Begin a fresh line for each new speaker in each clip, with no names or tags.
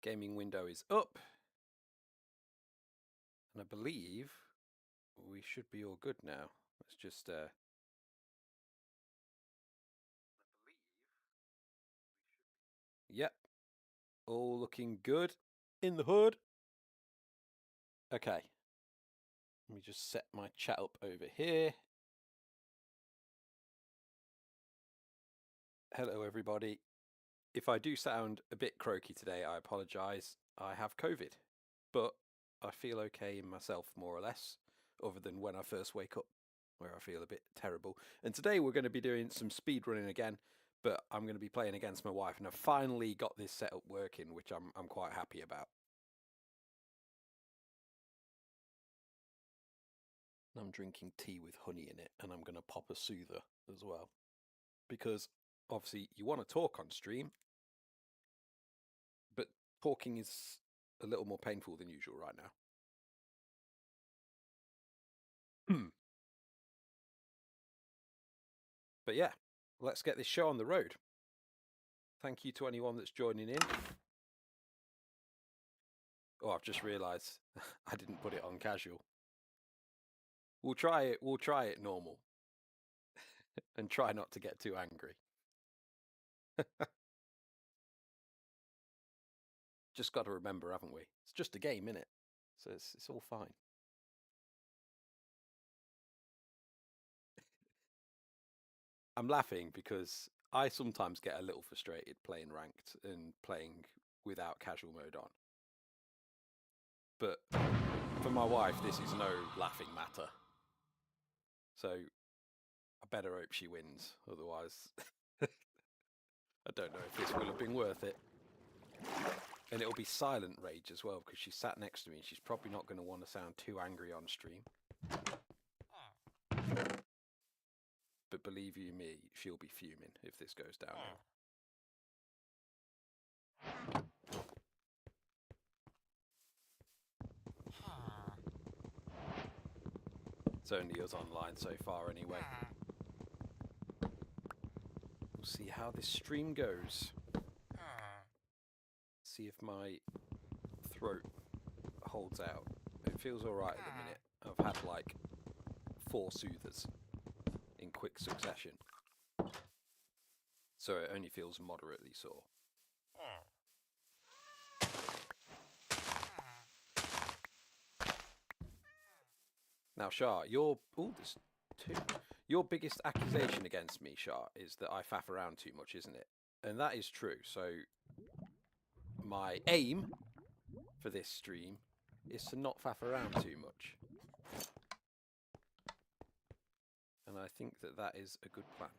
Gaming window is up. And I believe we should be all good now. Let's just Yep. All looking good in the hood. Okay. Let me just set my chat up over here. Hello, everybody. If I do sound a bit croaky today, I apologise. I have COVID, but I feel okay in myself, more or less, other than when I first wake up, where I feel a bit terrible. And today we're going to be doing some speedrunning again, but I'm going to be playing against my wife, and I've finally got this setup working, which I'm quite happy about. I'm drinking tea with honey in it, and I'm going to pop a soother as well, because obviously you want to talk on stream, but talking is a little more painful than usual right now. But yeah, let's get this show on the road. Thank you to anyone that's joining in. Oh, I've just realised I didn't put it on casual. We'll try it normal. And try not to get too angry. Just got to remember, haven't we? It's just a game, innit? So it's all fine. I'm laughing because I sometimes get a little frustrated playing ranked and playing without casual mode on. But for my wife, this is no laughing matter. So I better hope she wins. Otherwise, I don't know if this will have been worth it. And it'll be silent rage as well, because she's sat next to me and she's probably not going to want to sound too angry on stream. But believe you me, she'll be fuming if this goes downhill. It's only us online so far anyway. We'll see how this stream goes. See if my throat holds out. It feels alright at the minute. I've had like 4 soothers in quick succession. So it only feels moderately sore. Now, Shah, there's 2. Your biggest accusation against me, Shah, is that I faff around too much, isn't it? And that is true. So my aim for this stream is to not faff around too much. And I think that that is a good plan.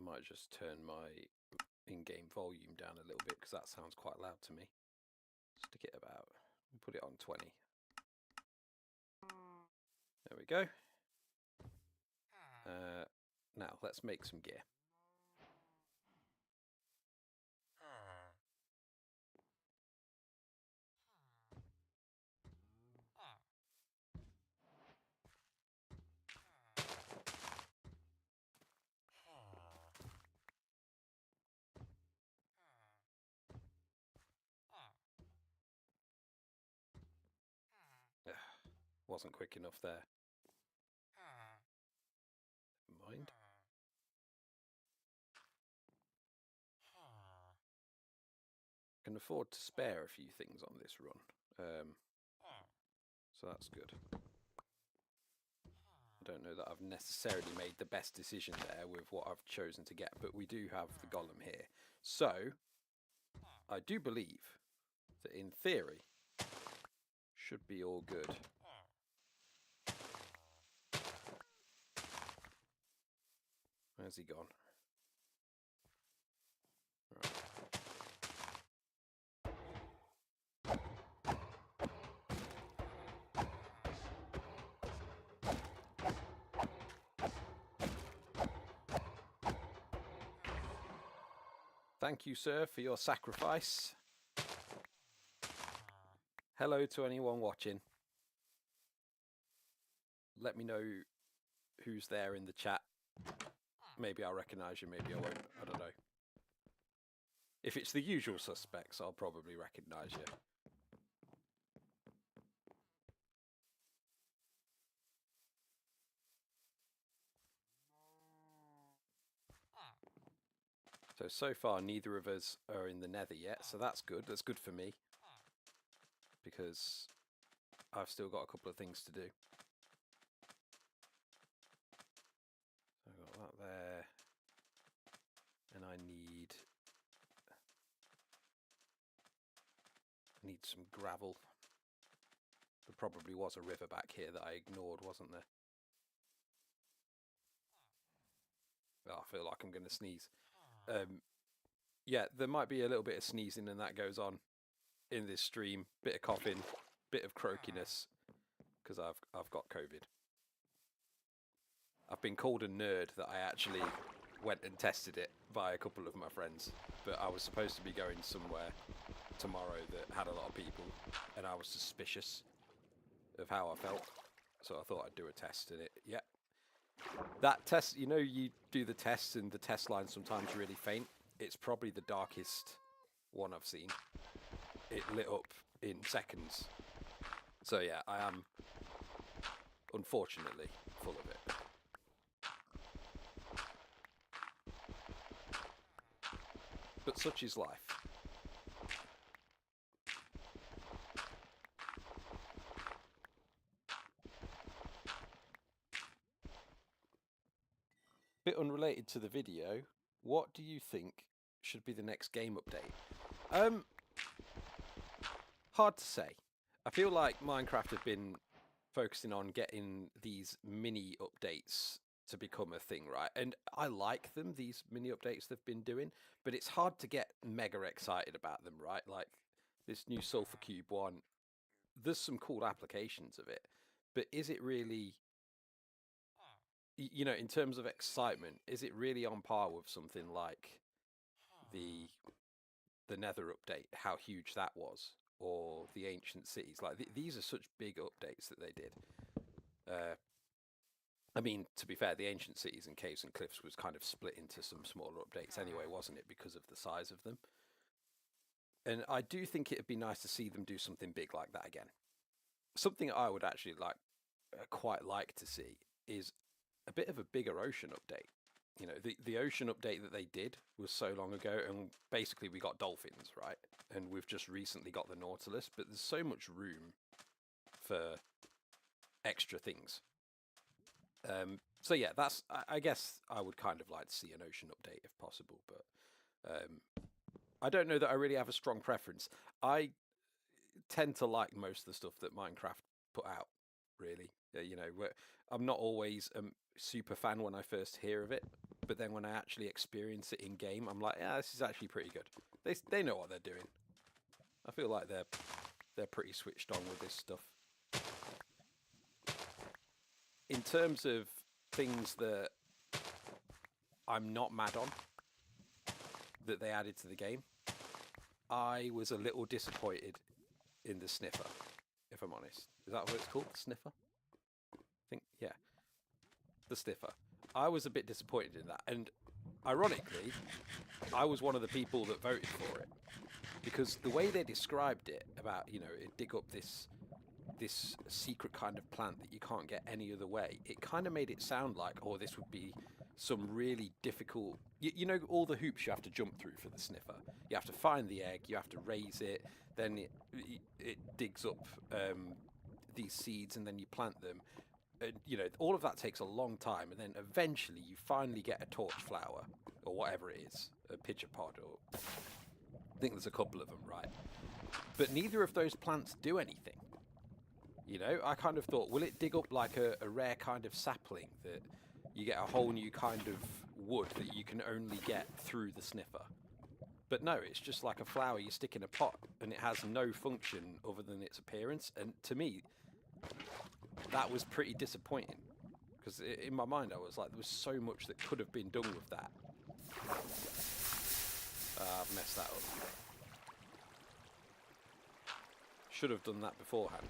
I might just turn my in-game volume down a little bit because that sounds quite loud to me. Stick it about, put it on 20. There we go. Now let's make some gear. Wasn't quick enough there. Never mind. Can afford to spare a few things on this run, so that's good. I don't know that I've necessarily made the best decision there with what I've chosen to get, but we do have the golem here. So I do believe that in theory should be all good. Where's he gone? Right. Thank you, sir, for your sacrifice. Hello to anyone watching. Let me know who's there in the chat. Maybe I'll recognise you, maybe I won't. I don't know. If it's the usual suspects, I'll probably recognise you. So far, neither of us are in the nether yet, so that's good. That's good for me. Because I've still got a couple of things to do. So I've got that there. And I need some gravel. There probably was a river back here that I ignored, wasn't there? Oh, I feel like I'm going to sneeze. Yeah, there might be a little bit of sneezing and that goes on in this stream. Bit of coughing, bit of croakiness, because I've got COVID. I've been called a nerd that I actually went and tested it by a couple of my friends, but I was supposed to be going somewhere tomorrow that had a lot of people, and I was suspicious of how I felt, so I thought I'd do a test, and yeah. That test, you know, you do the tests and the test line's sometimes really faint. It's probably the darkest one I've seen. It lit up in seconds. So yeah, I am, unfortunately, full of it. But such is life. Bit unrelated to the video, what do you think should be the next game update? Hard to say. I feel like Minecraft have been focusing on getting these mini updates to become a thing, right? And I like them, these mini updates they've been doing, but it's hard to get mega excited about them, right? Like this new Sulfur Cube one, there's some cool applications of it, but is it really, you know, in terms of excitement, is it really on par with something like the Nether update, how huge that was, or the Ancient Cities? Like these are such big updates that they did. I mean, to be fair, the Ancient Cities and Caves and Cliffs was kind of split into some smaller updates anyway, wasn't it, because of the size of them? And I do think it'd be nice to see them do something big like that again. Something I would actually quite like to see is a bit of a bigger ocean update. You know, the ocean update that they did was so long ago, and basically we got dolphins, right? And we've just recently got the Nautilus, but there's so much room for extra things. So yeah, that's, I guess I would kind of like to see an ocean update if possible, but I don't know that I really have a strong preference. I tend to like most of the stuff that Minecraft put out, really. You know, I'm not always a super fan when I first hear of it, but then when I actually experience it in game, I'm like, yeah, this is actually pretty good. They know what they're doing. I feel like they're pretty switched on with this stuff. In terms of things that I'm not mad on that they added to the game, I was a little disappointed in the sniffer, if I'm honest. Is that what it's called? The sniffer? I think, yeah. The sniffer. I was a bit disappointed in that, and ironically, I was one of the people that voted for it, because the way they described it about, you know, it dig up this secret kind of plant that you can't get any other way, it kind of made it sound like, oh, this would be some really difficult, you know, all the hoops you have to jump through for the sniffer. You have to find the egg, you have to raise it, then it digs up these seeds, and then you plant them. And, you know, all of that takes a long time, and then eventually you finally get a torch flower, or whatever it is, a pitcher pod, or I think there's a couple of them, right? But neither of those plants do anything. You know, I kind of thought, will it dig up like a rare kind of sapling that you get a whole new kind of wood that you can only get through the sniffer? But no, it's just like a flower you stick in a pot, and it has no function other than its appearance. And to me, that was pretty disappointing, because in my mind I was like, there was so much that could have been done with that. I've messed that up. Should have done that beforehand.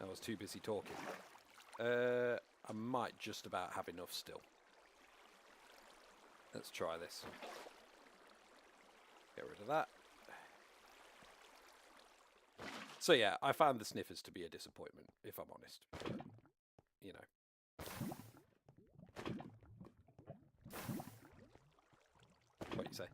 I was too busy talking. I might just about have enough still. Let's try this. Get rid of that. So yeah, I found the sniffers to be a disappointment, if I'm honest. But, you know. What do you say?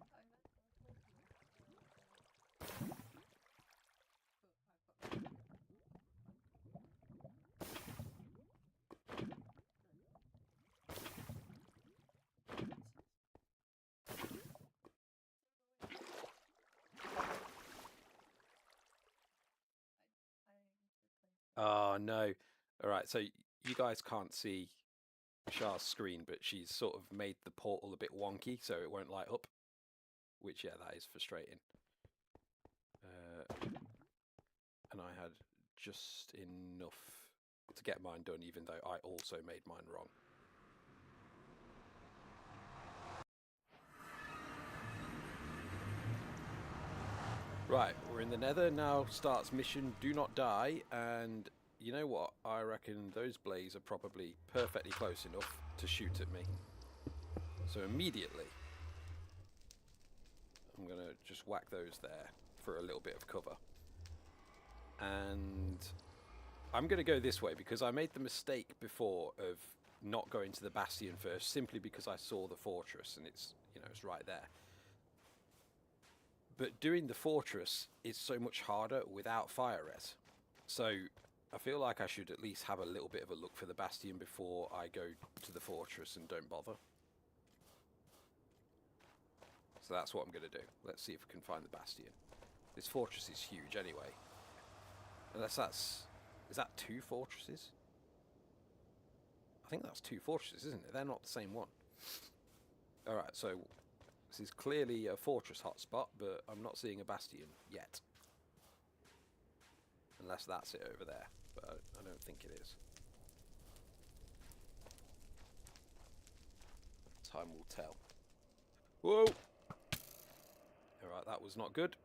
Oh no. Alright, so you guys can't see Char's screen, but she's sort of made the portal a bit wonky so it won't light up. Which, yeah, that is frustrating. And I had just enough to get mine done, even though I also made mine wrong. Right, we're in the nether now. Starts mission Do Not Die, and you know what? I reckon those blaze are probably perfectly close enough to shoot at me. So immediately, I'm going to just whack those there for a little bit of cover. And I'm going to go this way because I made the mistake before of not going to the bastion first, simply because I saw the fortress and it's, you know, it's right there. But doing the fortress is so much harder without fire res. So I feel like I should at least have a little bit of a look for the bastion before I go to the fortress and don't bother. So that's what I'm going to do. Let's see if we can find the bastion. This fortress is huge anyway. Unless that's... Is that 2 fortresses? I think that's 2 fortresses, isn't it? They're not the same one. Alright, so this is clearly a fortress hotspot, but I'm not seeing a bastion yet. Unless that's it over there, but I don't think it is. Time will tell. Whoa! Alright, that was not good.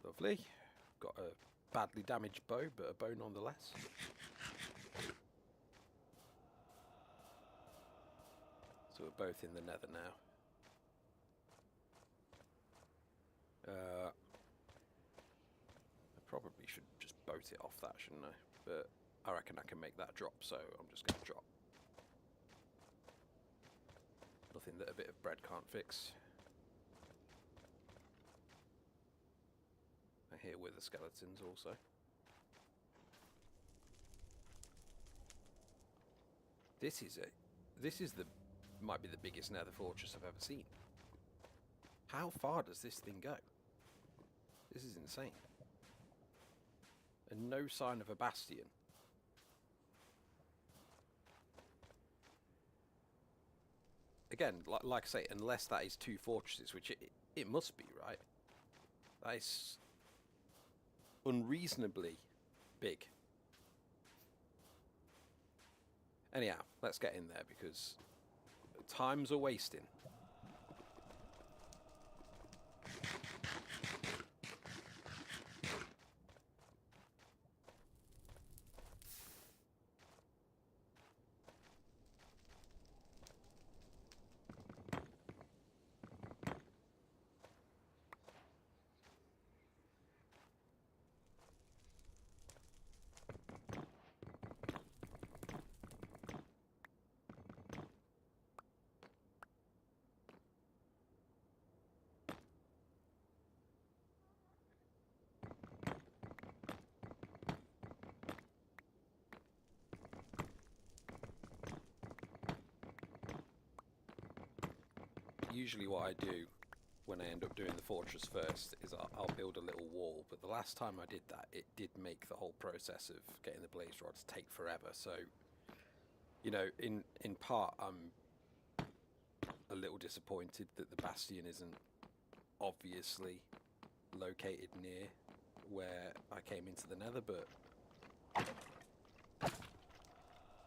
Lovely. Got a badly damaged bow, but a bow nonetheless. So we're both in the nether now. I probably should just boat it off that, shouldn't I? But I reckon I can make that drop, so I'm just going to drop. Nothing that a bit of bread can't fix. I hear wither skeletons also. This is the might be the biggest nether fortress I've ever seen. How far does this thing go? This is insane. And no sign of a bastion. Again, like I say, unless that is 2 fortresses, which it must be, right? That is unreasonably big. Anyhow, let's get in there because times are wasting. Usually what I do when I end up doing the fortress first is I'll build a little wall, but the last time I did that, it did make the whole process of getting the blaze rods take forever. So, you know, in part, I'm a little disappointed that the bastion isn't obviously located near where I came into the nether, but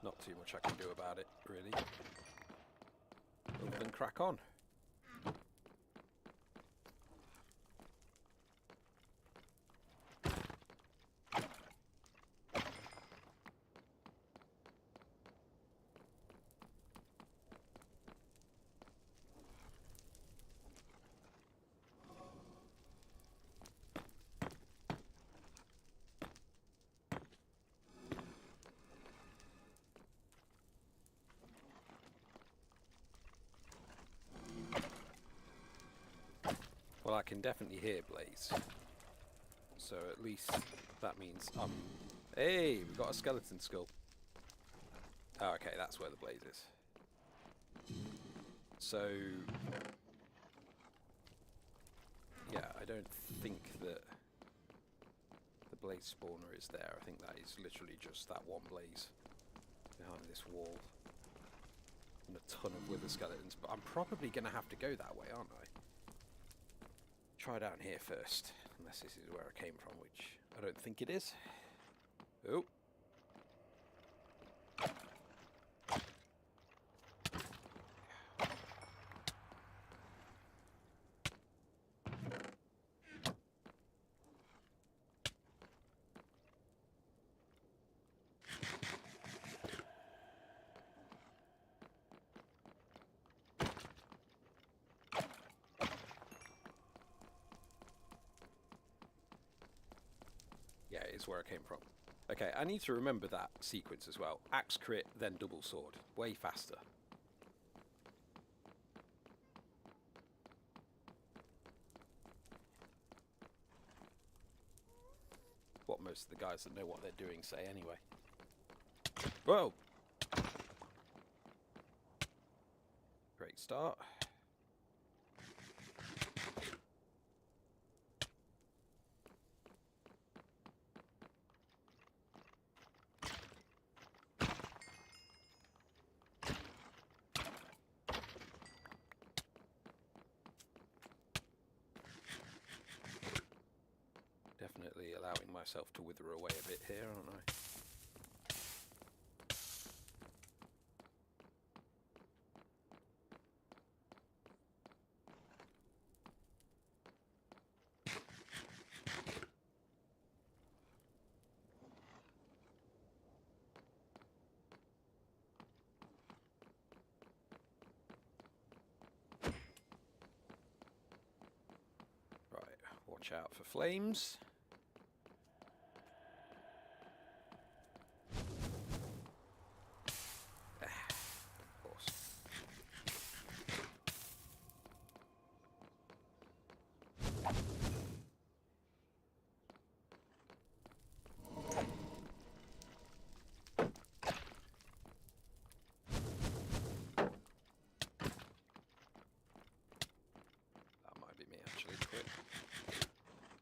not too much I can do about it, really, other than crack on. Well, I can definitely hear Blaze, so at least that means I'm... Hey, we've got a skeleton skull. Oh, okay, that's where the Blaze is. So... yeah, I don't think that the Blaze spawner is there. I think that is literally just that one Blaze behind this wall. And a ton of wither skeletons, but I'm probably going to have to go that way, aren't I? Try down here first, unless this is where I came from, which I don't think it is. Oh. Yeah, it is where I came from. Okay, I need to remember that sequence as well. Axe crit, then double sword. Way faster. What most of the guys that know what they're doing say anyway. Whoa! Great start. Definitely allowing myself to wither away a bit here, aren't I? Right, watch out for flames.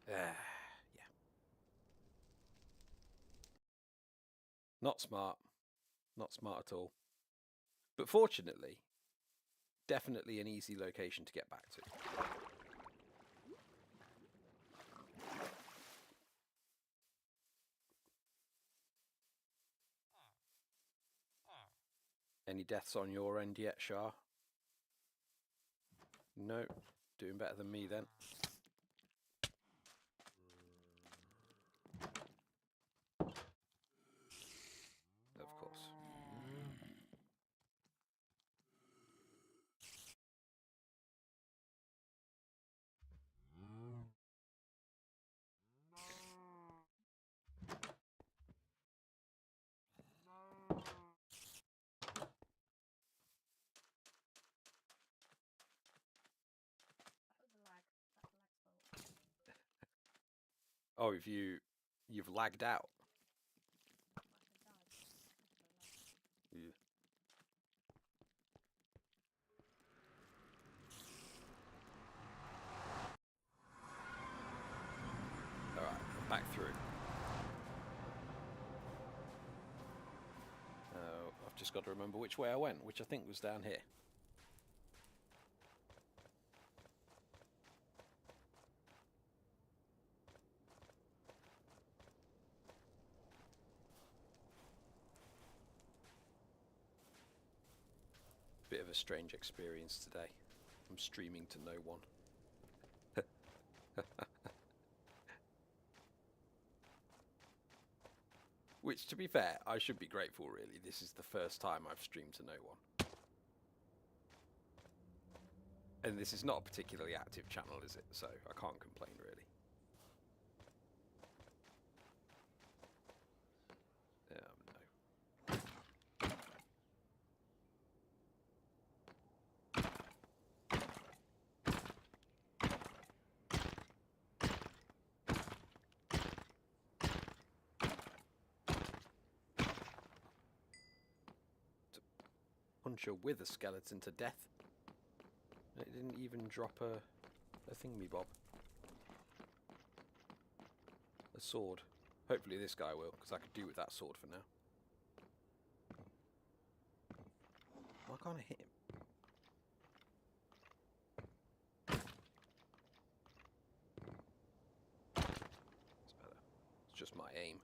Yeah. Not smart. Not smart at all. But fortunately, definitely an easy location to get back to. Any deaths on your end yet, Shah? No. Doing better than me then. Of course. Oh, you've lagged out. Yeah. All right, back through. I've just got to remember which way I went, which I think was down here. bit of a strange experience today. I'm streaming to no one. Which, to be fair, I should be grateful, really. This is the first time I've streamed to no one. And this is not a particularly active channel, is it? So I can't complain, really. No. Punch a wither skeleton to death. It didn't even drop a thingy-bob. A sword. Hopefully this guy will, because I could do with that sword for now. Why can't I hit him? It's better. It's just my aim.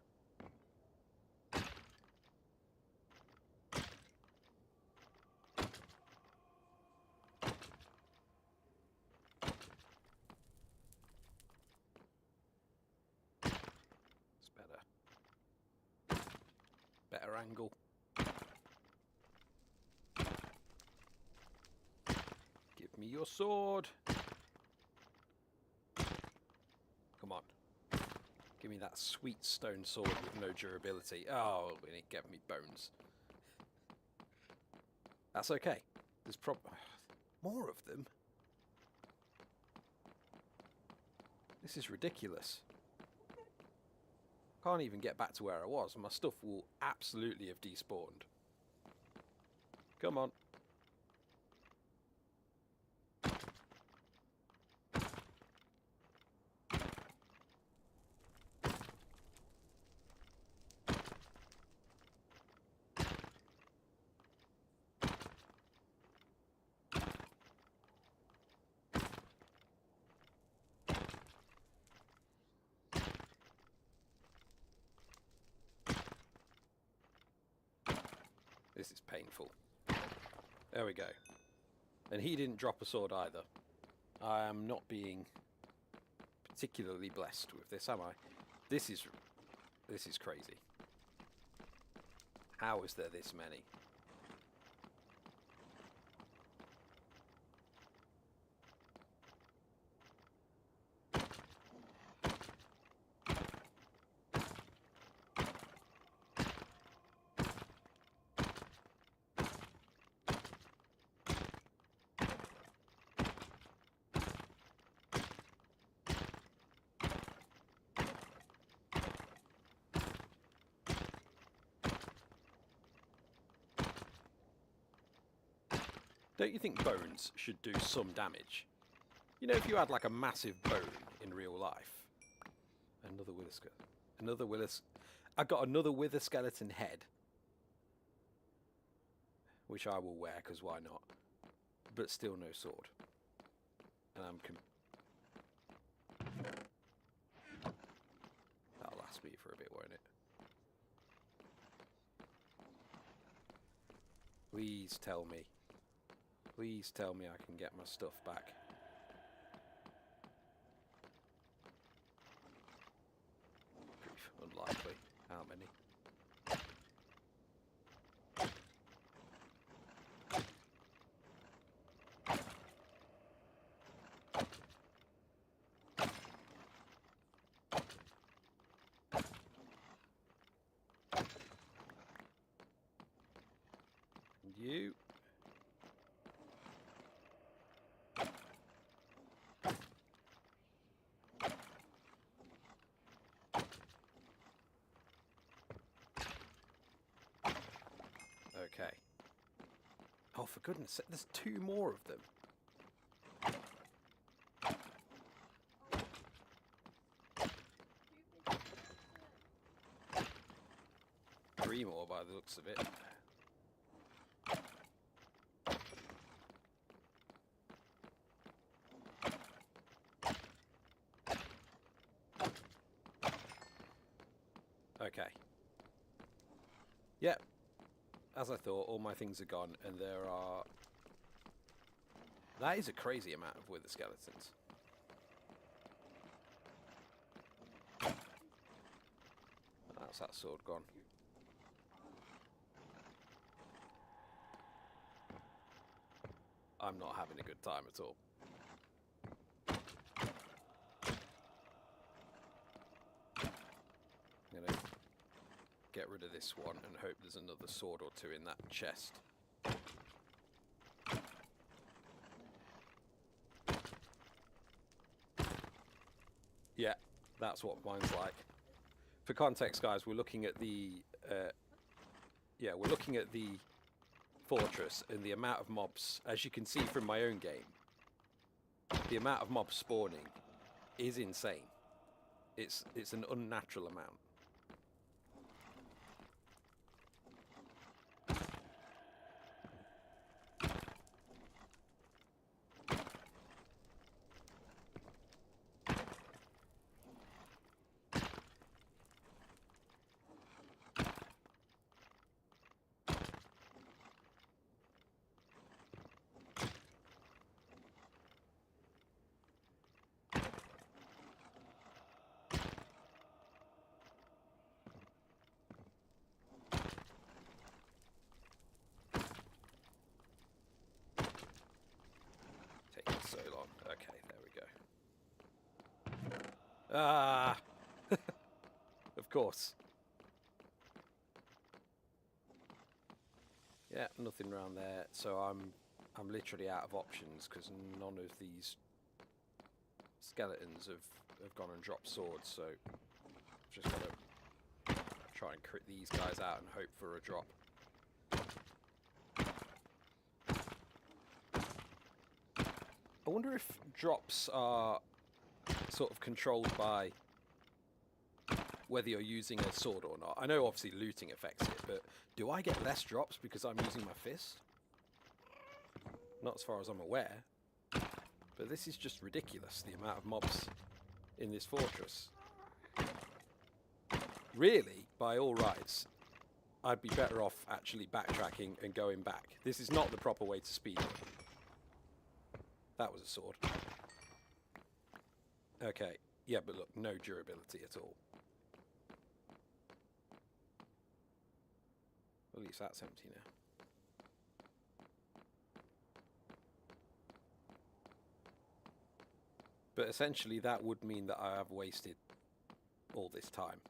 Better angle. Give me your sword. Come on. Give me that sweet stone sword with no durability. Oh, and it gave me bones. That's okay. There's more of them. This is ridiculous. Can't even get back to where I was. My stuff will absolutely have despawned. Come on. This is painful. There we go. And he didn't drop a sword either. I am not being particularly blessed with this, am I? This is crazy. How is there this many? Don't you think bones should do some damage? You know, if you had like a massive bone in real life. Another wither skeleton. Another wither. I got another wither skeleton head, which I will wear because why not? But still no sword. And that'll last me for a bit, won't it? Please tell me. Please tell me I can get my stuff back. Unlikely. How many? And you. Okay. Oh, for goodness sake, there's 2 more of them. 3 more by the looks of it. Okay. Yep. As I thought, all my things are gone, and there are That is a crazy amount of wither skeletons. That's that sword gone. I'm not having a good time at all. I'm gonna get rid of this one and hope there's another sword or two in that chest. Yeah, that's what mine's like. For context, guys, we're looking at the fortress, and the amount of mobs, as you can see from my own game, the amount of mobs spawning is insane. It's an unnatural amount. Taking so long. Okay, there we go. Ah, of course. Yeah, nothing around there. So I'm literally out of options because none of these skeletons have gone and dropped swords. So I've just got to try and crit these guys out and hope for a drop. I wonder if drops are sort of controlled by whether you're using a sword or not. I know obviously looting affects it, but do I get less drops because I'm using my fist? Not as far as I'm aware. But this is just ridiculous, the amount of mobs in this fortress. Really, by all rights, I'd be better off actually backtracking and going back. This is not the proper way to speedrun. That was a sword. Okay, yeah, but look, no durability at all. At least that's empty now. But essentially that would mean that I have wasted all this time.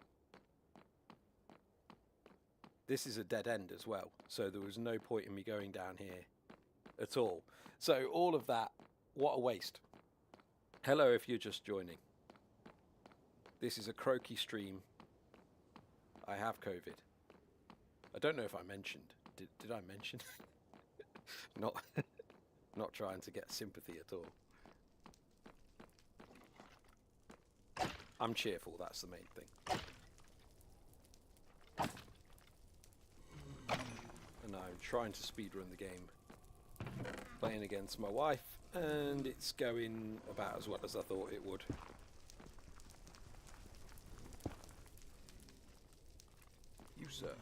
This is a dead end as well, so there was no point in me going down here at all. So all of that, what a waste. Hello if you're just joining. This is a croaky stream. I have COVID. I don't know if I mentioned. Did I mention? Not trying to get sympathy at all. I'm cheerful, that's the main thing. And I'm trying to speedrun the game, playing against my wife, and it's going about as well as I thought it would. You, sir.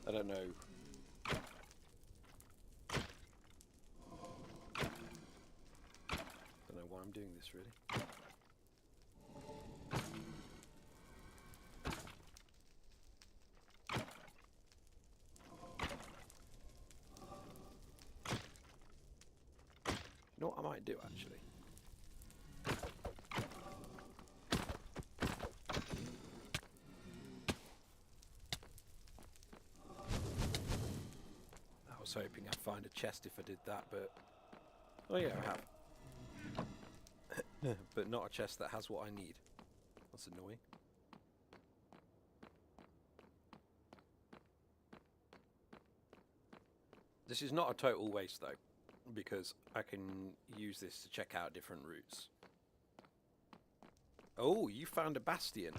I don't know. Don't know why I'm doing this really. You know what I might do actually? I was hoping I'd find a chest if I did that, but... Oh yeah, I have. But not a chest that has what I need. That's annoying. This is not a total waste though, because I can use this to check out different routes. Oh, you found a bastion.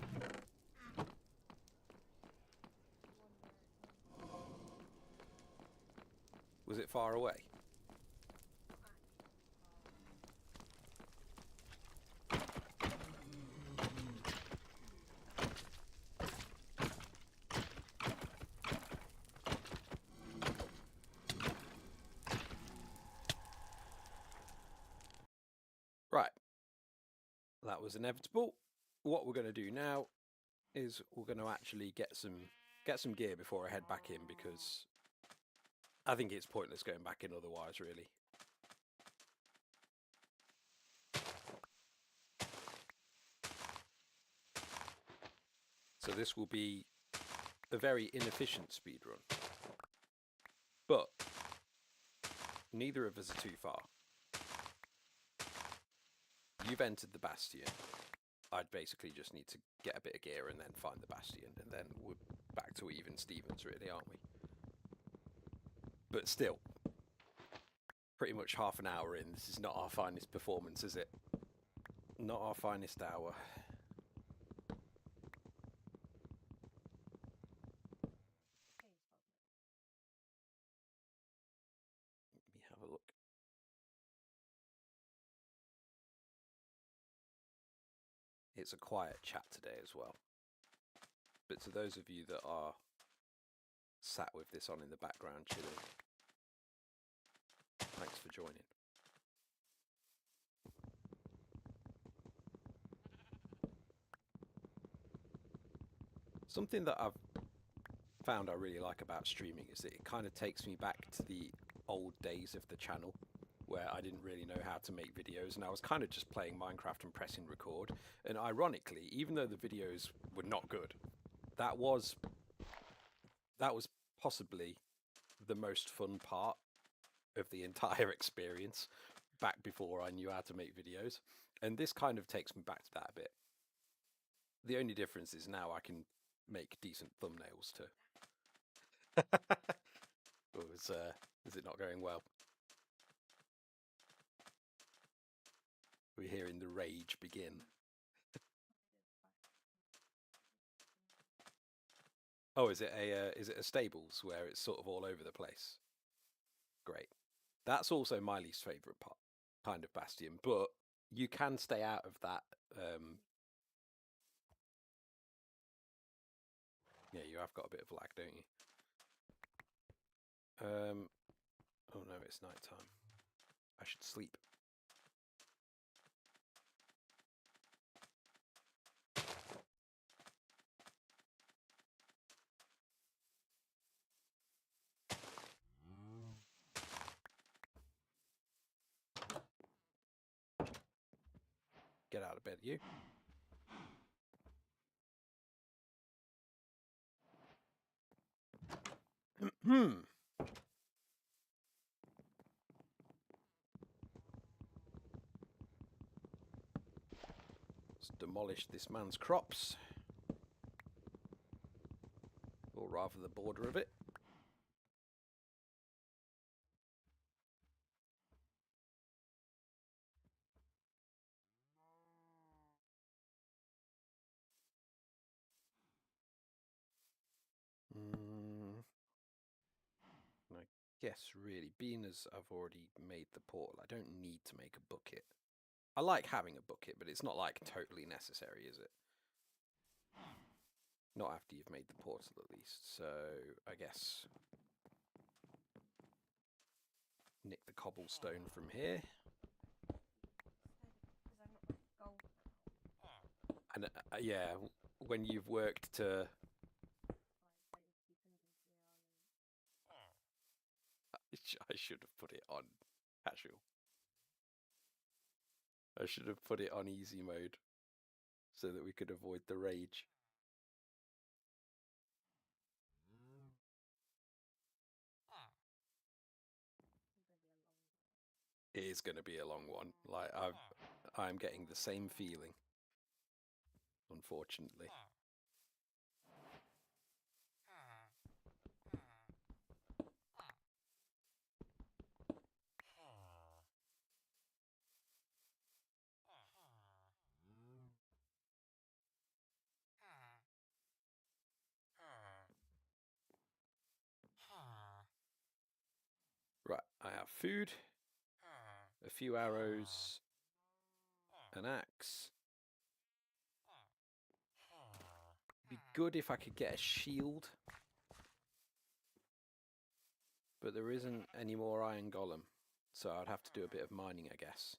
Was it far away? Right. That was inevitable. What we're going to do now is we're going to actually get some gear before I head back in, because I think it's pointless going back in otherwise, really. So this will be a very inefficient speedrun, but neither of us are too far. You've entered the Bastion. I'd basically just need to get a bit of gear and then find the Bastion, and then we're back to even Stevens, really, aren't we? But still, pretty much half an hour in, this is not our finest performance, is it? Not our finest hour. Let me have a look. It's a quiet chat today as well. But to those of you that are sat with this on in the background chilling, thanks for joining. Something that I've found I really like about streaming is that it kind of takes me back to the old days of the channel, where I didn't really know how to make videos, and I was kind of just playing Minecraft and pressing record. And ironically, even though the videos were not good, that was possibly the most fun part of the entire experience, back before I knew how to make videos. And this kind of takes me back to that a bit. The only difference is now I can make decent thumbnails too. Or is it not going well? We're hearing the rage begin. Oh, is it a stables where it's sort of all over the place? Great. That's also my least favourite part, kind of Bastion, but you can stay out of that. Yeah, you have got a bit of lag, don't you? Oh no, it's night time. I should sleep. Get out of bed, you. Let's demolish this man's crops. Or rather the border of it. I guess really, being as I've already made the portal, I don't need to make a bucket. I like having a bucket, but it's not like totally necessary, is it? Not after you've made the portal, at least. So I guess nick the cobblestone from here. And yeah, when you've worked to... I should have put it on casual. I should have put it on easy mode so that we could avoid the rage. It is going to be a long one. Like I'm getting the same feeling, unfortunately. Right, I have food, a few arrows, an axe. Be good if I could get a shield, but there isn't any more iron golem, so I'd have to do a bit of mining, I guess.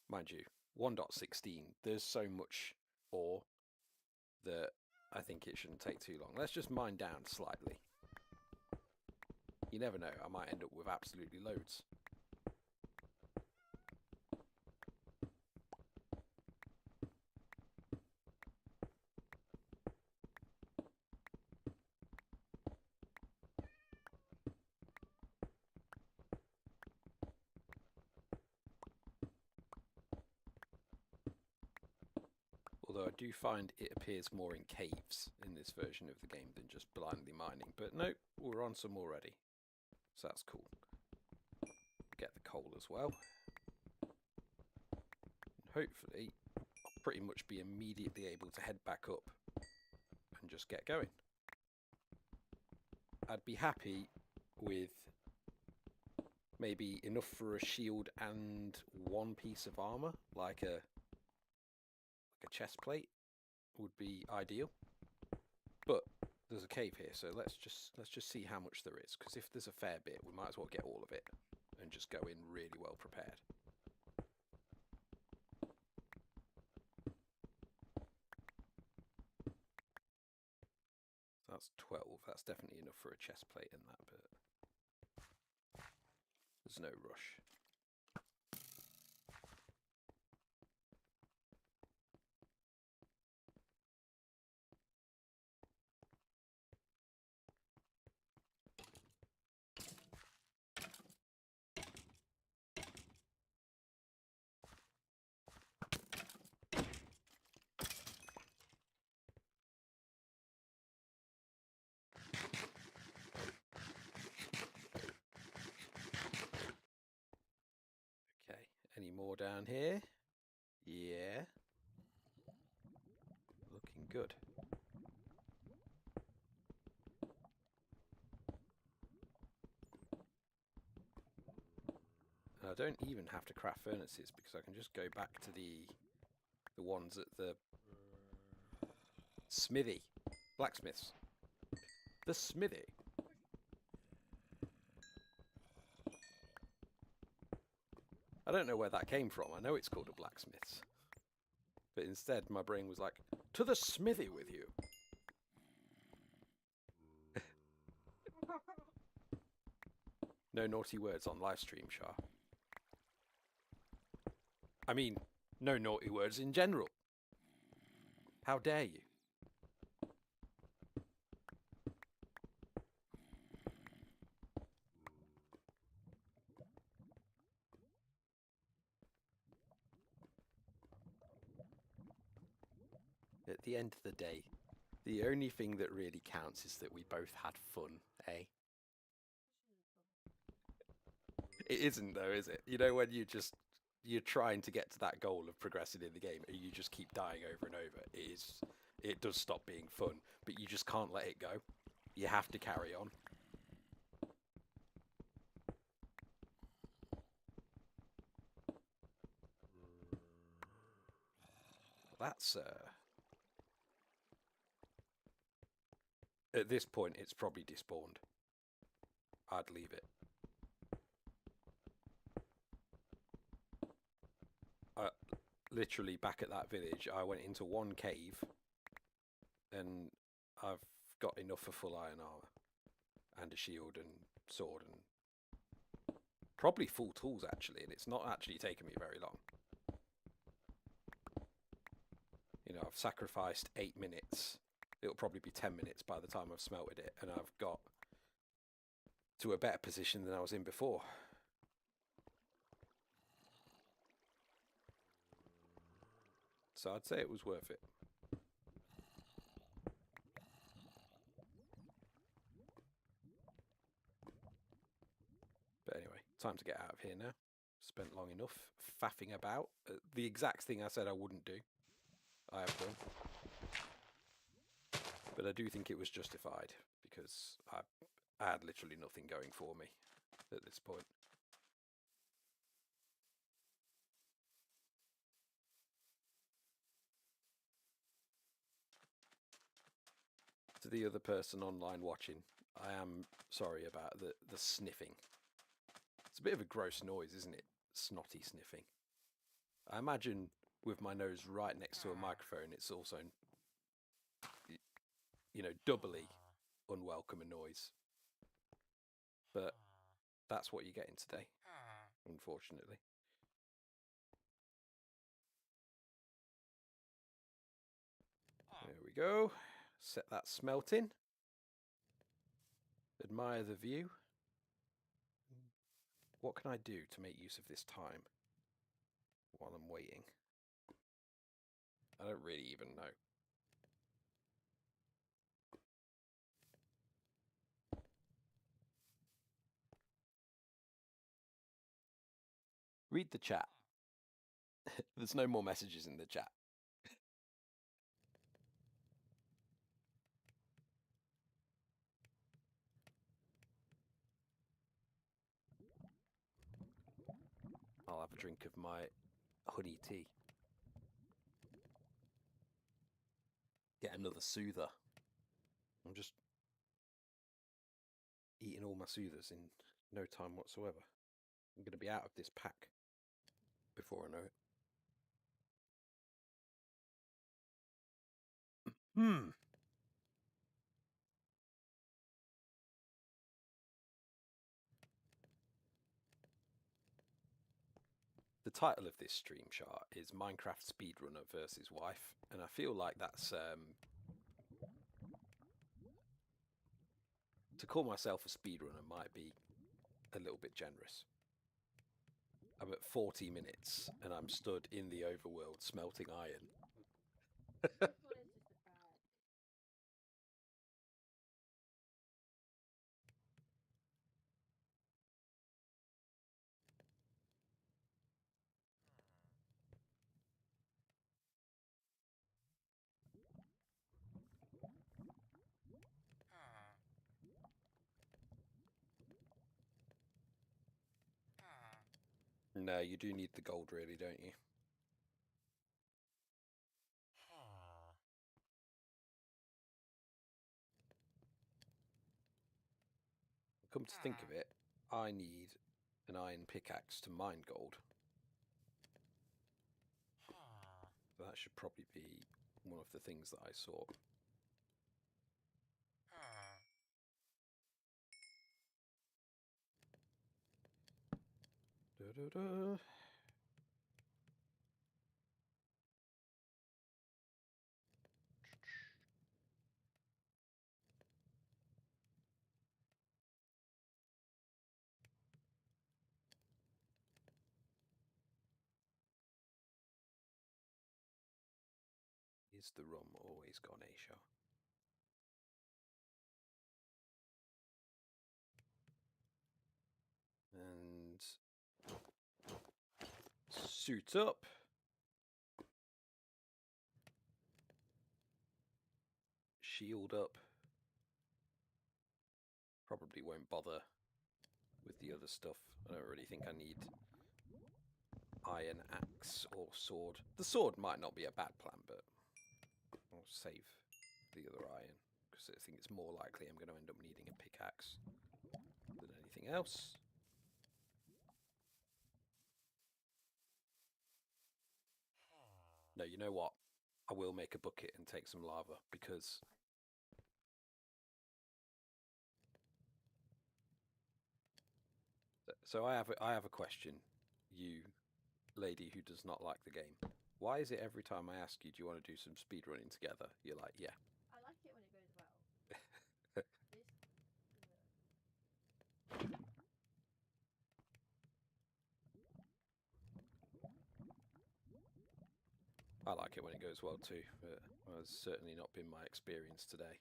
Mind you, 1.16, there's so much ore that I think it shouldn't take too long. Let's just mine down slightly. You never know, I might end up with absolutely loads. Although I do find it appears more in caves in this version of the game than just blindly mining. But nope, we're on some already. So that's cool. Get the coal as well. Hopefully, I'll pretty much be immediately able to head back up and just get going. I'd be happy with maybe enough for a shield and one piece of armor, like a chest plate would be ideal. But there's a cave here, so let's just see how much there is, because if there's a fair bit, we might as well get all of it and just go in really well prepared. So that's 12. That's definitely enough for a chest plate in that, but there's no rush. Any more down here? Yeah. Looking good. And I don't even have to craft furnaces because I can just go back to the ones at the smithy. Blacksmiths. The smithy. I don't know where that came from. I know it's called a blacksmith's. But instead, my brain was like, to the smithy with you. No naughty words on live stream, Shah. I mean, no naughty words in general. How dare you? At the end of the day, the only thing that really counts is that we both had fun, eh? It isn't though, is it? You know, when you're trying to get to that goal of progressing in the game and you just keep dying over and over, it does stop being fun, but you just can't let it go. You have to carry on. That's at this point it's probably despawned. I'd leave it. Literally back at that village, I went into one cave and I've got enough for full iron armor and a shield and sword and probably full tools actually, and it's not actually taken me very long. You know, I've sacrificed 8 minutes. It'll probably be 10 minutes by the time I've smelted it, and I've got to a better position than I was in before. So I'd say it was worth it. But anyway, time to get out of here now. Spent long enough faffing about. The exact thing I said I wouldn't do, I have done. But I do think it was justified, because I had literally nothing going for me at this point. To the other person online watching, I am sorry about the sniffing. It's a bit of a gross noise, isn't it? Snotty sniffing. I imagine with my nose right next to a microphone, it's also, you know, doubly unwelcome a noise. But that's what you're getting today, unfortunately. There we go. Set that smelting. Admire the view. What can I do to make use of this time while I'm waiting? I don't really even know. Read the chat. There's no more messages in the chat. I'll have a drink of my honey tea. Get another soother. I'm just eating all my soothers in no time whatsoever. I'm going to be out of this pack before I know it. The title of this stream chart is Minecraft Speedrunner versus Wife, and I feel like that's to call myself a speedrunner might be a little bit generous. I'm at 40 minutes and I'm stood in the overworld smelting iron. No, you do need the gold really, don't you? Come to think of it, I need an iron pickaxe to mine gold. That should probably be one of the things that I saw. Da-da-da. Is the rum always gone, Asia? And suit up. Shield up. Probably won't bother with the other stuff. I don't really think I need iron axe or sword. The sword might not be a bad plan, but I'll save the other iron because I think it's more likely I'm going to end up needing a pickaxe than anything else. No, you know what? I will make a bucket and take some lava because so I have a question, you lady who does not like the game. Why is it every time I ask you, do you want to do some speedrunning together, you're like, yeah.
I like it when it goes well.
I like it when it goes well too, but that's certainly not been my experience today.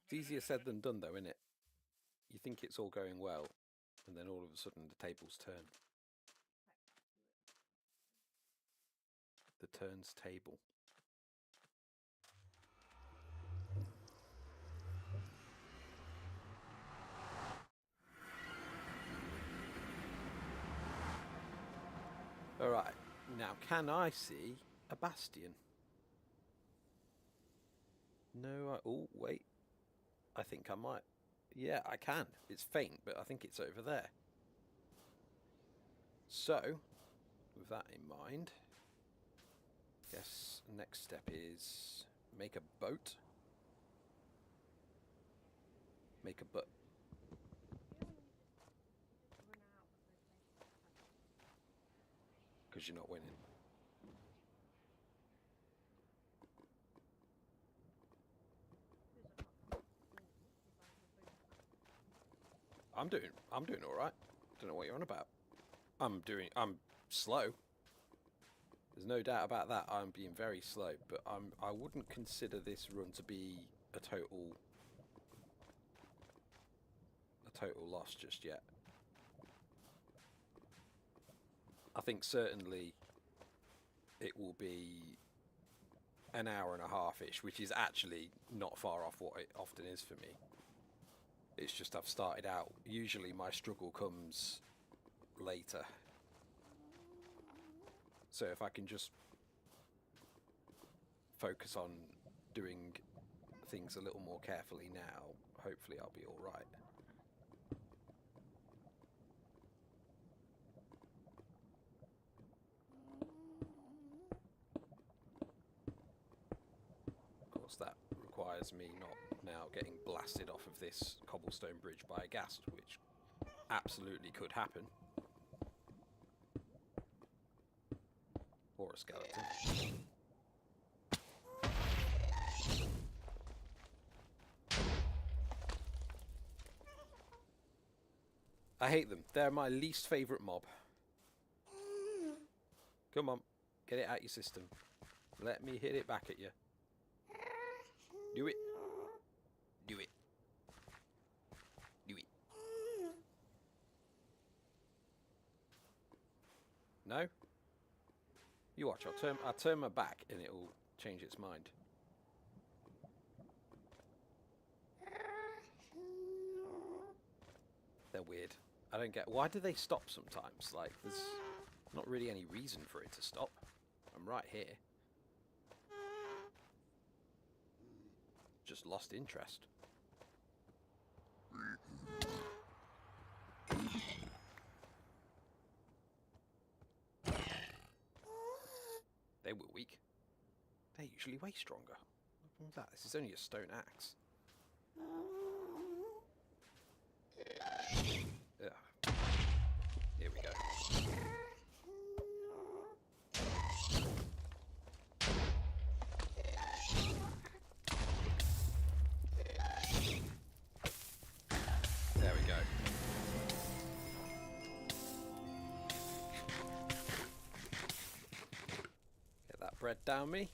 It's easier said than done though, isn't it? You think it's all going well, and then all of a sudden the tables turn. The turns table. Alright, Now, can I see a bastion? No, oh, wait. I think I might. Yeah, I can. It's faint, but I think it's over there. So, with that in mind, I guess next step is make a boat. Make a boat. Because you're not winning. I'm doing all right. Don't know what you're on about. I'm slow. There's no doubt about that. I'm being very slow, but I wouldn't consider this run to be a total loss just yet. I think certainly it will be an hour and a half-ish, which is actually not far off what it often is for me. It's just I've started out. Usually my struggle comes later. So if I can just focus on doing things a little more carefully now, hopefully I'll be all right. Of course, that requires me not now getting blasted off of this cobblestone bridge by a ghast, which absolutely could happen. Or a skeleton. I hate them. They're my least favourite mob. Come on, get it out your system. Let me hit it back at you. Do it. Do it. Do it. No? You watch, I'll turn my back and it'll change its mind. They're weird. I don't get, why do they stop sometimes? Like, there's not really any reason for it to stop. I'm right here. Just lost interest. They were weak. They're usually way stronger. What was that? This is only a stone axe. Ugh. Here we go. There we go. Get that bread down me.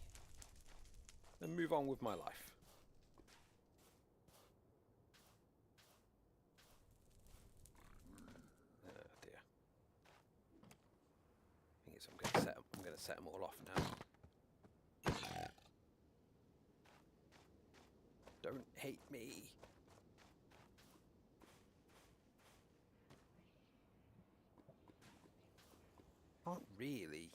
And move on with my life. Dear. I think I'm going to set them all off now. Don't hate me. Aren't really.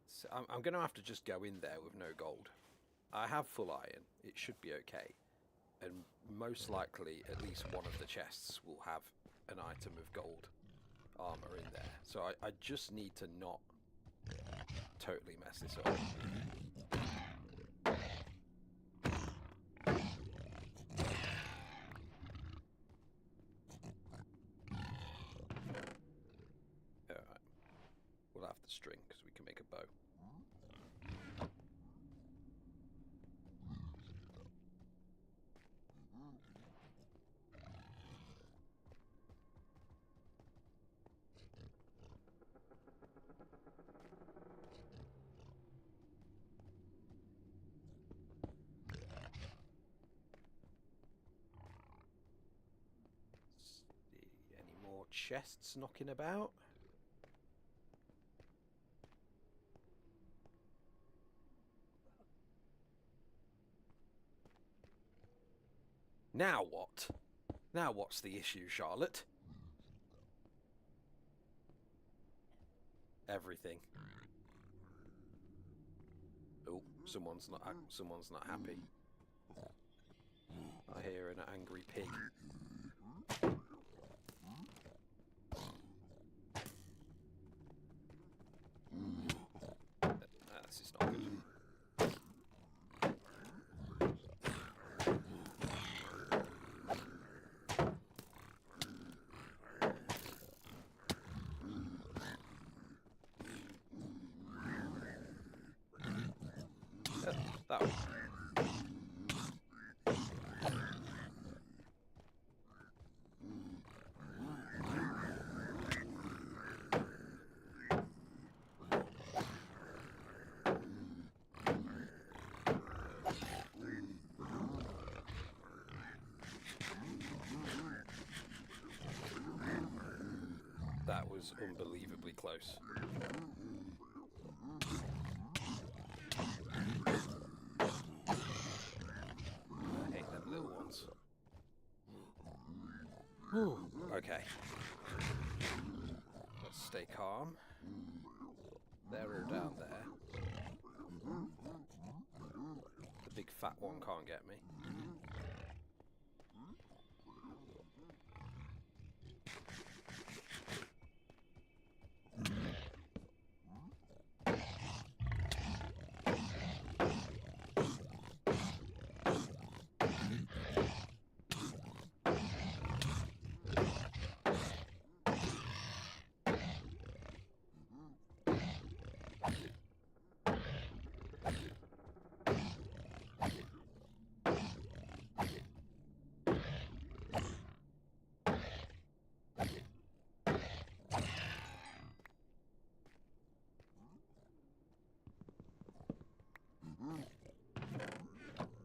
So I'm going to have to just go in there with no gold. I have full iron. It should be okay. And most likely, at least one of the chests will have an item of gold armor in there. So I just need to not totally mess this up. Alright. We'll have the string because we can make a bow. Any more chests knocking about? Now what? Now what's the issue, Charlotte? everything. Oh, someone's not happy. I hear an angry pig. This is not good. That one. That was unbelievably close. I hate them little ones. Whew. Okay. Let's stay calm. They're all down there. The big fat one can't get me.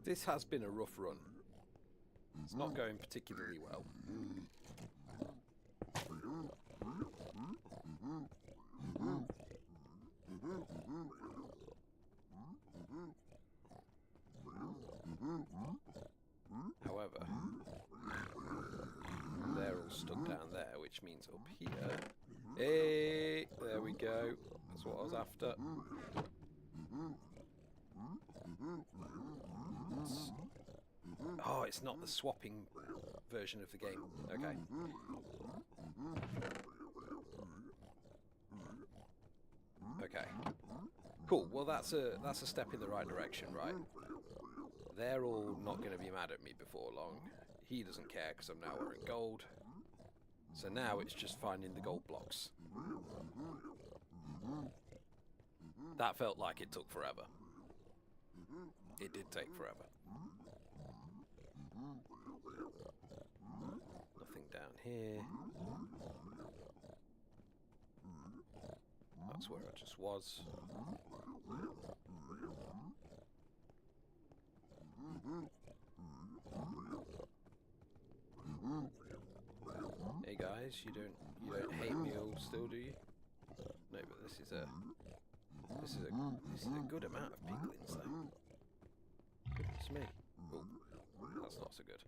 This has been a rough run. It's not going particularly well. However, they're all stuck down there, which means up here... Hey! There we go. That's what I was after. Oh, it's not the swapping version of the game. Okay. Okay. Cool. Well, that's a step in the right direction, right? They're all not going to be mad at me before long. He doesn't care because I'm now wearing gold. So now it's just finding the gold blocks. That felt like it took forever. It did take forever. Nothing down here. That's where I just was. Hey guys, you don't hate me all still, do you? No, but this is a good amount of piglins though. Goodness me. Oh, that's not so good.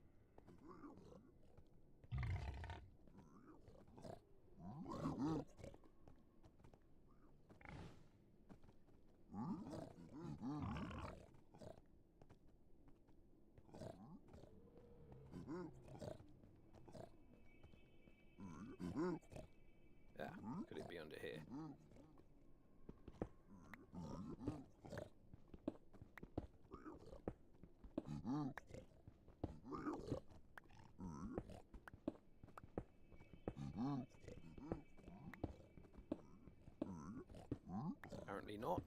Yeah, could it be under here? Apparently not.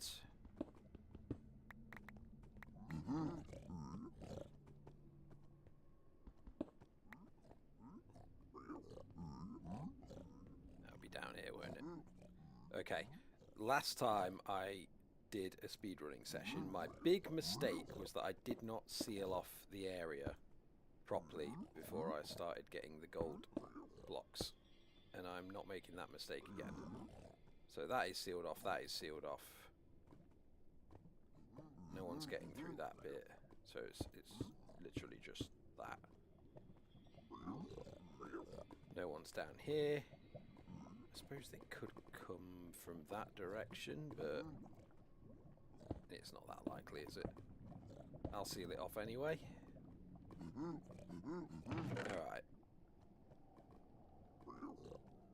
That'll be down here, won't it? Okay. Last time I did a speedrunning session, my big mistake was that I did not seal off the area properly before I started getting the gold blocks. And I'm not making that mistake again. So that is sealed off, that is sealed off. No one's getting through that bit. So it's literally just that. No one's down here. I suppose they could come from that direction, but it's not that likely, is it? I'll seal it off anyway. Alright.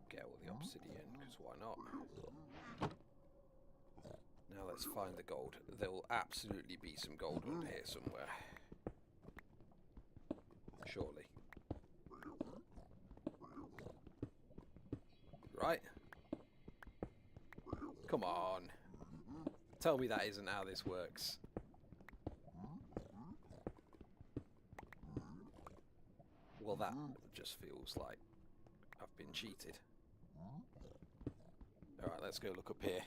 Get all the obsidian, because why not? Now let's find the gold. There will absolutely be some gold under here somewhere. Surely. Right. Come on. Tell me that isn't how this works. Well, that just feels like I've been cheated. Alright, let's go look up here.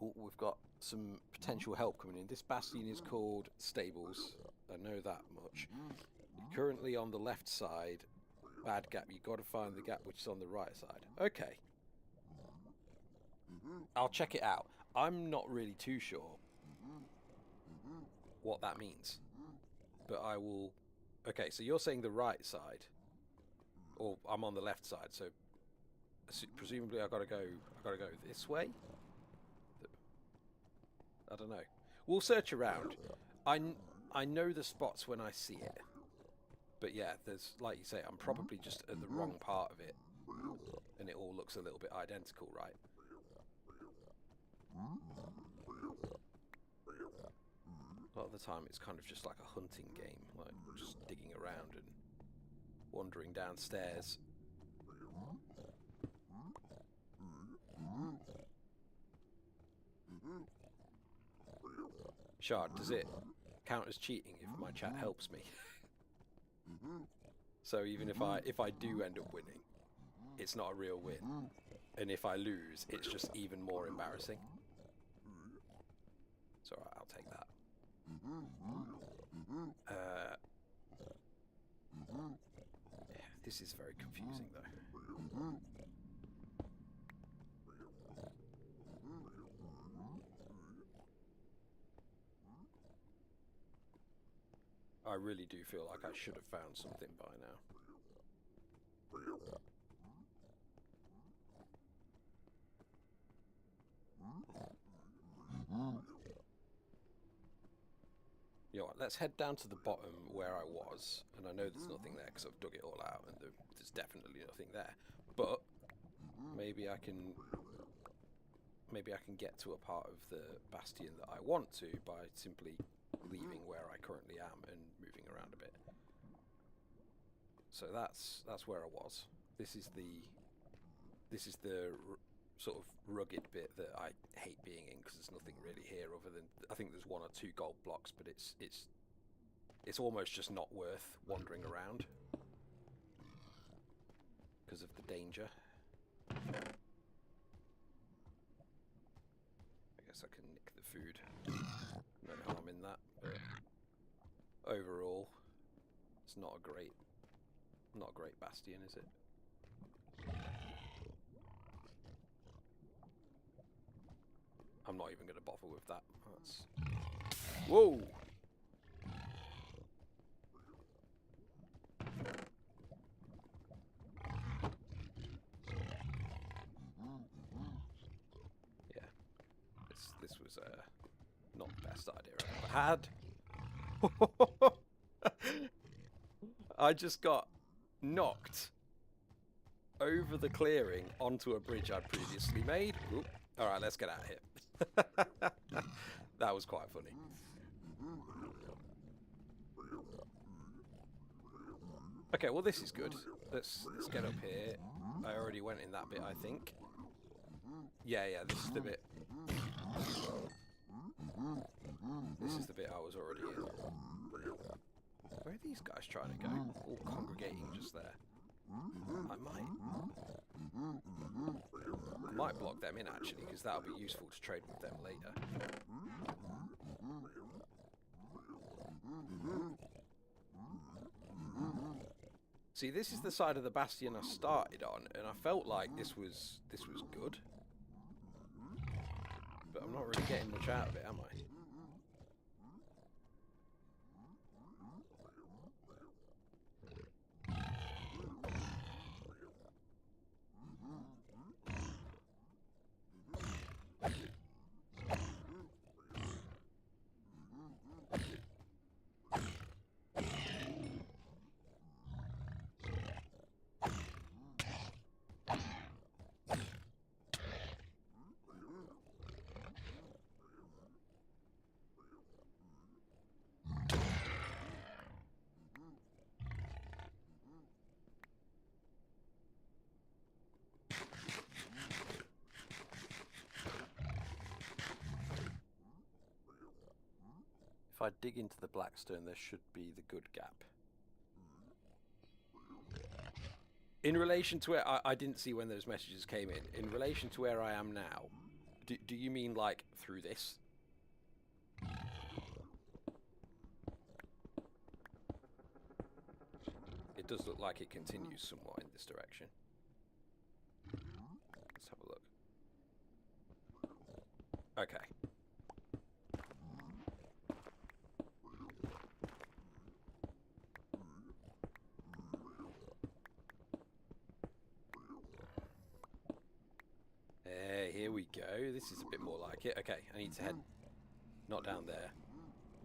Oh, we've got some potential help coming in. This bastion is called Stables. I know that much. You're currently on the left side. Bad gap. You've got to find the gap which is on the right side. Okay. I'll check it out. I'm not really too sure what that means. But I will... Okay, so you're saying the right side. Or I'm on the left side, so presumably I've got to go this way? I don't know. We'll search around. I know the spots when I see it. But yeah, there's, like you say, I'm probably just at the wrong part of it. And it all looks a little bit identical, right? A lot of the time it's kind of just like a hunting game, like just digging around and wandering downstairs. Shard, does it count as cheating if my chat helps me? So even if I do end up winning, it's not a real win. And if I lose, it's just even more embarrassing. It's alright, I'll take that. This is very confusing though. I really do feel like I should have found something by now. You know what, let's head down to the bottom where I was, and I know there's nothing there because I've dug it all out and there's definitely nothing there, but maybe I can get to a part of the bastion that I want to by simply leaving where I currently am and moving around a bit. So that's where I was. This is the sort of rugged bit that I hate being in because there's nothing really here other than I think there's 1 or 2 gold blocks, but it's almost just not worth wandering around because of the danger. I guess I can nick the food. No harm in that, but overall, it's not a great bastion, is it? I'm not even going to bother with that. That's... Whoa! Yeah, this was not the best idea I've ever had. I just got knocked over the clearing onto a bridge I'd previously made. Oop. All right, let's get out of here. That was quite funny. Okay, well this is good. Let's get up here. I already went in that bit, I think. Yeah, this is the bit. This is the bit I was already in. Where are these guys trying to go? All congregating just there. I might block them in actually, because that'll be useful to trade with them later. See, this is the side of the bastion I started on, and I felt like this was good. But I'm not really getting much out of it, am I? If I dig into the blackstone, there should be the good gap. In relation to where I didn't see when those messages came in relation to where I am now, do you mean like through this? It does look like it continues somewhat in this direction. Let's have a look. Okay. Here we go. This is a bit more like it. Okay, I need to head not down there.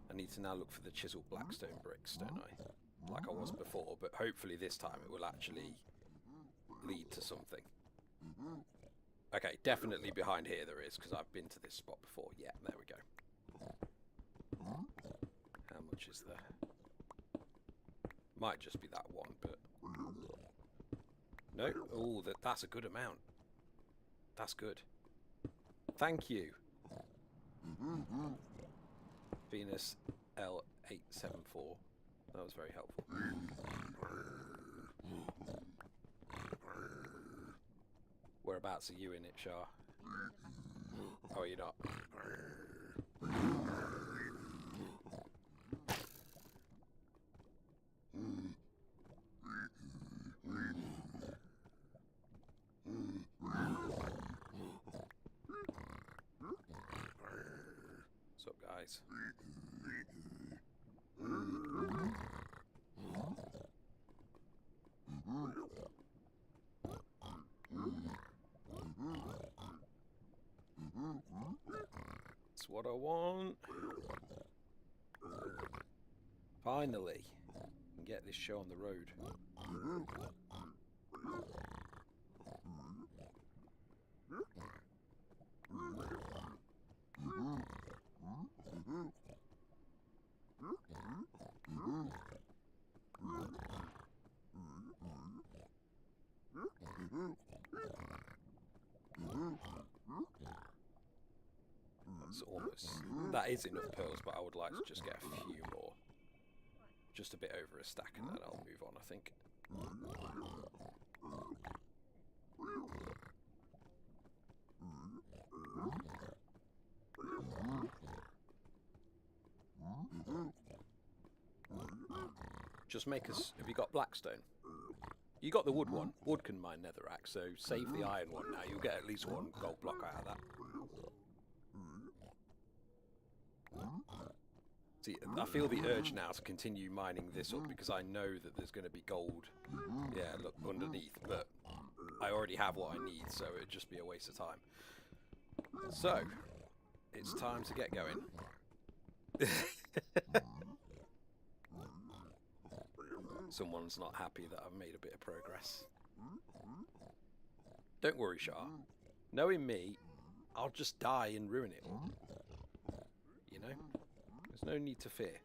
I need to now look for the chiseled blackstone bricks, don't I? Like I was before, but hopefully this time it will actually lead to something. Okay, definitely behind here there is, because I've been to this spot before. Yeah, there we go. How much is there? Might just be that one, but... No. Oh, that's a good amount. That's good. Thank you. Venus L874. That was very helpful. Whereabouts are you in it, Shah? Oh, you're not. What's up, guys? That's what I want. Finally, I can get this show on the road. That's almost... That is enough pearls, but I would like to just get a few more. Just a bit over a stack and then I'll move on, I think. Just make us... Have you got blackstone? You got the wood one. Wood can mine netherrack, so save the iron one now. You'll get at least one gold block out of that. See, I feel the urge now to continue mining this up because I know that there's going to be gold, yeah, look, underneath, but I already have what I need, so it'd just be a waste of time. So, it's time to get going. Someone's not happy that I've made a bit of progress. Don't worry, Shah. Knowing me, I'll just die and ruin it all. You know? There's no need to fear.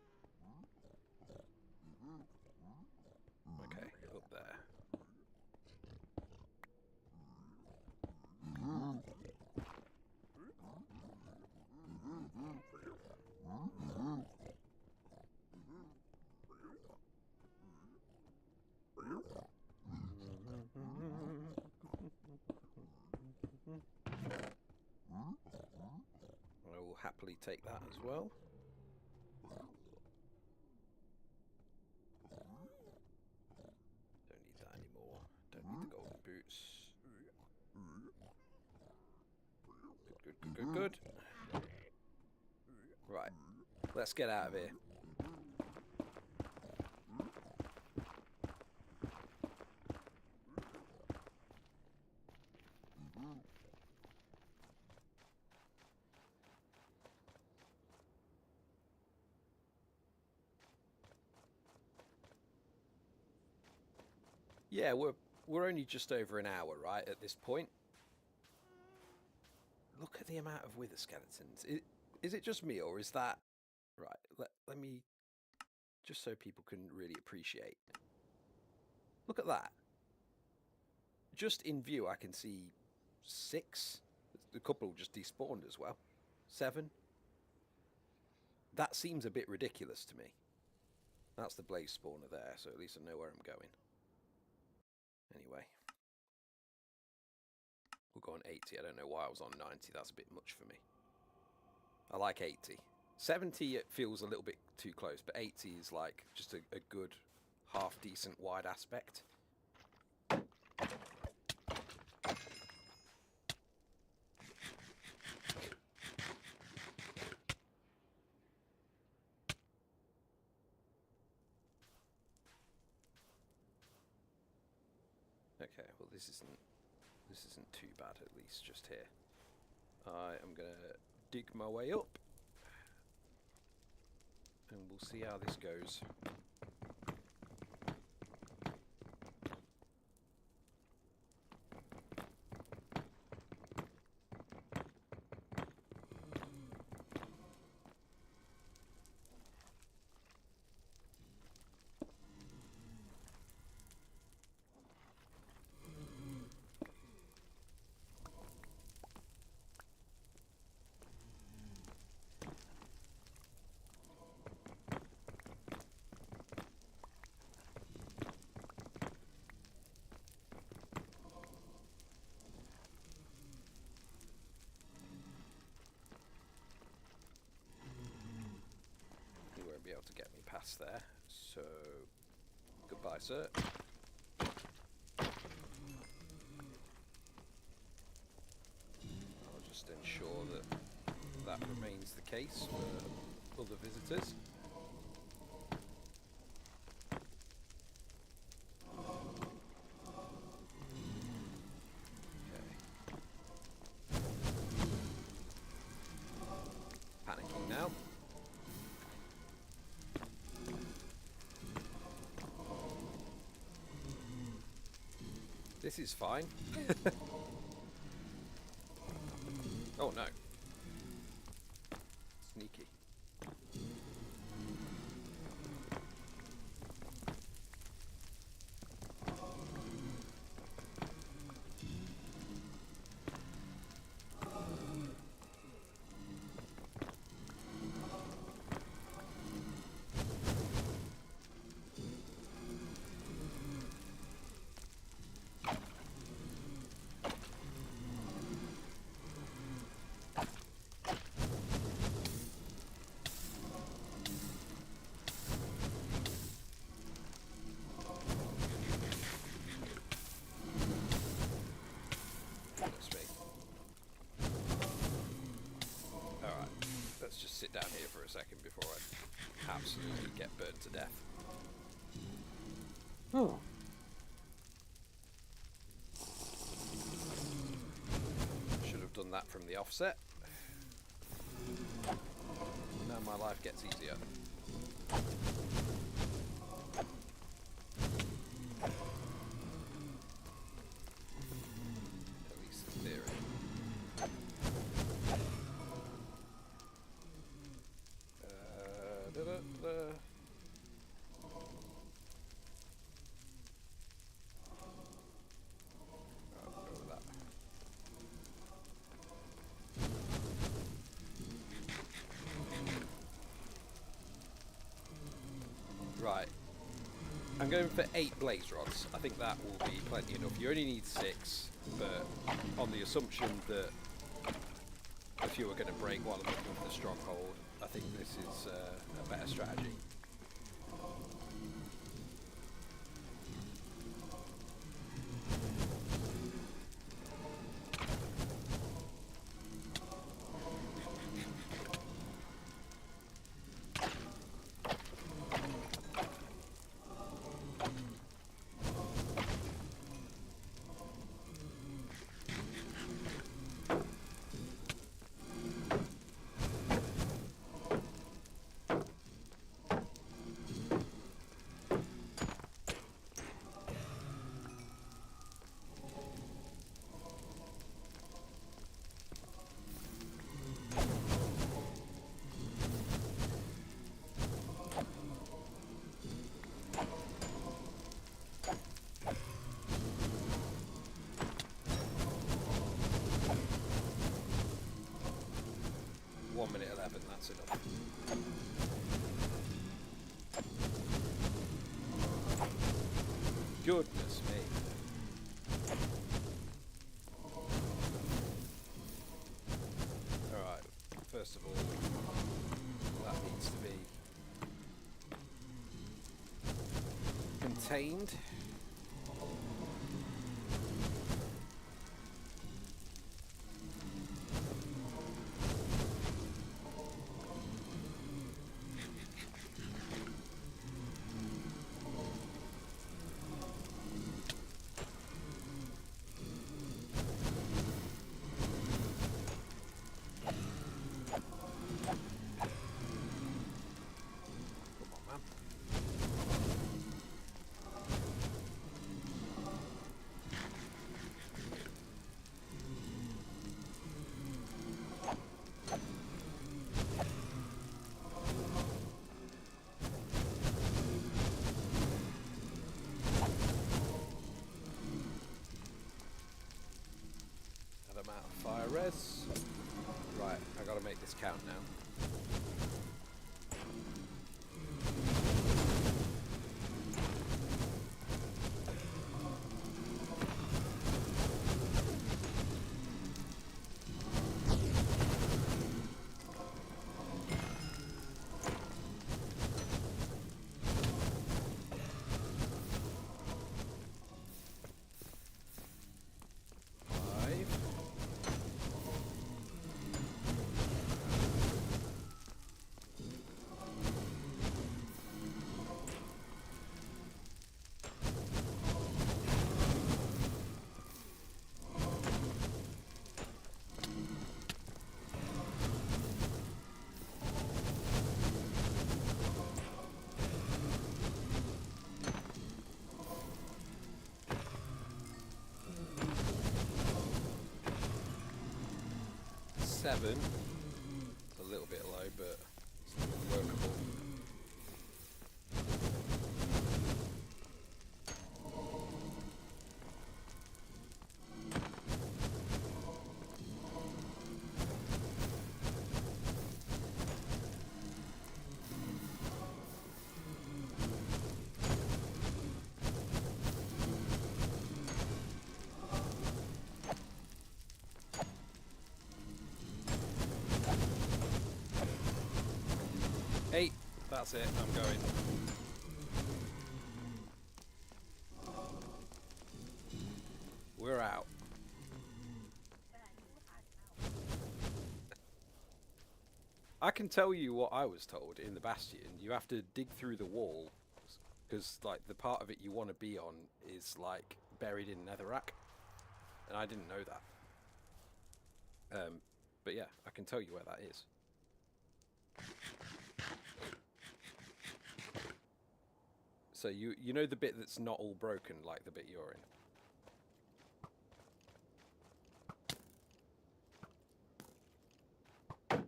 Okay, up there. I will happily take that as well. Don't need that anymore. Don't need the golden boots. Good. Right, let's get out of here. Yeah, we're only just over an hour, right, at this point. Look at the amount of wither skeletons. Is it just me, or is that... Right, let me... Just so people can really appreciate. Look at that. Just in view, I can see 6. A couple just despawned as well. 7. That seems a bit ridiculous to me. That's the blaze spawner there, so at least I know where I'm going. Anyway. We'll go on 80. I don't know why I was on 90. That's a bit much for me. I like 80. 70 it feels a little bit too close, but 80 is like just a good half decent wide aspect. Okay, well this isn't too bad, at least just here. I am gonna dig my way up and we'll see how this goes. Be able to get me past there, so goodbye, sir. I'll just ensure that that remains the case for other visitors. Okay. Panicking now. This is fine. Oh no. Sneaky. Let's just sit down here for a second before I absolutely get burned to death.
Oh.
Should have done that from the offset. Now my life gets easier. At least in theory. Right, I'm going for 8 blaze rods. I think that will be plenty enough. You only need 6, but on the assumption that a few are going to break while I'm looking for the stronghold, I think this is a better strategy. Goodness me. Alright, first of all, that needs to be contained. Fire res. Right, I gotta make this count now. Seven. It's a little bit low, but it's workable. Hey, that's it, I'm going. We're out. I can tell you what I was told in the Bastion. You have to dig through the wall, because like the part of it you want to be on is like buried in netherrack, and I didn't know that. But yeah, I can tell you where that is. So you know the bit that's not all broken, like the bit you're in.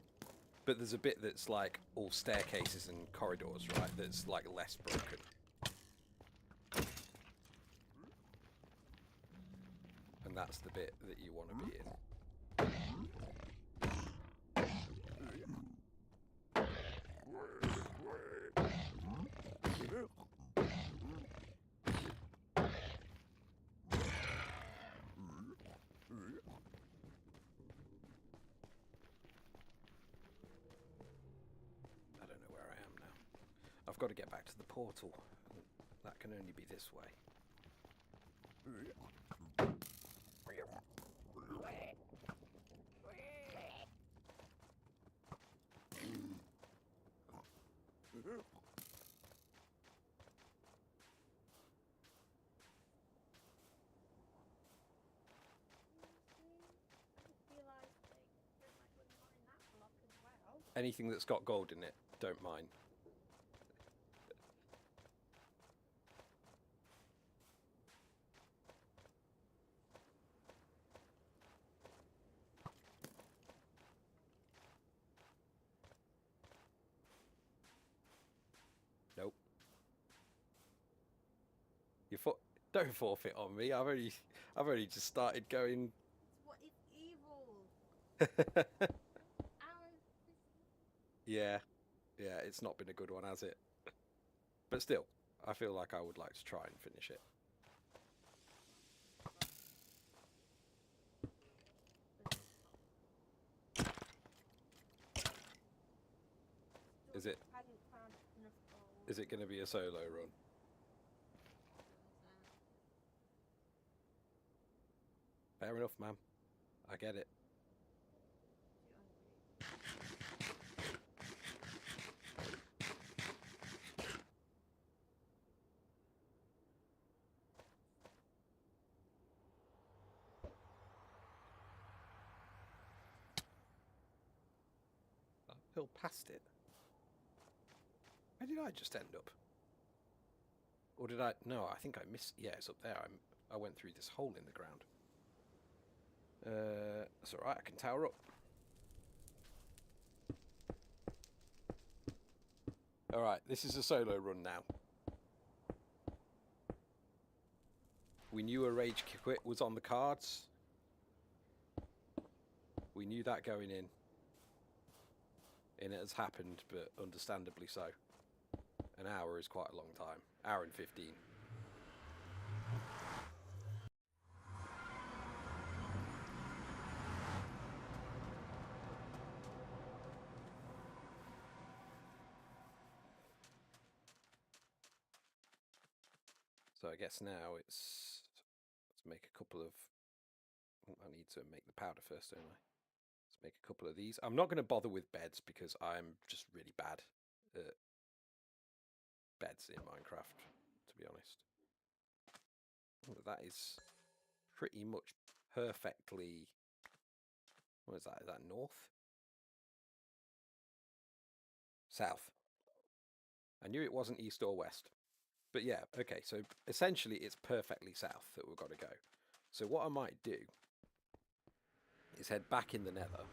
But there's a bit that's like all staircases and corridors, right? That's like less broken. And that's the bit that you want to be in. I've got to get back to the portal. That can only be this way. Anything that's got gold in it, don't mind. Nope. Don't forfeit on me. I've only just started going.
What is evil?
Yeah, it's not been a good one, has it? But still, I feel like I would like to try and finish it. Is it going to be a solo run? Fair enough, ma'am. I get it. I fell past it. Where did I just end up? Or did I? No, I think I missed. Yeah, it's up there. I went through this hole in the ground. That's alright, I can tower up. Alright, this is a solo run now. We knew a rage quit was on the cards. We knew that going in. And it has happened, but understandably so. An hour is quite a long time. Hour and 15. So I guess now let's make a couple of... I need to make the powder first, don't I? Let's make a couple of these. I'm not going to bother with beds because I'm just really bad at beds in Minecraft, to be honest. Oh, that is pretty much perfectly... What is that? Is that north? South. I knew it wasn't east or west. But yeah, okay, so essentially it's perfectly south that we've got to go. So what I might do is head back in the nether.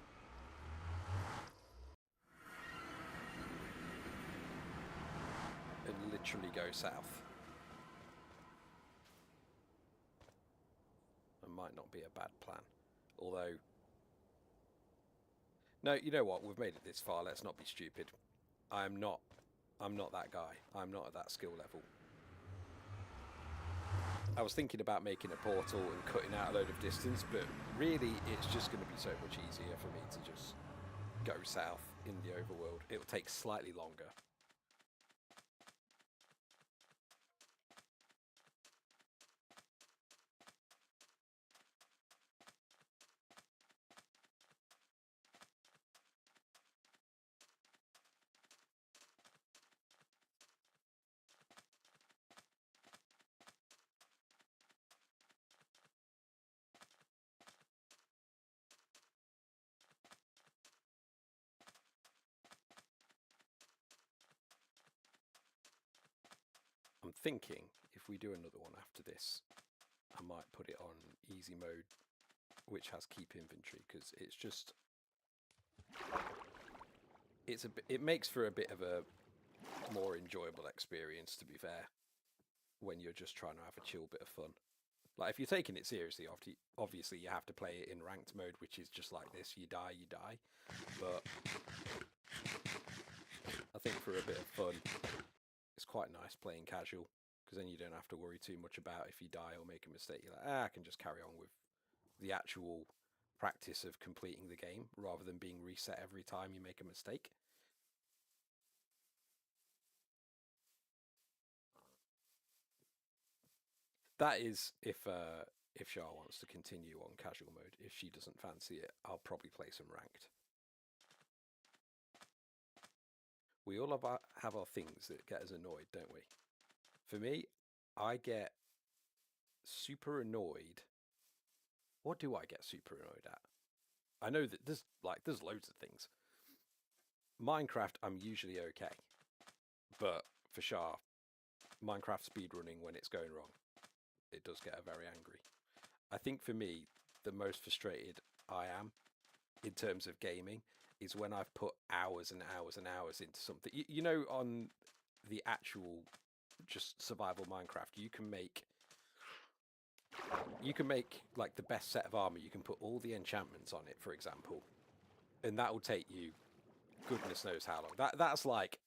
And literally go south. That might not be a bad plan. Although... No, you know what? We've made it this far. Let's not be stupid. I'm not that guy. I'm not at that skill level. I was thinking about making a portal and cutting out a load of distance, but really it's just going to be so much easier for me to just go south in the overworld. It'll take slightly longer. I'm thinking if we do another one after this, I might put it on easy mode, which has keep inventory, because it's just... it makes for a bit of a more enjoyable experience, to be fair, when you're just trying to have a chill bit of fun. Like, if you're taking it seriously, obviously you have to play it in ranked mode, which is just like this, you die, you die. But I think for a bit of fun, it's quite nice playing casual, because then you don't have to worry too much about if you die or make a mistake. You're like, I can just carry on with the actual practice of completing the game, rather than being reset every time you make a mistake. That is if Shah wants to continue on casual mode. If she doesn't fancy it, I'll probably play some ranked. We all have our things that get us annoyed, don't we? For me, I get super annoyed. What do I get super annoyed at? I know that there's loads of things. Minecraft, I'm usually okay. But for Shah, Minecraft speedrunning when it's going wrong, it does get her very angry. I think for me, the most frustrated I am in terms of gaming is when I've put hours and hours and hours into something. You know, on the actual just survival Minecraft, you can make like the best set of armor. You can put all the enchantments on it, for example, and that will take you goodness knows how long. That's like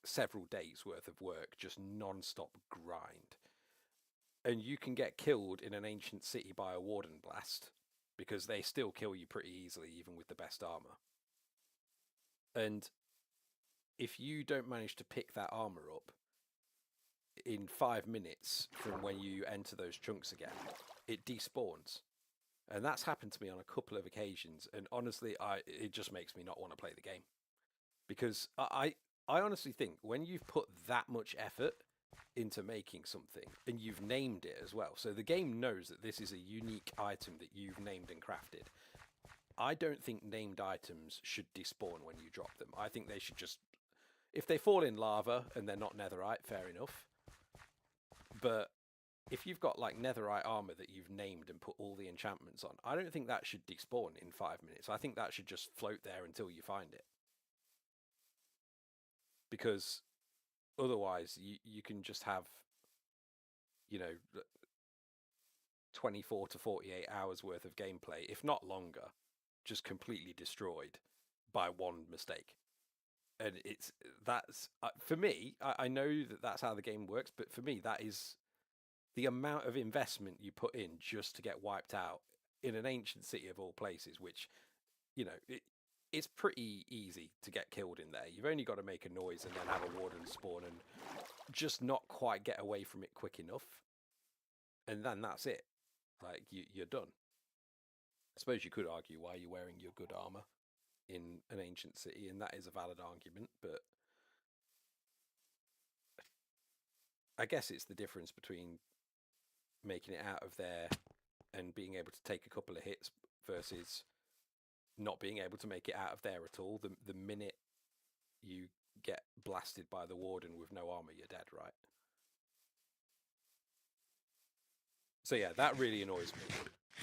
several days worth of work, just non-stop grind. And you can get killed in an ancient city by a warden blast, because they still kill you pretty easily, even with the best armor. And if you don't manage to pick that armor up in 5 minutes from when you enter those chunks again, it despawns. And that's happened to me on a couple of occasions. And honestly, it just makes me not want to play the game. Because I honestly think when you've put that much effort into making something and you've named it as well, so the game knows that this is a unique item that you've named and crafted. I don't think named items should despawn when you drop them. I think they should just, if they fall in lava and they're not netherite, fair enough. But if you've got like netherite armor that you've named and put all the enchantments on, I don't think that should despawn in 5 minutes. I think that should just float there until you find it. Because otherwise you can just have, 24 to 48 hours worth of gameplay, if not longer, just completely destroyed by one mistake. And that's for me, I know that that's how the game works, but for me that is the amount of investment you put in just to get wiped out in an ancient city of all places, which it's pretty easy to get killed in there. You've only got to make a noise and then have a warden spawn and just not quite get away from it quick enough, and then that's it. Like you're done. I suppose you could argue why you're wearing your good armor in an ancient city, and that is a valid argument, but I guess it's the difference between making it out of there and being able to take a couple of hits versus not being able to make it out of there at all. The minute you get blasted by the warden with no armor, you're dead, right? So yeah, that really annoys me.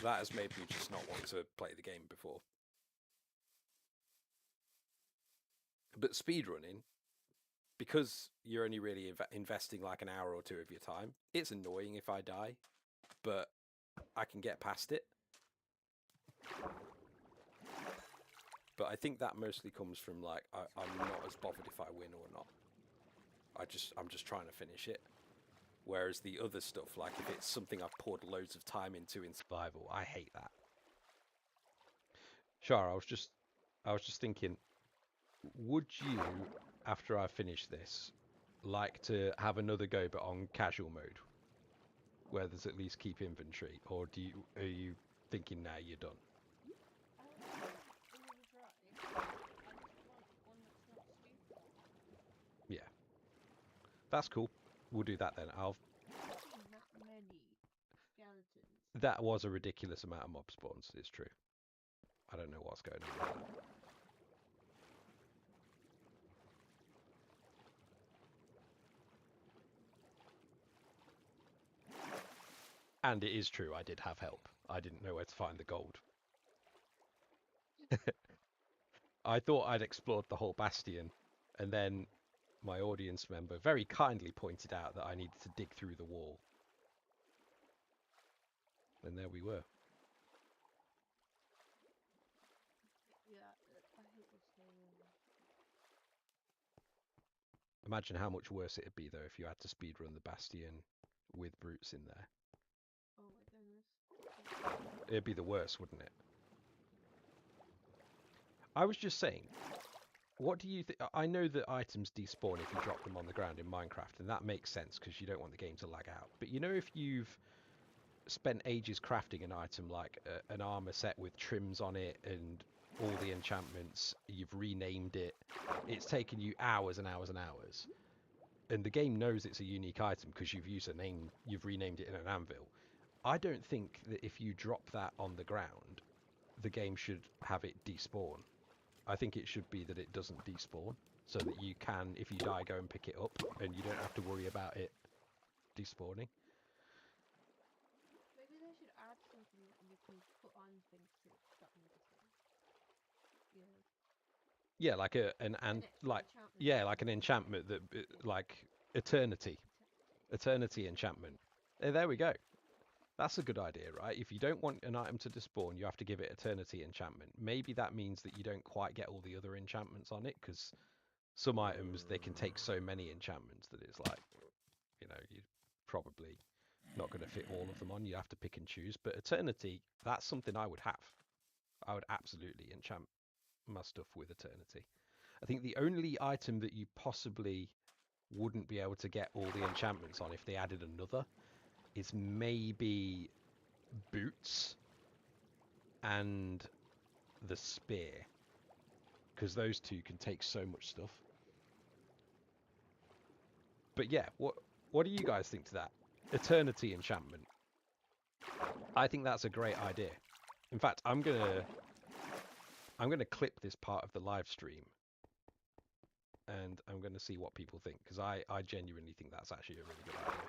That has made me just not want to play the game before. But speedrunning, because you're only really investing like an hour or two of your time, it's annoying if I die, but I can get past it. But I think that mostly comes from like I'm not as bothered if I win or not. I'm just trying to finish it. Whereas the other stuff, like if it's something I've poured loads of time into in survival, I hate that. Shara, I was just thinking, would you, after I finish this, like to have another go but on casual mode, where there's at least keep inventory, or are you thinking now you're done? Yeah, that's cool. We'll do that then.
That many skeletons.
That was a ridiculous amount of mob spawns. It's true. I don't know what's going on with that. And it is true, I did have help. I didn't know where to find the gold. I thought I'd explored the whole bastion, and then my audience member very kindly pointed out that I needed to dig through the wall. And there we were.
Yeah, I hate this game.
Imagine how much worse it'd be, though, if you had to speedrun the bastion with brutes in there.
Oh my goodness.
It'd be the worst, wouldn't it? I was just saying, what do you think? I know that items despawn if you drop them on the ground in Minecraft, and that makes sense because you don't want the game to lag out. But if you've spent ages crafting an item like an armor set with trims on it and all the enchantments, you've renamed it, it's taken you hours and hours and hours, and the game knows it's a unique item because you've used a name, you've renamed it in an anvil. I don't think that if you drop that on the ground, the game should have it despawn. I think it should be that it doesn't despawn, so that you can, if you die, go and pick it up, and you don't have to worry about it despawning.
Maybe they should add something that you can put on things to stop them despawn.
Yeah, like like an enchantment that like eternity enchantment. There we go. That's a good idea, right? If you don't want an item to despawn, you have to give it eternity enchantment. Maybe that means that you don't quite get all the other enchantments on it, because some items, they can take so many enchantments that it's like, you're probably not going to fit all of them on. You have to pick and choose. But eternity, that's something I would have. I would absolutely enchant my stuff with eternity.
I think the only item that you possibly wouldn't be able to get all the enchantments on if they added another is maybe boots and the spear, because those two can take so much stuff. But yeah, what do you guys think to that? Eternity enchantment. I think that's a great idea. In fact, I'm gonna clip this part of the live stream and I'm gonna see what people think, because I genuinely think that's actually a really good idea.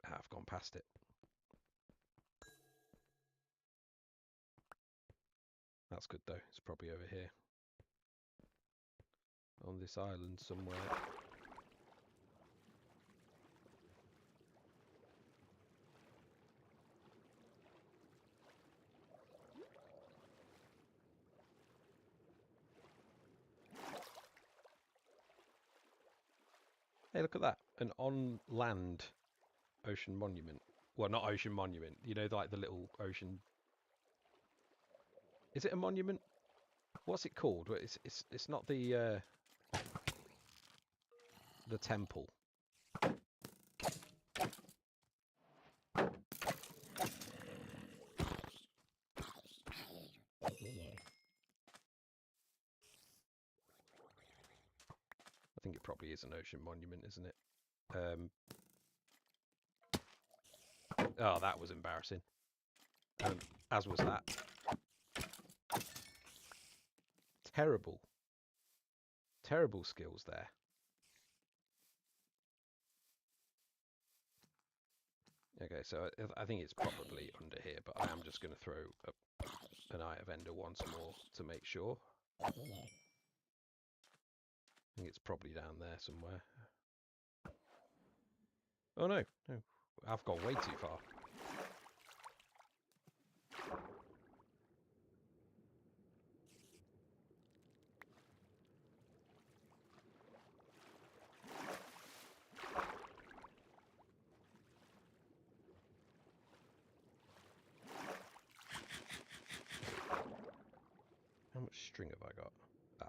I've gone past it. That's good though. It's probably over here on this island somewhere. Hey, look at that. An on-land ocean monument. Well, not ocean monument. You know, like the little ocean... Is it a monument? What's it called? It's not the temple. I think it probably is an ocean monument, isn't it? Oh, that was embarrassing. As was that. Terrible. Terrible skills there. Okay, so I think it's probably under here, but I am just going to throw an Eye of Ender once more to make sure. I think it's probably down there somewhere. Oh no, no. I've gone way too far. How much string have I got?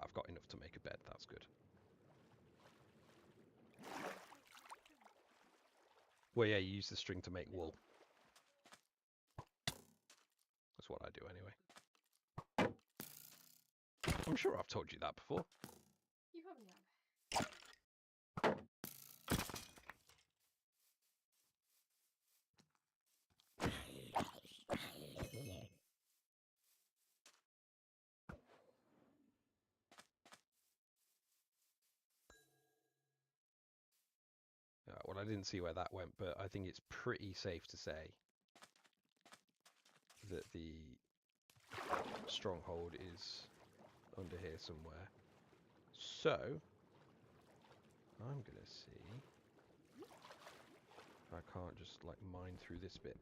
I've got enough to make a bed, that's good. Well, yeah, you use the string to make wool. That's what I do anyway. I'm sure I've told you that before.
You probably have.
Well, I didn't see where that went, but I think it's pretty safe to say that the stronghold is under here somewhere. So, I'm gonna see if I can't just like mine through this bit.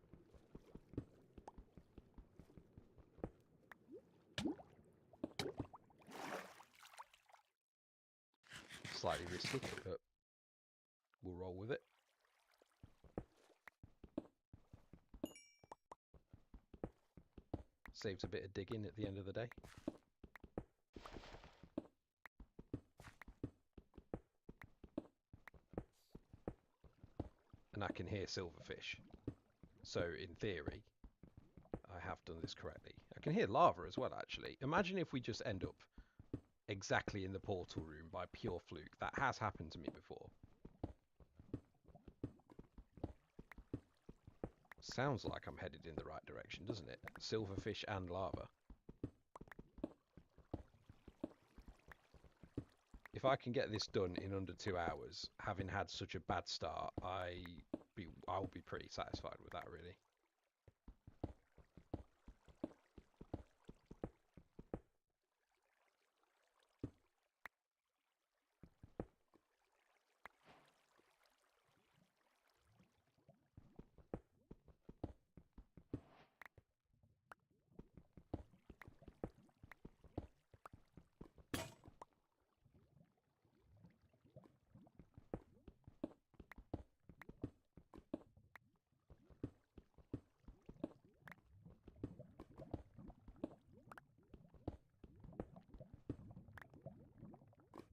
Slightly risky, but we'll roll with it. Saves a bit of digging at the end of the day. And I can hear silverfish. So in theory, I have done this correctly. I can hear lava as well, actually. Imagine if we just end up exactly in the portal room by pure fluke. That has happened to me before. Sounds like I'm headed in the right direction, doesn't it? Silverfish and lava. If I can get this done in under 2 hours, having had such a bad start, I'll be pretty satisfied with that, really.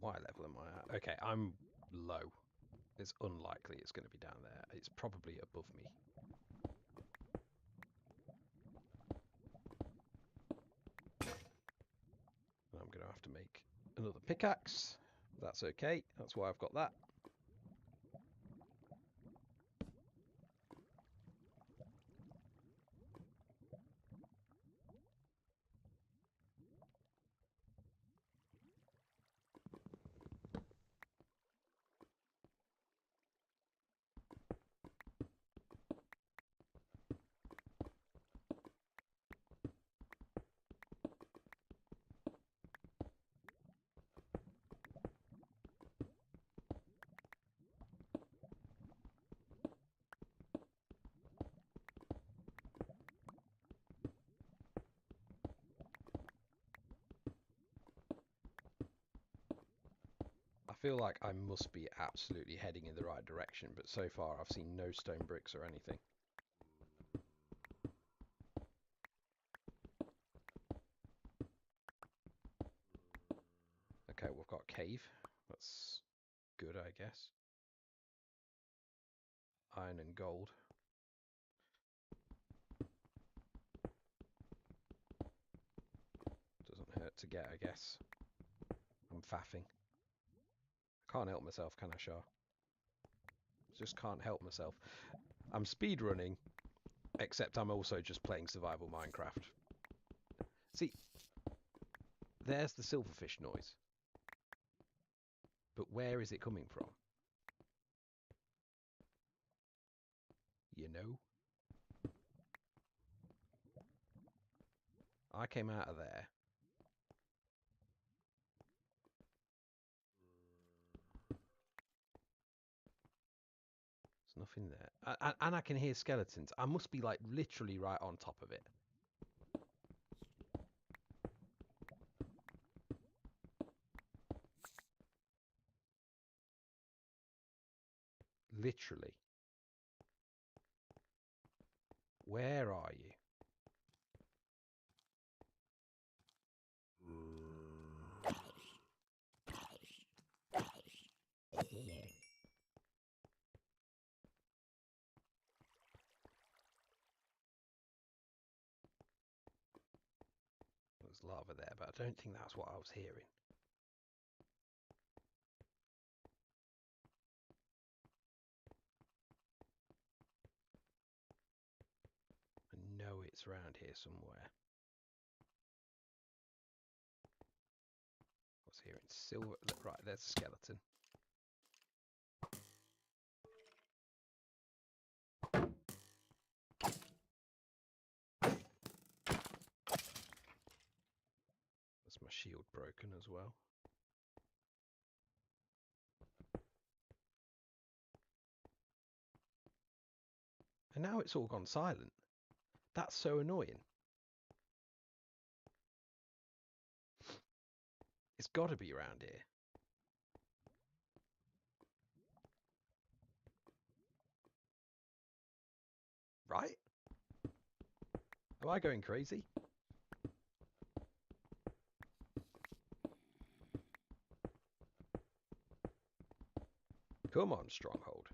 What level am I at? Okay, I'm low. It's unlikely it's going to be down there. It's probably above me. And I'm going to have to make another pickaxe. That's okay. That's why I've got that. I feel like I must be absolutely heading in the right direction, but so far I've seen no stone bricks or anything. Okay, we've got cave. That's good, I guess. Iron and gold. Doesn't hurt to get, I guess. I'm faffing. Can't help myself, can I, Shah? Just can't help myself. I'm speedrunning, except I'm also just playing survival Minecraft. See, there's the silverfish noise. But where is it coming from? You know? I came out of there. There's nothing there. And I can hear skeletons. I must be like literally right on top of it. Literally. Where are you? There's lava there, but I don't think that's what I was hearing. I know it's around here somewhere. I was hearing silver. Right, there's a skeleton. That's my shield broken as well. And now it's all gone silent. That's so annoying. It's got to be around here. Right? Am I going crazy? Come on, stronghold.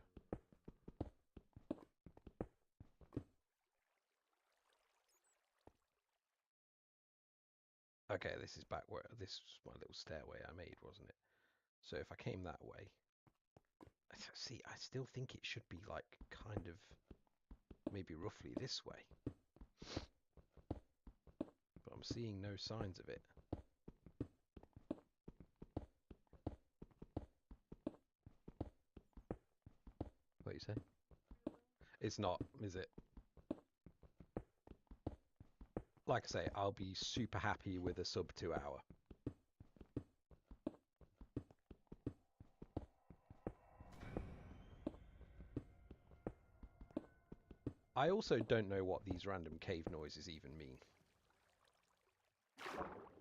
Okay, this is back where this was my little stairway I made, wasn't it? So if I came that way, see, I still think it should be like kind of maybe roughly this way. But I'm seeing no signs of it. What you say? It's not, is it? Like I say, I'll be super happy with a sub 2 hour. I also don't know what these random cave noises even mean.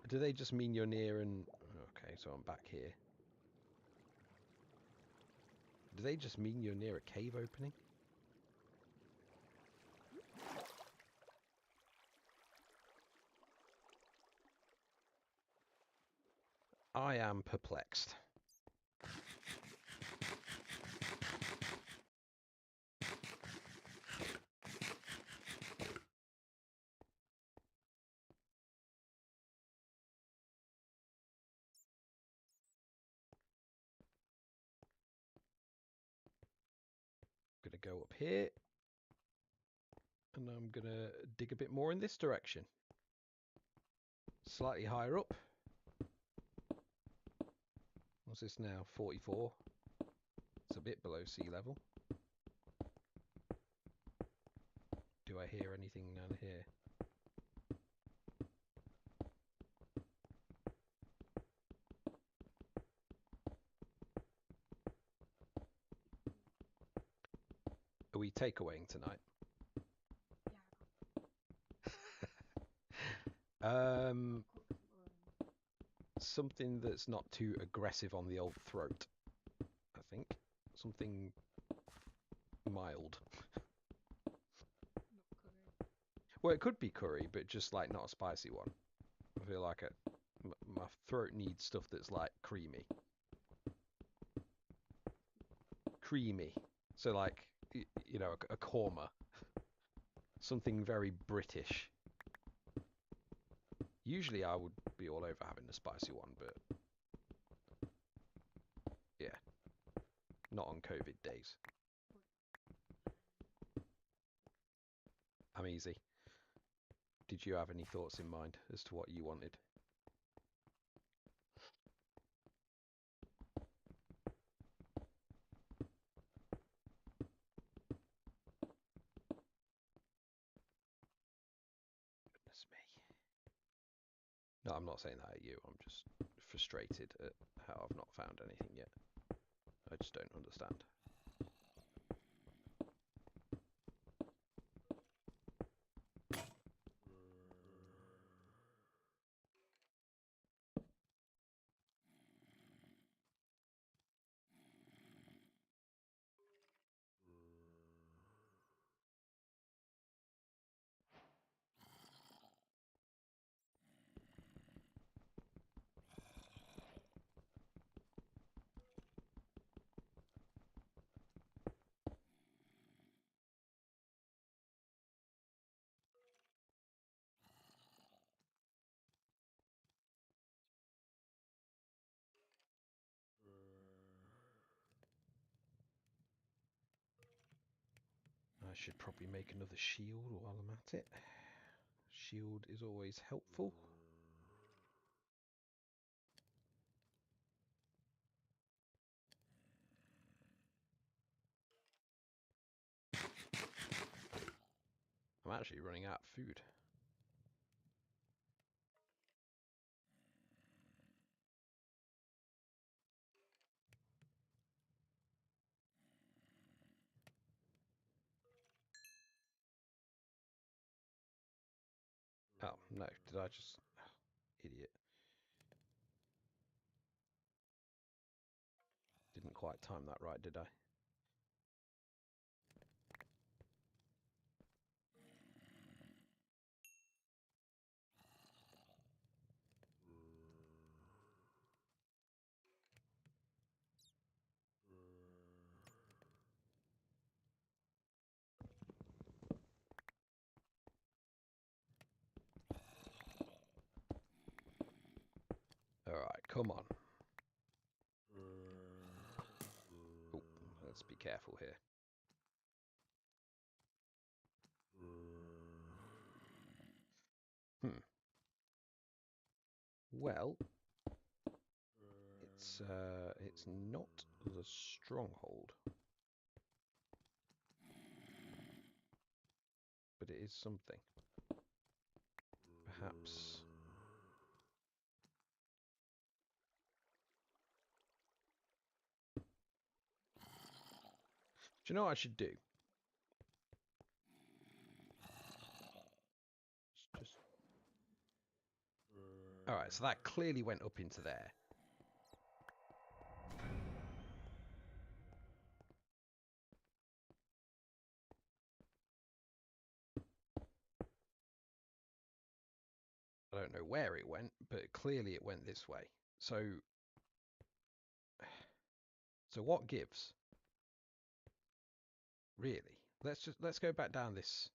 Do they just mean you're near and... Okay, so I'm back here. Do they just mean you're near a cave opening? I am perplexed. to go up here. And I'm going to dig a bit more in this direction. Slightly higher up. What's this now? 44. It's a bit below sea level. Do I hear anything down here? Are we takeawaying tonight?
Yeah. Cook some
Something that's not too aggressive on the old throat, I think. Something mild.
not curry.
Well, it could be curry, but just like not a spicy one. I feel like my throat needs stuff that's like creamy. Creamy. So like, you know, a korma. Something very British. Usually I would be all over having a spicy one, but yeah, not on COVID days. I'm easy. Did you have any thoughts in mind as to what you wanted? Goodness me. No, I'm not saying that at you. I'm just frustrated at how I've not found anything yet. I just don't understand. I should probably make another shield while I'm at it. Shield is always helpful. I'm actually running out of food. Oh, no, did I just... Oh, idiot. Didn't quite time that right, did I? Alright, come on. Oh, let's be careful here. Well, it's not the stronghold, but it is something. Perhaps. Do you know what I should do? Just... Alright, so that clearly went up into there. I don't know where it went, but clearly it went this way. So what gives? Really? Let's go back down this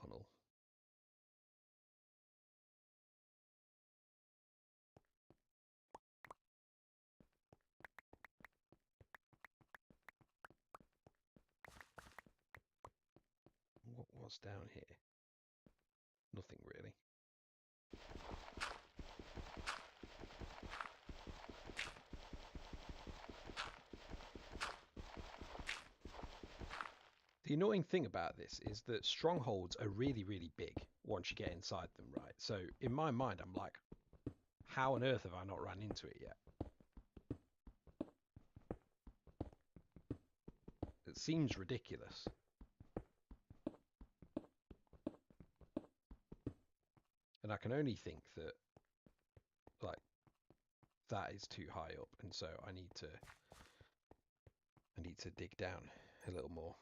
tunnel. What's down here? Nothing really. The annoying thing about this is that strongholds are really, really big once you get inside them, right? So in my mind, I'm like, how on earth have I not run into it yet? It seems ridiculous. And I can only think that, like, that is too high up, and so I need to dig down a little more.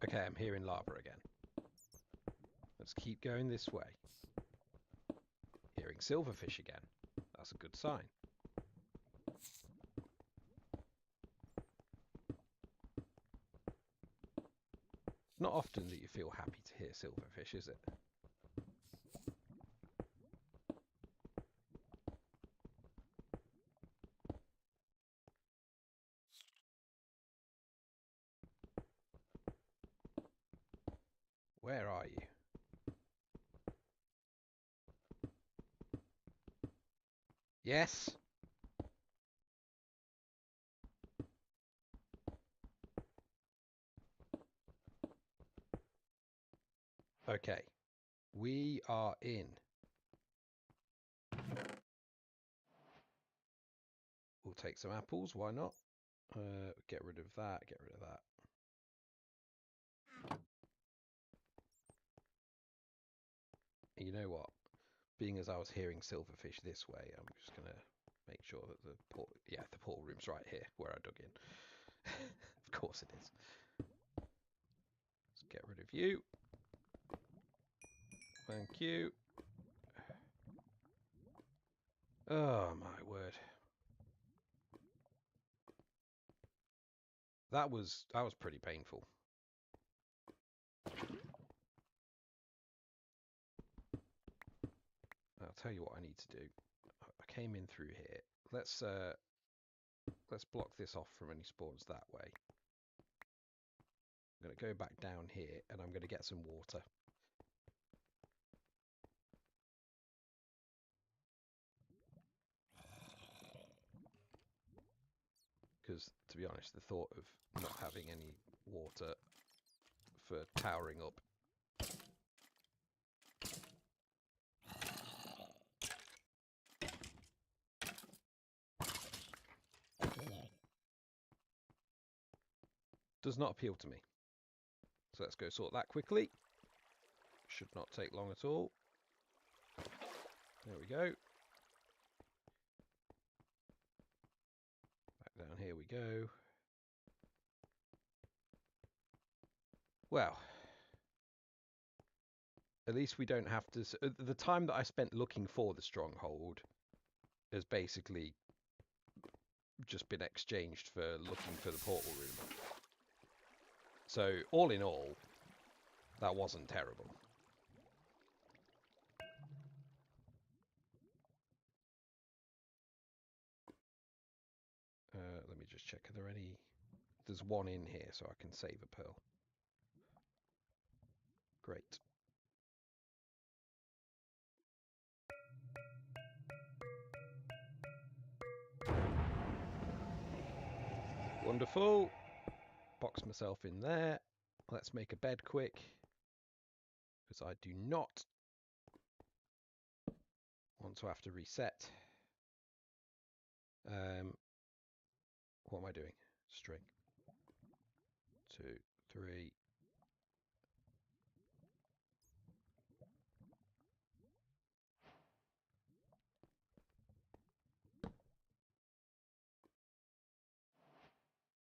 Okay, I'm hearing lava again. Let's keep going this way. Hearing silverfish again. That's a good sign. Not often that you feel happy to hear silverfish, is it? Where are you? Yes? Okay. We are in. We'll take some apples, why not? Get rid of that, get rid of that. You know what? Being as I was hearing silverfish this way, I'm just going to make sure that the portal room's right here, where I dug in. Of course it is. Let's get rid of you. Thank you. Oh, my word. That was pretty painful. I'll tell you what I need to do. I came in through here. Let's block this off from any spawns that way. I'm going to go back down here and I'm going to get some water. Because, to be honest, the thought of not having any water for towering up does not appeal to me. So let's go sort that quickly. Should not take long at all. There we go. Back down here we go. Well, at least we don't have to... The time that I spent looking for the stronghold has basically just been exchanged for looking for the portal room. So, all in all, that wasn't terrible. Let me just check. Are there any... There's one in here, so I can save a pearl. Great. Wonderful. Box myself in there. Let's make a bed quick, because I do not want to have to reset. What am I doing? String. 2, 3.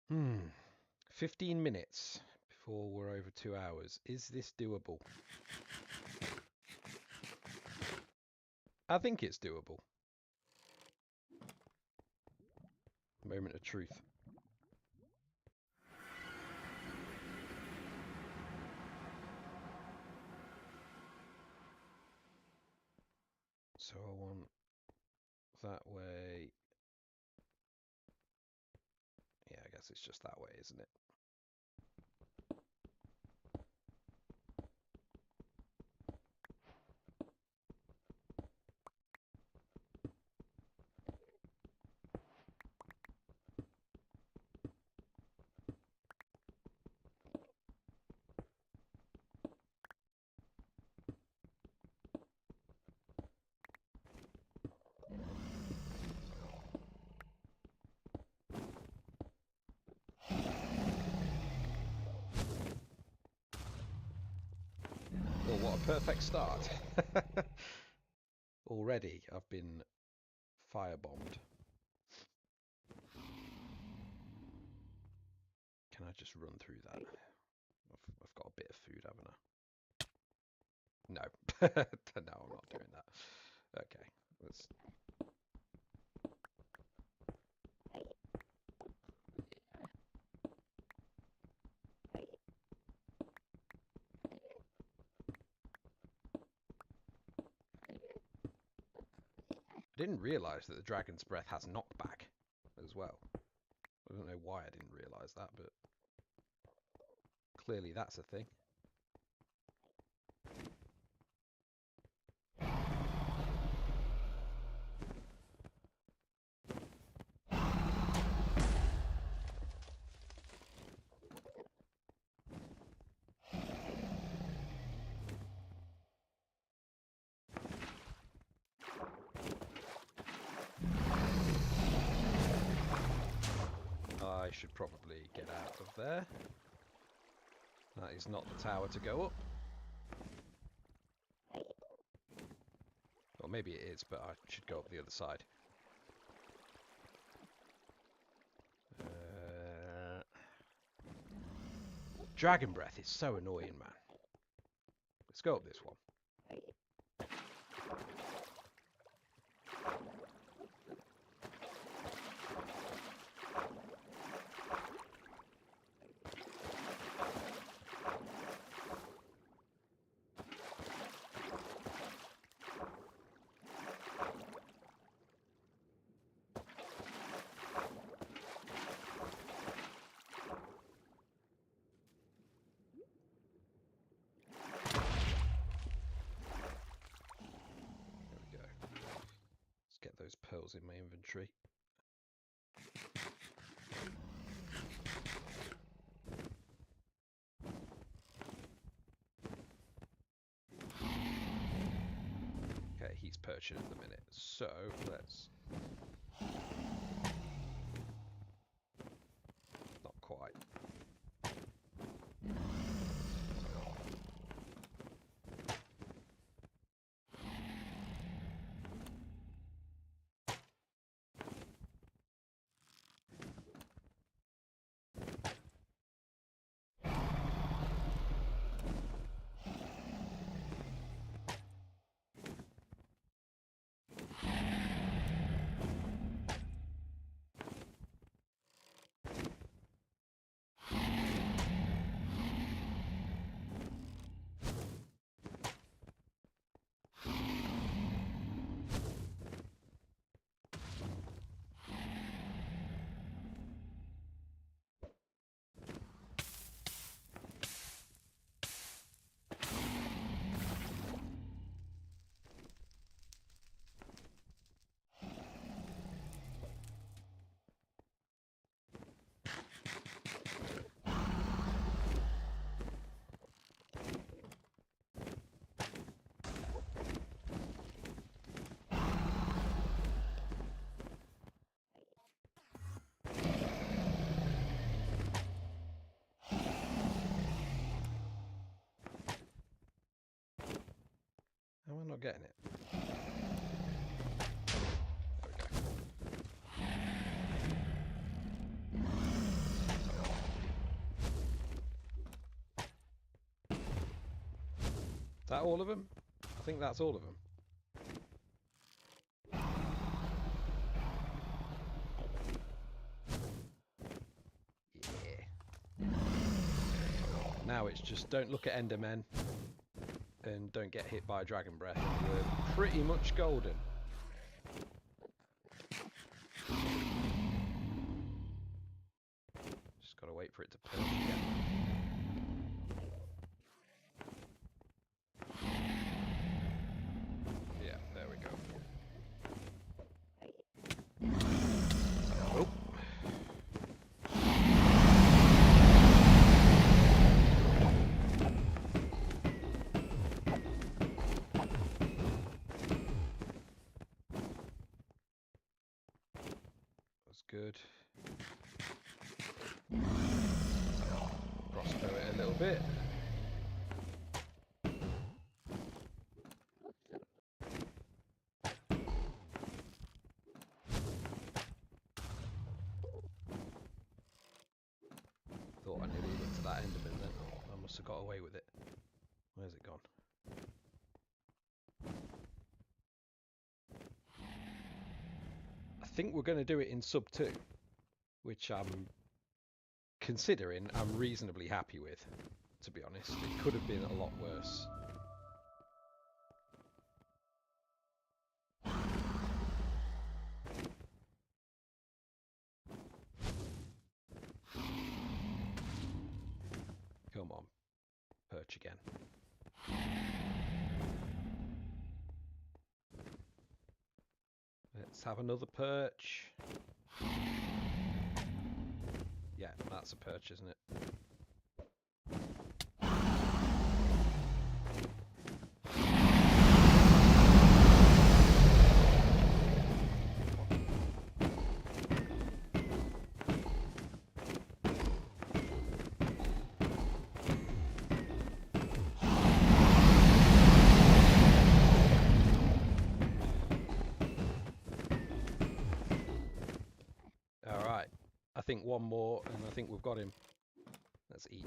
15 minutes before we're over 2 hours. Is this doable? I think it's doable. Moment of truth. So I want that way. Yeah, I guess it's just that way, isn't it? Oh, what a perfect start. Already I've been firebombed. Can I just run through that? I've got a bit of food, haven't I? No. No, I'm not doing that. Okay, let's... I didn't realise that the Dragon's Breath has knockback as well. I don't know why I didn't realise that, but clearly that's a thing. I should probably get out of there. That is not the tower to go up. Or maybe it is, but I should go up the other side. Dragon Breath is so annoying, man. Let's go up this one. Get those pearls in my inventory. Okay, he's perching at the minute, so let's... Not quite. How am I not getting it? There we go. that all of them? I think that's all of them. Yeah. Now it's just don't look at Endermen and don't get hit by Dragon Breath. We're pretty much golden. Just gotta wait for it to perch again. Yeah, there we go. Oh. That's good. Crossbow it a little bit. Thought I nearly into that Enderman then. I must have got away with it. Where's it gone? I think we're going to do it in sub 2, which I'm considering I'm reasonably happy with, to be honest. It could have been a lot worse. Come on, perch again. Let's have another perch. Yeah, that's a perch, isn't it? Alright, I think one more and I think we've got him. Let's eat.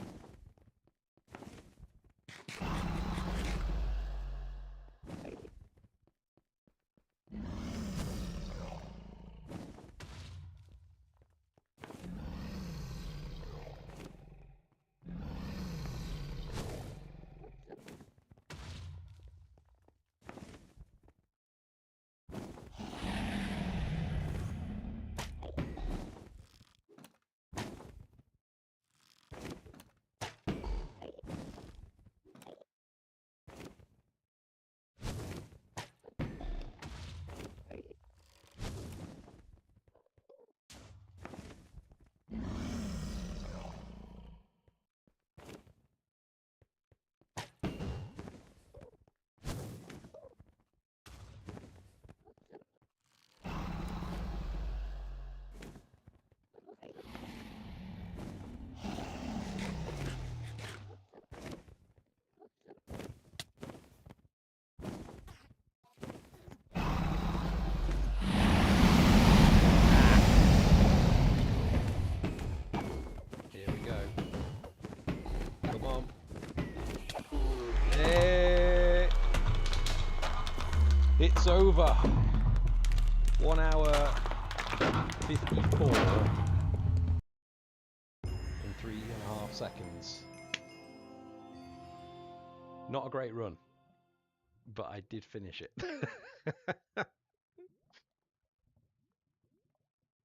It's over. 1 hour 54 and 3.5 seconds. Not a great run, but I did finish it.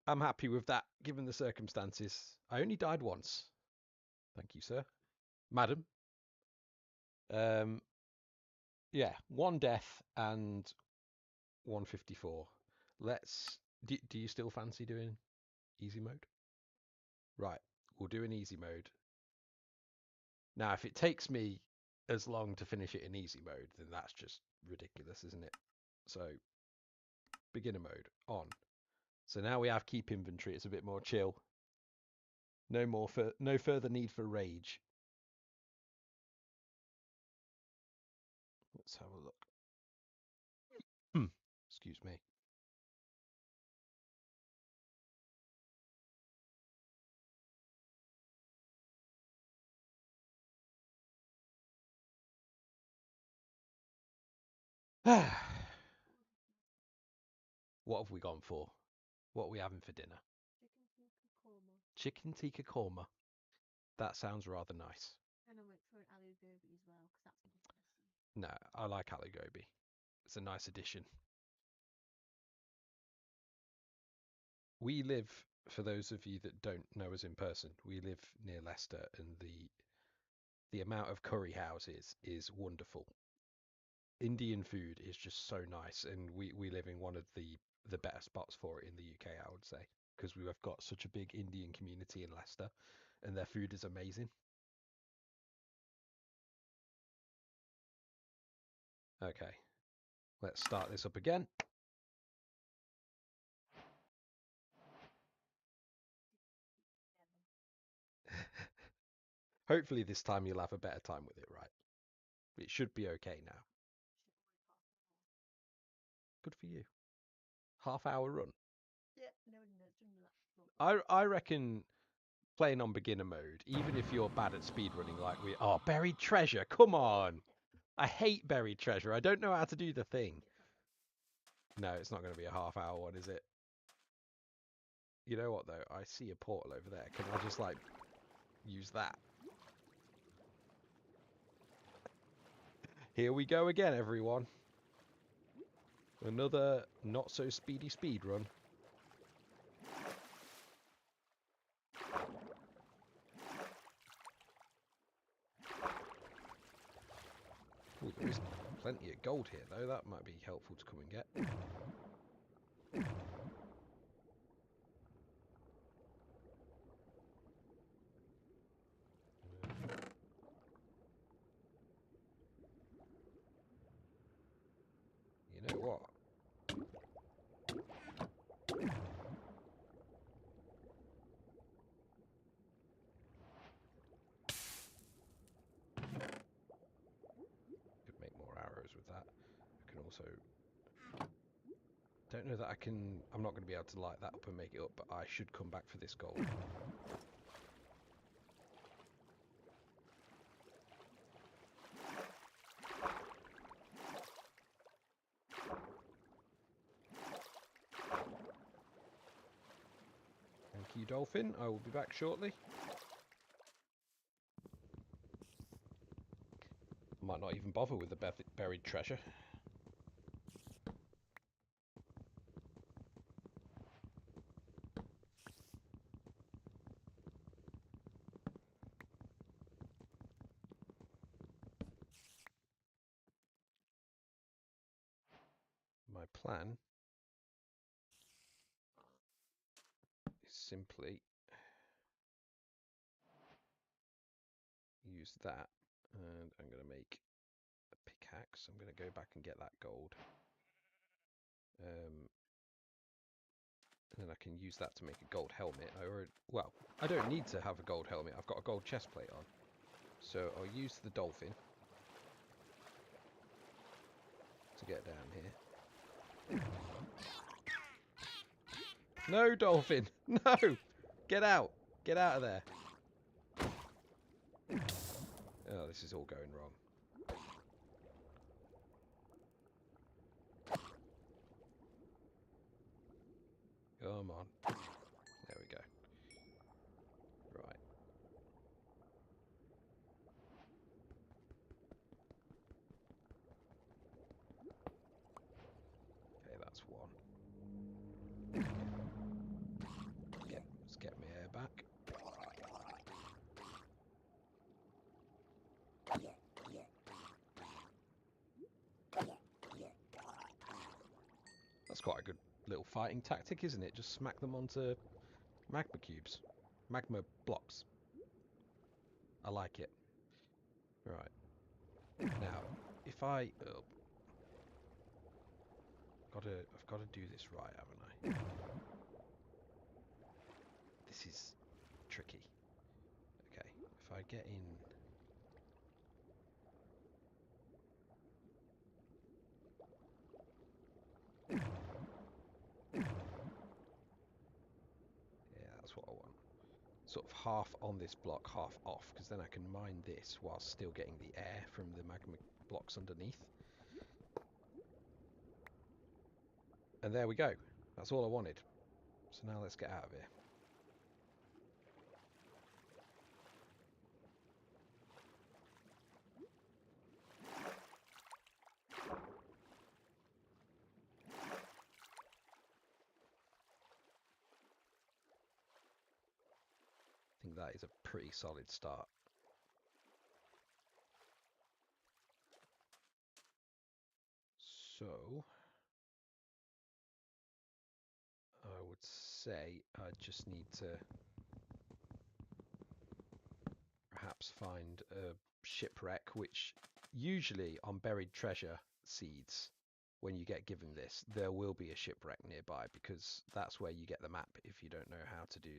I'm happy with that, given the circumstances. I only died once. Thank you, sir. Madam. Yeah, 1 death and 154. Let's... Do you still fancy doing easy mode? Right, we'll do an easy mode. Now, if it takes me as long to finish it in easy mode, then that's just ridiculous, isn't it? So, beginner mode, on. So now we have keep inventory, it's a bit more chill. No further need for rage. Let's have a look. Excuse me. What have we gone for? What are we having for dinner?
Chicken tikka korma.
Chicken tikka korma. That sounds rather nice.
And I went for an aloo gobi as well, because that's interesting.
No, I like aloo gobi. It's a nice addition. We live, for those of you that don't know us in person, we live near Leicester, and the amount of curry houses is wonderful. Indian food is just so nice, and we live in one of the better spots for it in the UK, I would say, because we have got such a big Indian community in Leicester, and their food is amazing. Okay, let's start this up again. Hopefully this time you'll have a better time with it, right? It should be okay now. Good for you. Half-hour run.
Yeah, no, it's done that.
I reckon playing on beginner mode, even if you're bad at speedrunning like we are, buried treasure, come on! I hate buried treasure. I don't know how to do the thing. No, it's not going to be a half-hour one, is it? You know what, though? I see a portal over there. Can I just, like, use that? Here we go again, everyone. Another not-so-speedy speedrun. Ooh, there is plenty of gold here, though. That might be helpful to come and get. You know what? Could make more arrows with that. I can also... Don't know that I can... I'm not going to be able to light that up and make it up, but I should come back for this gold. Thank you, Dolphin. I will be back shortly. Might not even bother with the buried treasure. My plan is simply use that, and I'm going to make a pickaxe. I'm going to go back and get that gold. And then I can use that to make a gold helmet. Well, I don't need to have a gold helmet. I've got a gold chest plate on. So I'll use the dolphin to get down here. No, dolphin! No! Get out! Get out of there! Oh, this is all going wrong. Come on. There we go. Right. Okay, that's one. Let's get my air back. That's quite a good little fighting tactic, isn't it? Just smack them onto magma cubes. Magma blocks. I like it. Right. Now, if I... I've got to do this right, haven't I? This is tricky. Okay, if I get in... Yeah, that's what I want. Sort of half on this block, half off, because then I can mine this while still getting the air from the magma blocks underneath. And there we go. That's all I wanted. So now let's get out of here. I think that is a pretty solid start. So I would say I just need to perhaps find a shipwreck, which usually on buried treasure seeds, when you get given this, there will be a shipwreck nearby because that's where you get the map if you don't know how to do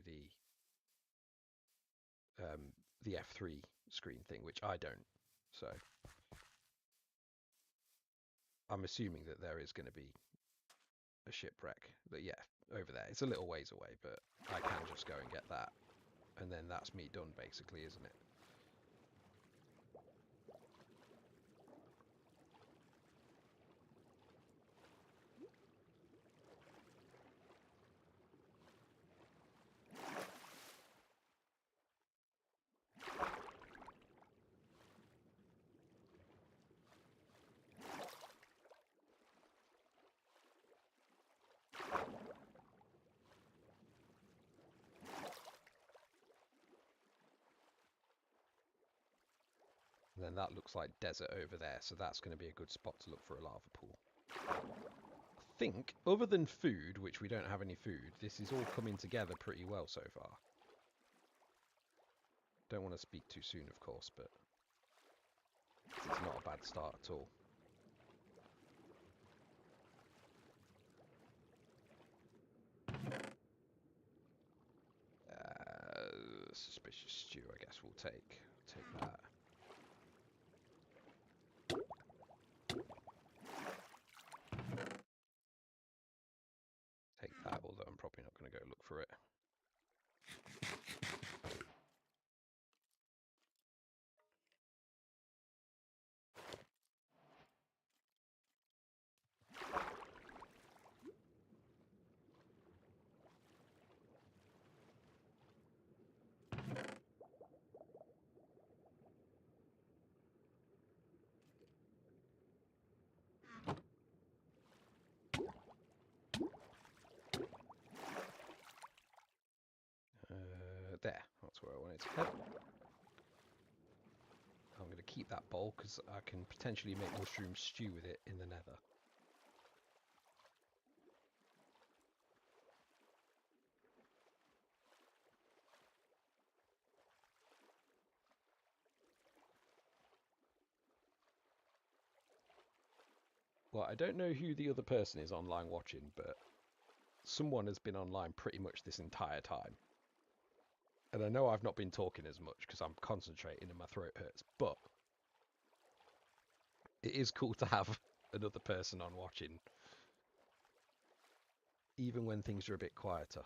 the F3 screen thing, which I don't. So I'm assuming that there is going to be a shipwreck. But yeah, over there. It's a little ways away, but I can just go and get that. And then that's me done, basically, isn't it? And then that looks like desert over there, so that's going to be a good spot to look for a lava pool. I think, other than food, which we don't have any food, this is all coming together pretty well so far. Don't want to speak too soon, of course, but it's not a bad start at all. Suspicious stew, I guess we'll take that. Take that, although I'm probably not going to go look for it. There, that's where I wanted to head. I'm going to keep that bowl because I can potentially make mushroom stew with it in the nether. Well, I don't know who the other person is online watching, but someone has been online pretty much this entire time. And I know I've not been talking as much because I'm concentrating and my throat hurts, but it is cool to have another person on watching, even when things are a bit quieter.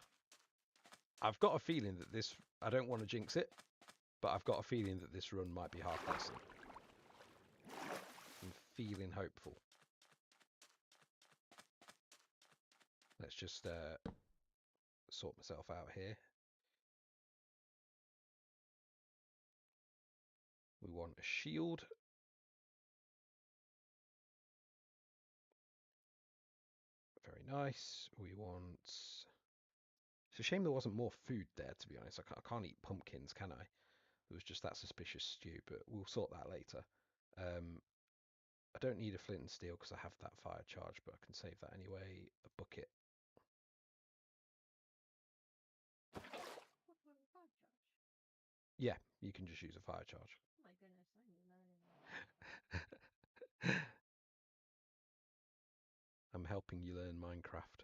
I've got a feeling that this, I don't want to jinx it, but I've got a feeling that this run might be half decent. I'm feeling hopeful. Let's just sort myself out here. We want a shield. Very nice. We want... It's a shame there wasn't more food there, to be honest. I can't eat pumpkins, can I? It was just that suspicious stew, but we'll sort that later. I don't need a flint and steel because I have that fire charge, but I can save that anyway. A bucket.
What for a fire charge?
Yeah, you can just use a fire charge.
Oh my goodness, I'm learning.
I'm helping you learn Minecraft.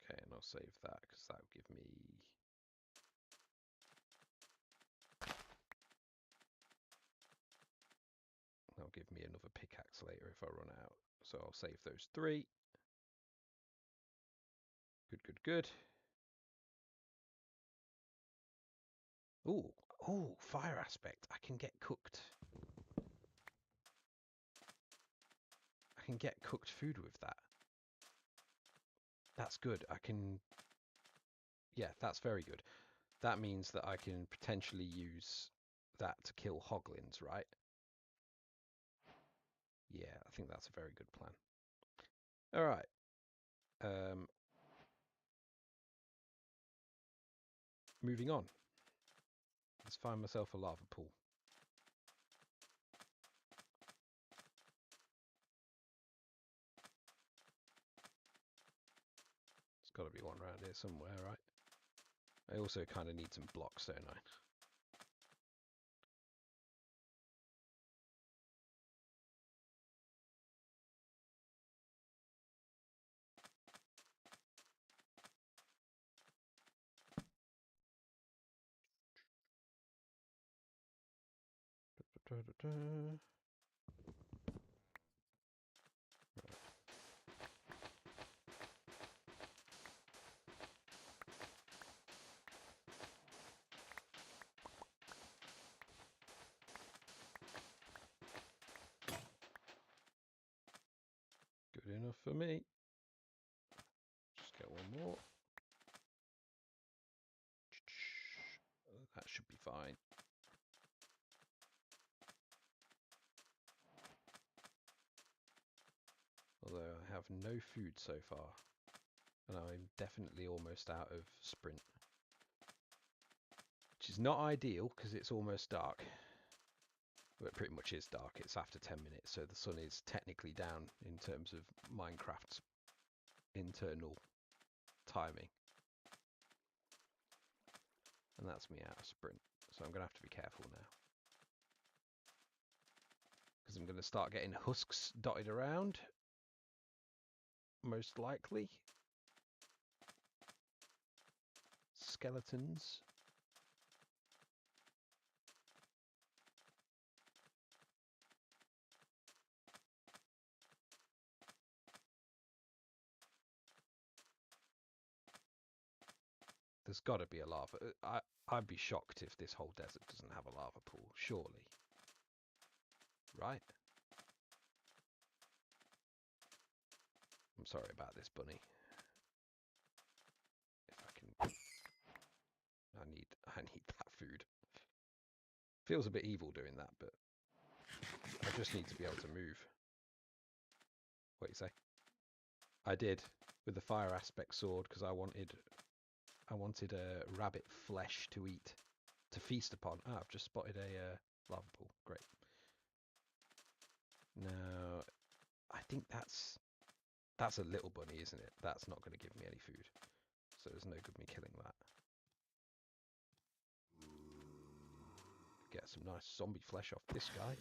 Okay, and I'll save that because that'll give me... That'll give me another pickaxe later if I run out. So I'll save those 3. Good, good, good. Ooh, fire aspect. I can get cooked. can get cooked food with that. That's good. I can... Yeah, that's very good. That means that I can potentially use that to kill hoglins, right? Yeah, I think that's a very good plan. All right. Moving on. Let's find myself a lava pool. There's got to be one around here somewhere, right? I also kind of need some blocks, don't I? Right. Good enough for me. Just get one more. That should be fine. Although I have no food so far. And I'm definitely almost out of sprint. Which is not ideal because it's almost dark. Well, it pretty much is dark. It's after 10 minutes, so the sun is technically down in terms of Minecraft's internal timing. And that's me out of sprint. So I'm going to have to be careful now. Because I'm going to start getting husks dotted around. Most likely. Skeletons. There's got to be a lava. I'd be shocked if this whole desert doesn't have a lava pool, surely. Right? I'm sorry about this, bunny. If I can... I need that food. Feels a bit evil doing that, but I just need to be able to move. What do you say? I did with the fire aspect sword because I wanted a rabbit flesh to eat, to feast upon. Ah, I've just spotted a lava pool. Great. Now, I think that's a little bunny, isn't it? That's not going to give me any food. So there's no good me killing that. Get some nice zombie flesh off this guy.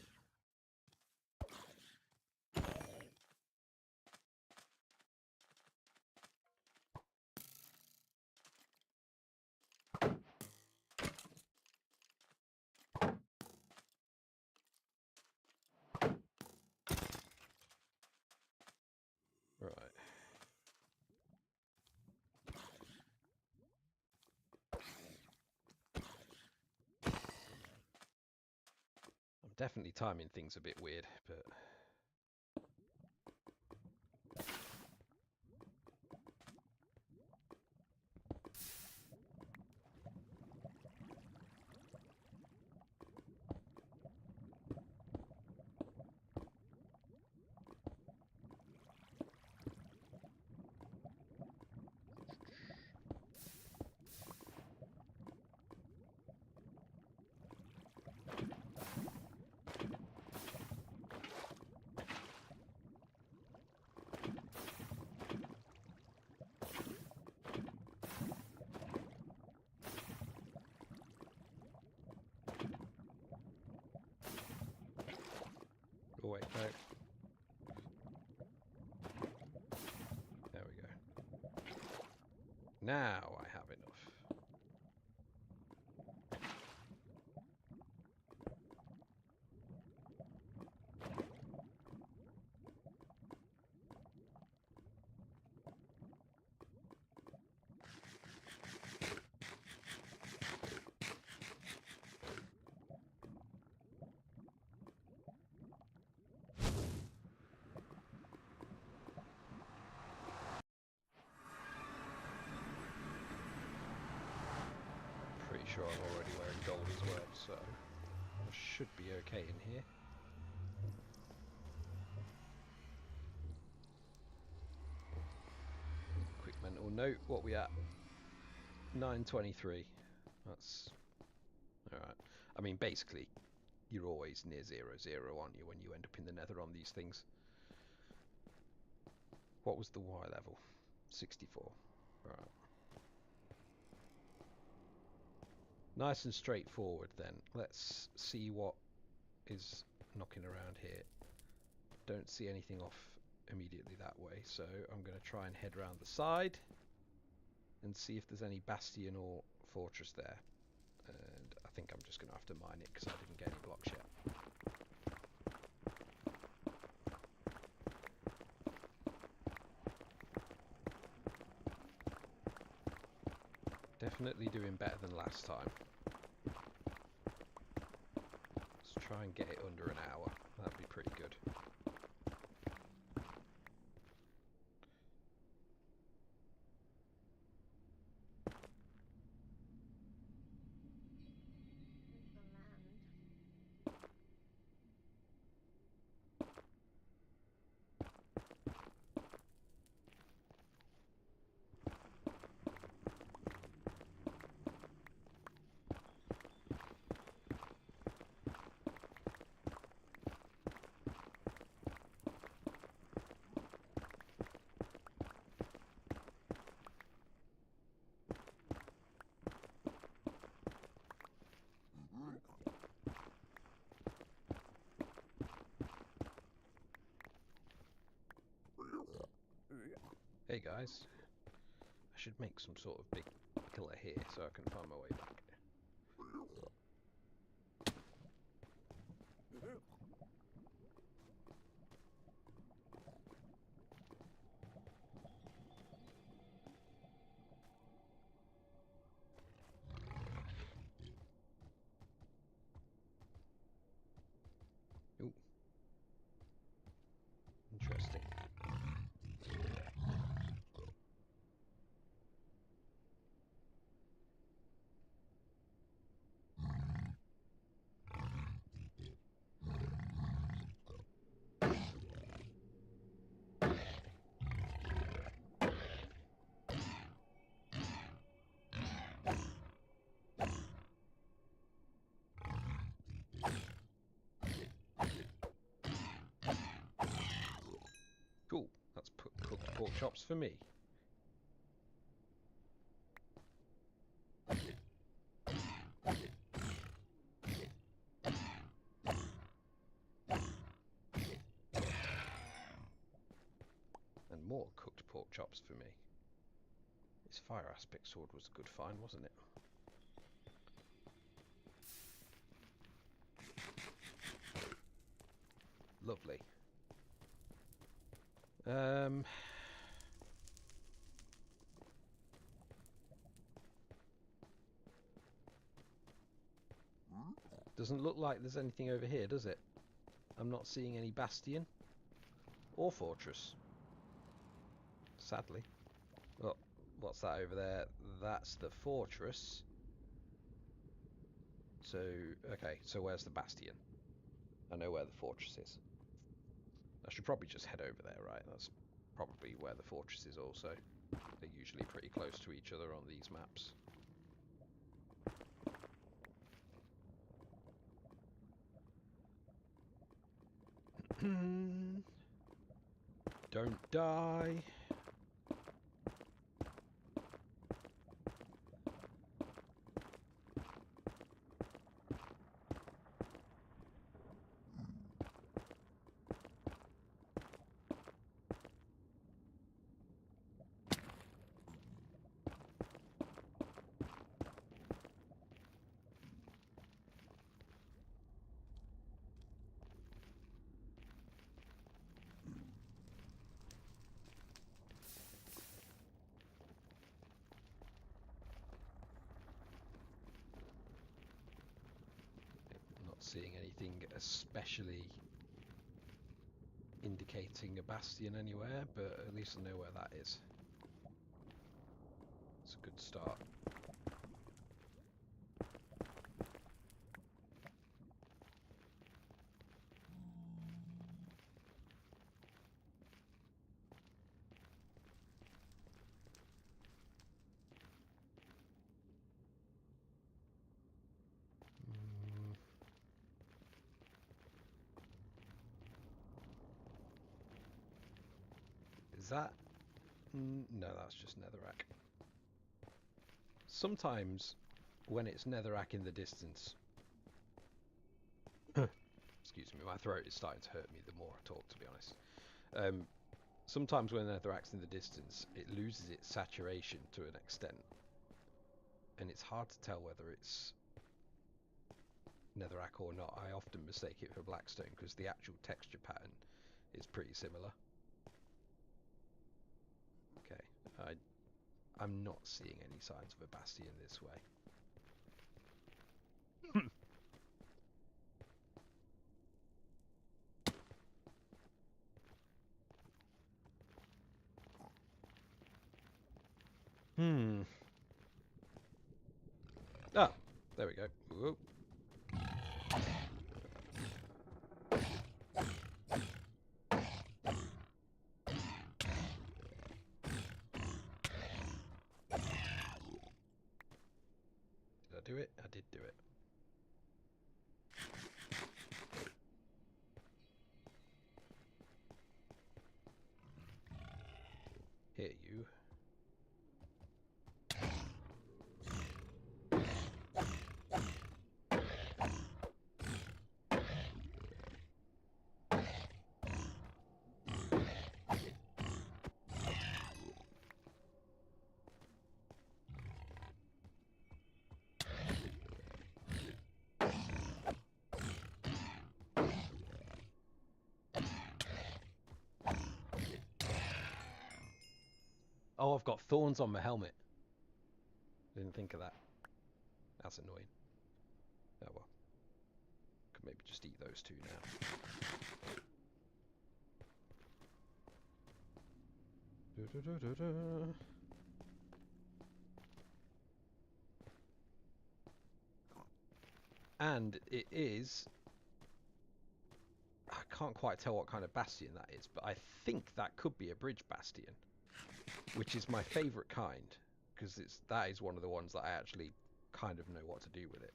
Right. I'm definitely timing things a bit weird, but... Oh wait, no. There we go. Now I have enough. sure I'm already wearing gold as well, so I should be okay in here. Quick mental note, what we at? 923. That's alright. I mean, basically, you're always near 0, 0, aren't you, when you end up in the nether on these things. What was the Y level? 64. Right. Nice and straightforward then. Let's see what is knocking around here. Don't see anything off immediately that way, so I'm going to try and head around the side and see if there's any bastion or fortress there. And I think I'm just going to have to mine it because I didn't get any blocks yet. Definitely doing better than last time. Let's try and get it under an hour. That'd be pretty good.
There's the land.
Hey guys, I should make some sort of big pillar here so I can find my way back. Ooh. Interesting. Cool, that's cooked pork chops for me. And more cooked pork chops for me. This fire aspect sword was a good find, wasn't it? Lovely. Doesn't look like there's anything over here, does it? I'm not seeing any bastion or fortress. Sadly. Oh, what's that over there? That's the fortress. So, okay, so where's the bastion? I know where the fortress is. I should probably just head over there, right? That's probably where the fortress is also. They're usually pretty close to each other on these maps. Don't die. Seeing anything especially indicating a bastion anywhere, but at least I know where that is. It's a good start. Is that... no, that's just netherrack. Sometimes, when it's netherrack in the distance... Excuse me, my throat is starting to hurt me the more I talk, to be honest. Sometimes when netherrack's in the distance, it loses its saturation to an extent. And it's hard to tell whether it's netherrack or not. I often mistake it for blackstone because the actual texture pattern is pretty similar. Okay, I'm not seeing any signs of a bastion this way. Ah, there we go. Whoa. Did I do it? I did do it. Here, you. Oh, I've got thorns on my helmet. Didn't think of that. That's annoying. Oh well. Could maybe just eat those two now. And it is... I can't quite tell what kind of bastion that is, but I think that could be a bridge bastion, which is my favourite kind, because that is one of the ones that I actually kind of know what to do with it.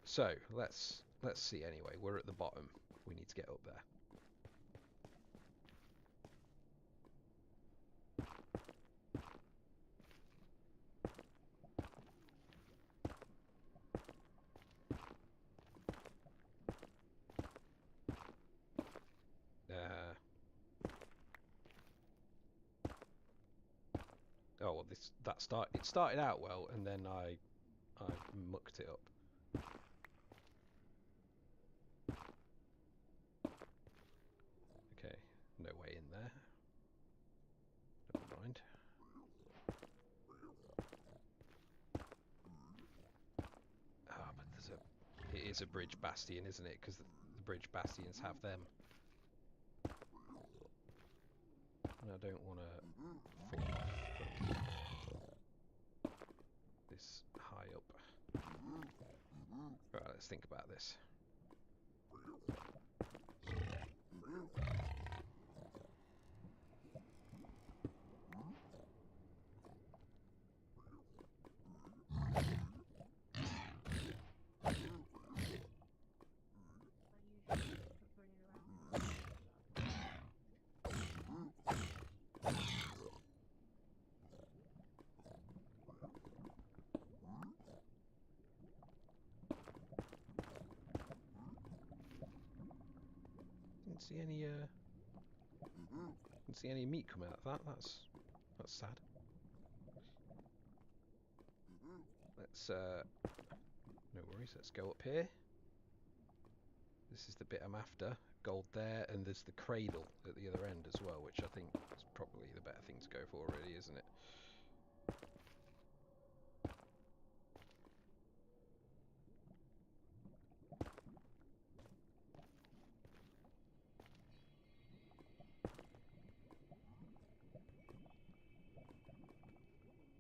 So let's see anyway. We're at the bottom. We need to get up there. Oh well, it started out well, and then I mucked it up. Okay, no way in there. Never mind. Ah, but it is a bridge bastion, isn't it? Because the bridge bastions have them. And I don't want to fall off this high up. Right, let's think about this. Didn't see any meat come out of that. That's sad. Let's no worries. Let's go up here. This is the bit I'm after. Gold there, and there's the cradle at the other end as well, which I think is probably the better thing to go for, really, isn't it?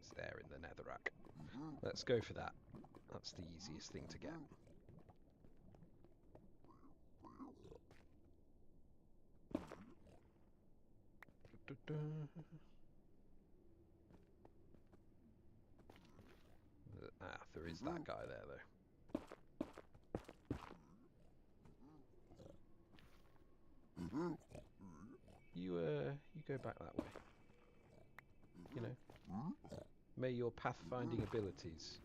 It's there in the netherrack. Let's go for that. That's the easiest thing to get. Ah, there is that guy there, though. You go back that way. You know, may your pathfinding abilities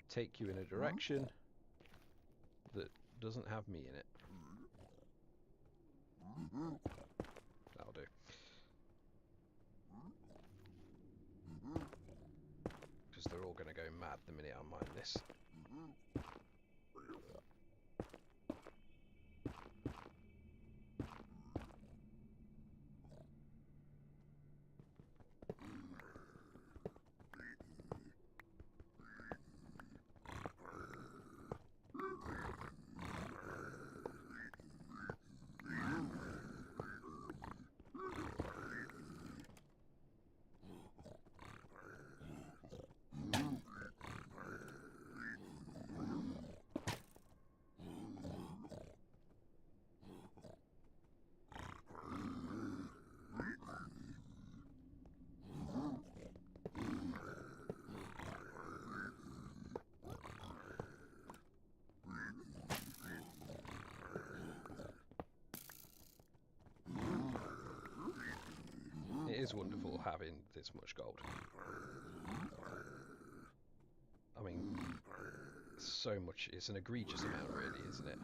take you in a direction that doesn't have me in it. That'll do. Because they're all going to go mad the minute I mine this. It is wonderful having this much gold. I mean, so much. It's an egregious amount, really, isn't it?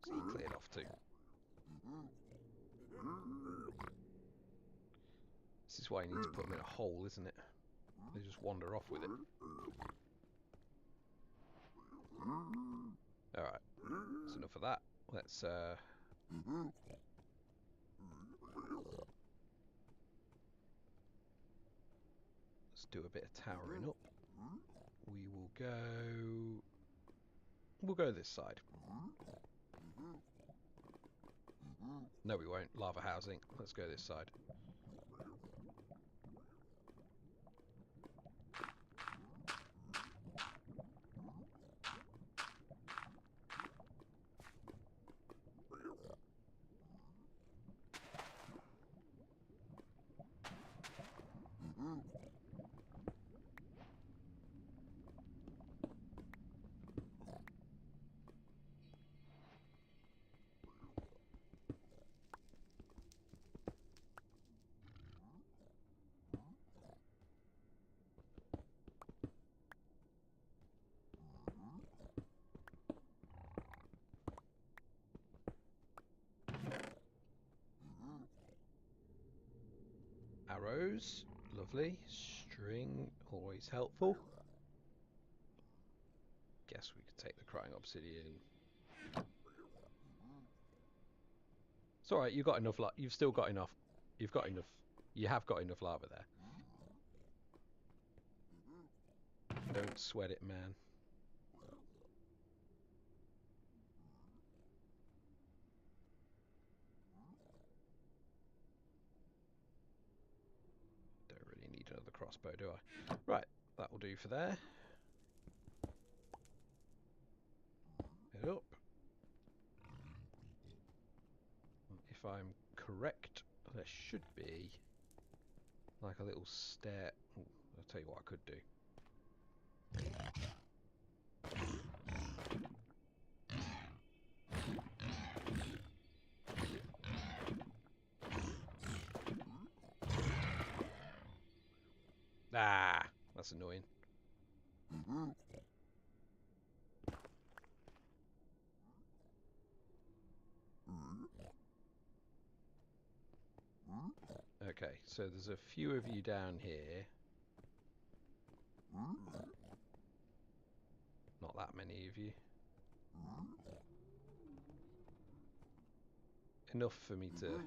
So he cleared off too. This is why you need to put them in a hole, isn't it? They just wander off with it. Alright, that's enough of that. Let's do a bit of towering up. We'll go this side. No, we won't. Lava housing. Let's go this side. Arrows, lovely. String, always helpful. Guess we could take the crying obsidian. It's alright, you've got enough. You've still got enough. You've got enough. You have got enough lava there. Don't sweat it, man. Don't really need another crossbow, do I? Right, that will do for there. Head up. If I'm correct, there should be like a little stair. Ooh, I'll tell you what I could do. Ah, that's annoying. Okay, so there's a few of you down here. Not that many of you. Enough for me to...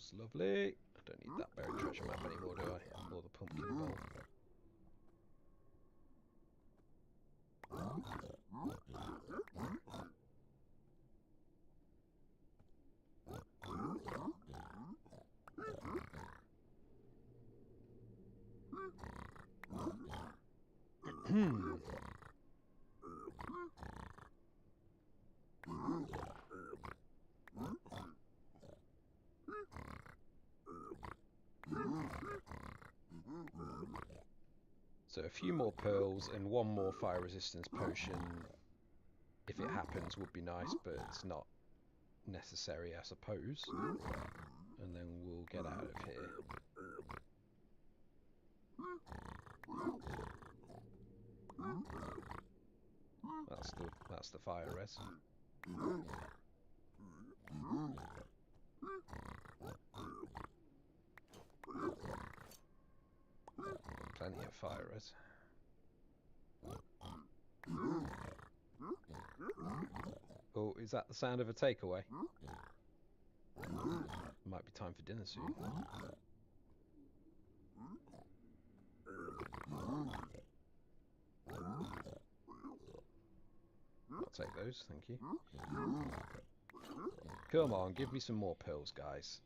pearls. Lovely. I don't need that buried treasure map anymore, do I? Or the pumpkin bowl. So a few more pearls and one more fire resistance potion, if it happens, would be nice, but it's not necessary, I suppose. And then we'll get out of here. That's the fire res. Plenty of fire res. Oh, is that the sound of a takeaway? Might be time for dinner soon. I'll take those, thank you. Come on, give me some more pearls, guys.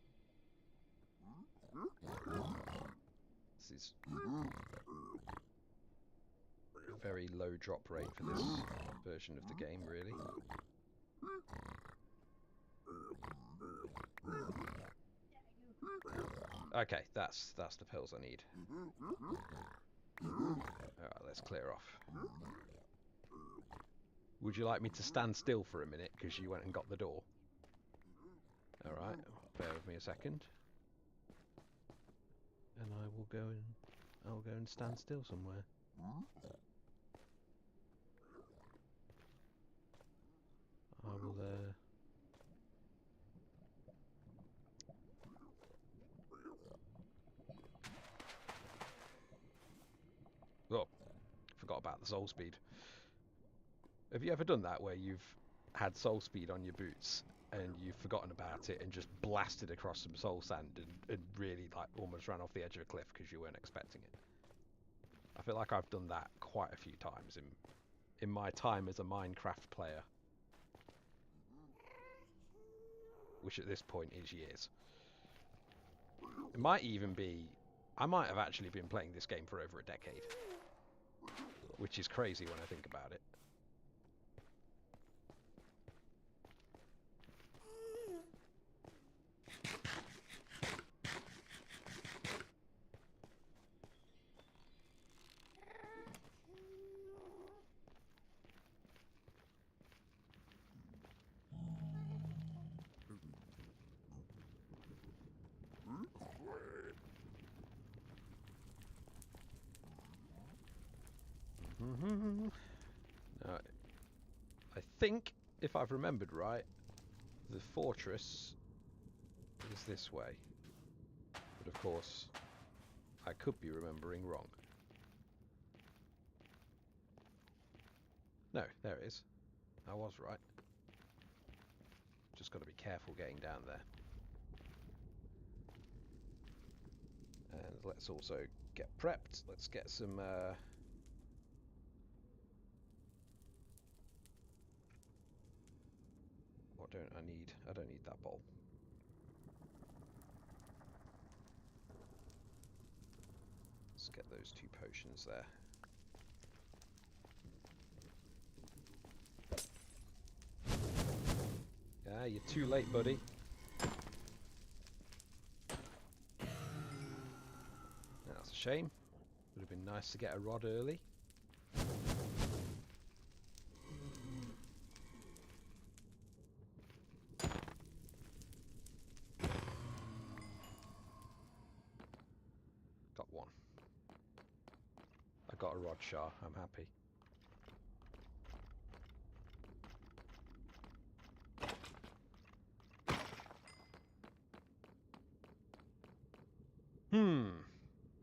This is a very low drop rate for this version of the game, really. Okay, that's the pills I need. Alright, let's clear off. Would you like me to stand still for a minute because you went and got the door? Alright, bear with me a second. And I'll go and stand still somewhere. I will Oh, forgot about the soul speed. Have you ever done that where you've had soul speed on your boots and you've forgotten about it and just blasted across some soul sand and really like almost ran off the edge of a cliff because you weren't expecting it? I feel like I've done that quite a few times in my time as a Minecraft player, which at this point is years. It might even be, I might have actually been playing this game for over a decade, which is crazy when I think about it. Now, I think, if I've remembered right, the fortress is this way. But of course, I could be remembering wrong. No, there it is. I was right. Just got to be careful getting down there. And let's also get prepped. Let's get some... What don't I need? I don't need that bowl. Let's get those 2 potions there. Yeah, you're too late, buddy. That's a shame. Would have been nice to get a rod early. Got one. I got a rod, Shah. I'm happy.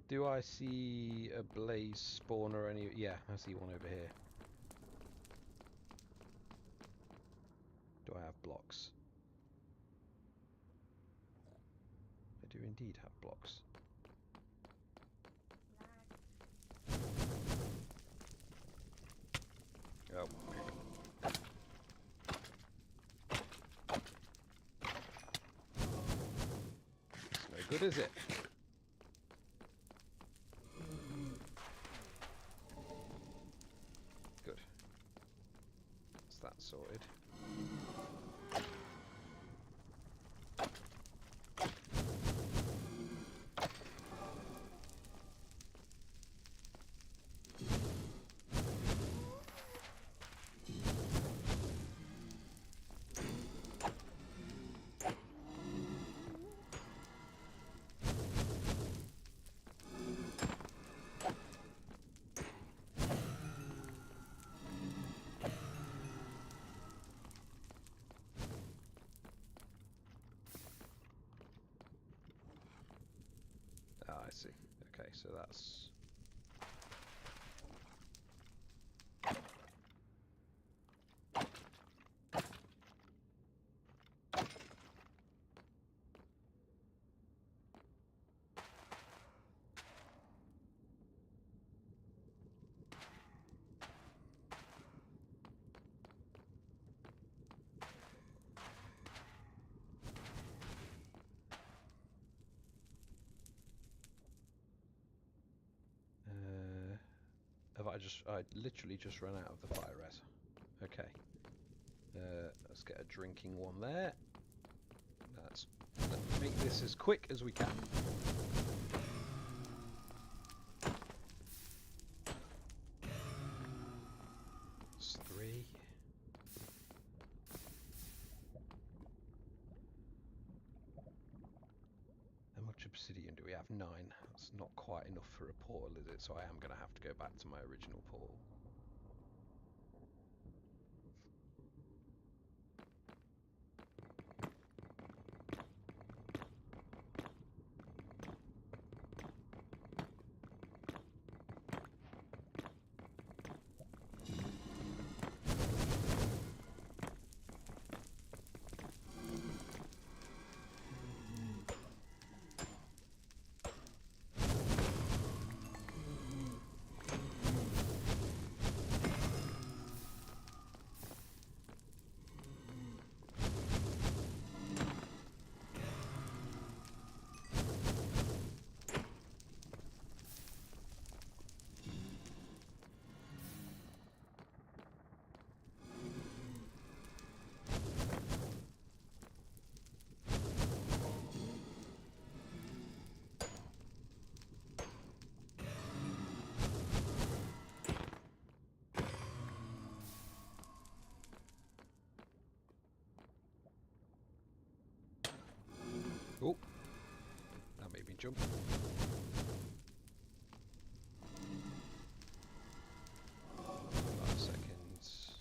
Do I see a blaze spawner any? Yeah, I see one over here. Do I have blocks? do indeed have blocks. Oh. It's no good, is it? Good. That's that sorted. Ah, I see. Okay, so that's... I literally just run out of the fire res. Okay. Let's get a drinking one there. Let's make this as quick as we can. It's 3. How much obsidian do we have? 9. That's not quite enough for a portal, is it? So I am going to have to go back to my original portal. Oh, that made me jump. 5 seconds.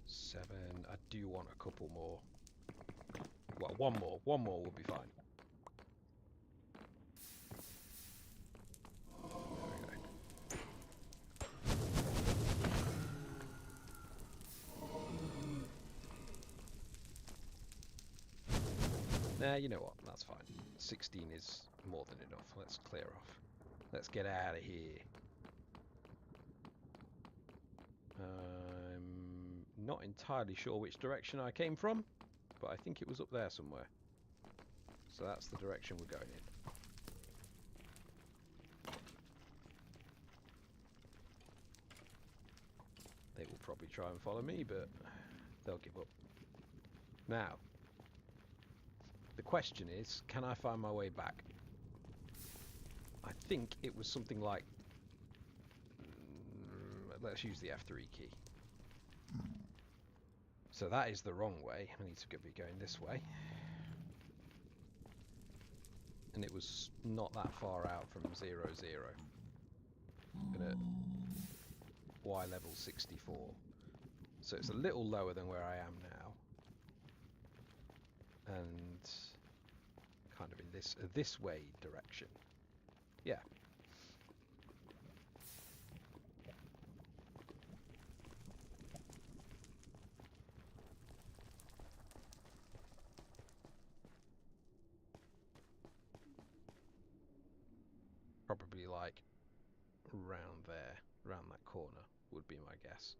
Seven. I do want a couple more. Well, one more. One more will be fine. Nah, you know what? That's fine. 16 is more than enough. Let's clear off. Let's get out of here. I'm not entirely sure which direction I came from, but I think it was up there somewhere. So that's the direction we're going in. They will probably try and follow me, but they'll give up. Now, the question is, can I find my way back? I think it was something like... let's use the F3 key. So that is the wrong way. I need to be going this way. And it was not that far out from 0, 0. I'm at Y level 64. So it's a little lower than where I am now. And kind of in this way direction. Yeah. probably like round there, round that corner would be my guess.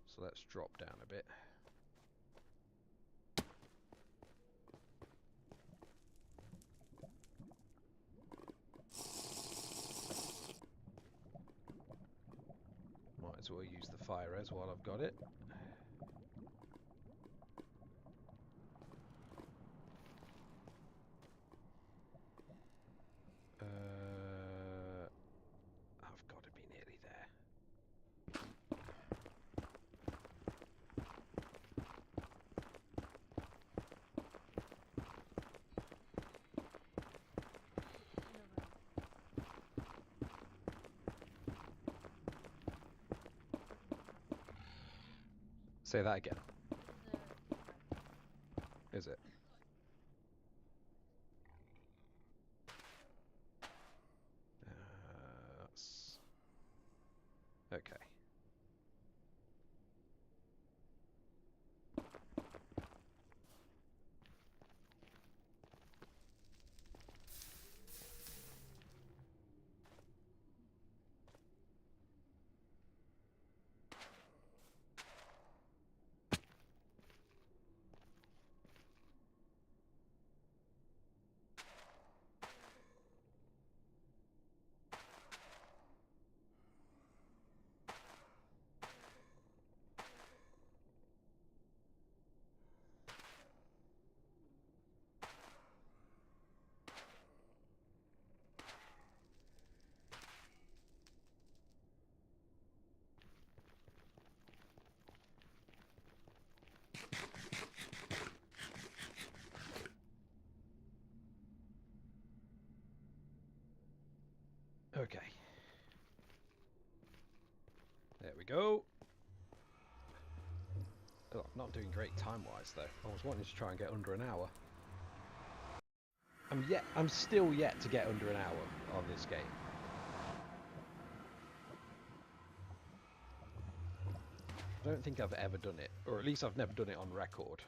So let's drop down a bit. Might as well use the fire res while I've got it. I've got to be nearly there. Say that again. Is it? That's... Okay. Okay. There we go. Oh, I'm not doing great time-wise though. I was wanting to try and get under an hour. I'm still yet to get under an hour on this game. I don't think I've ever done it, or at least I've never done it on record.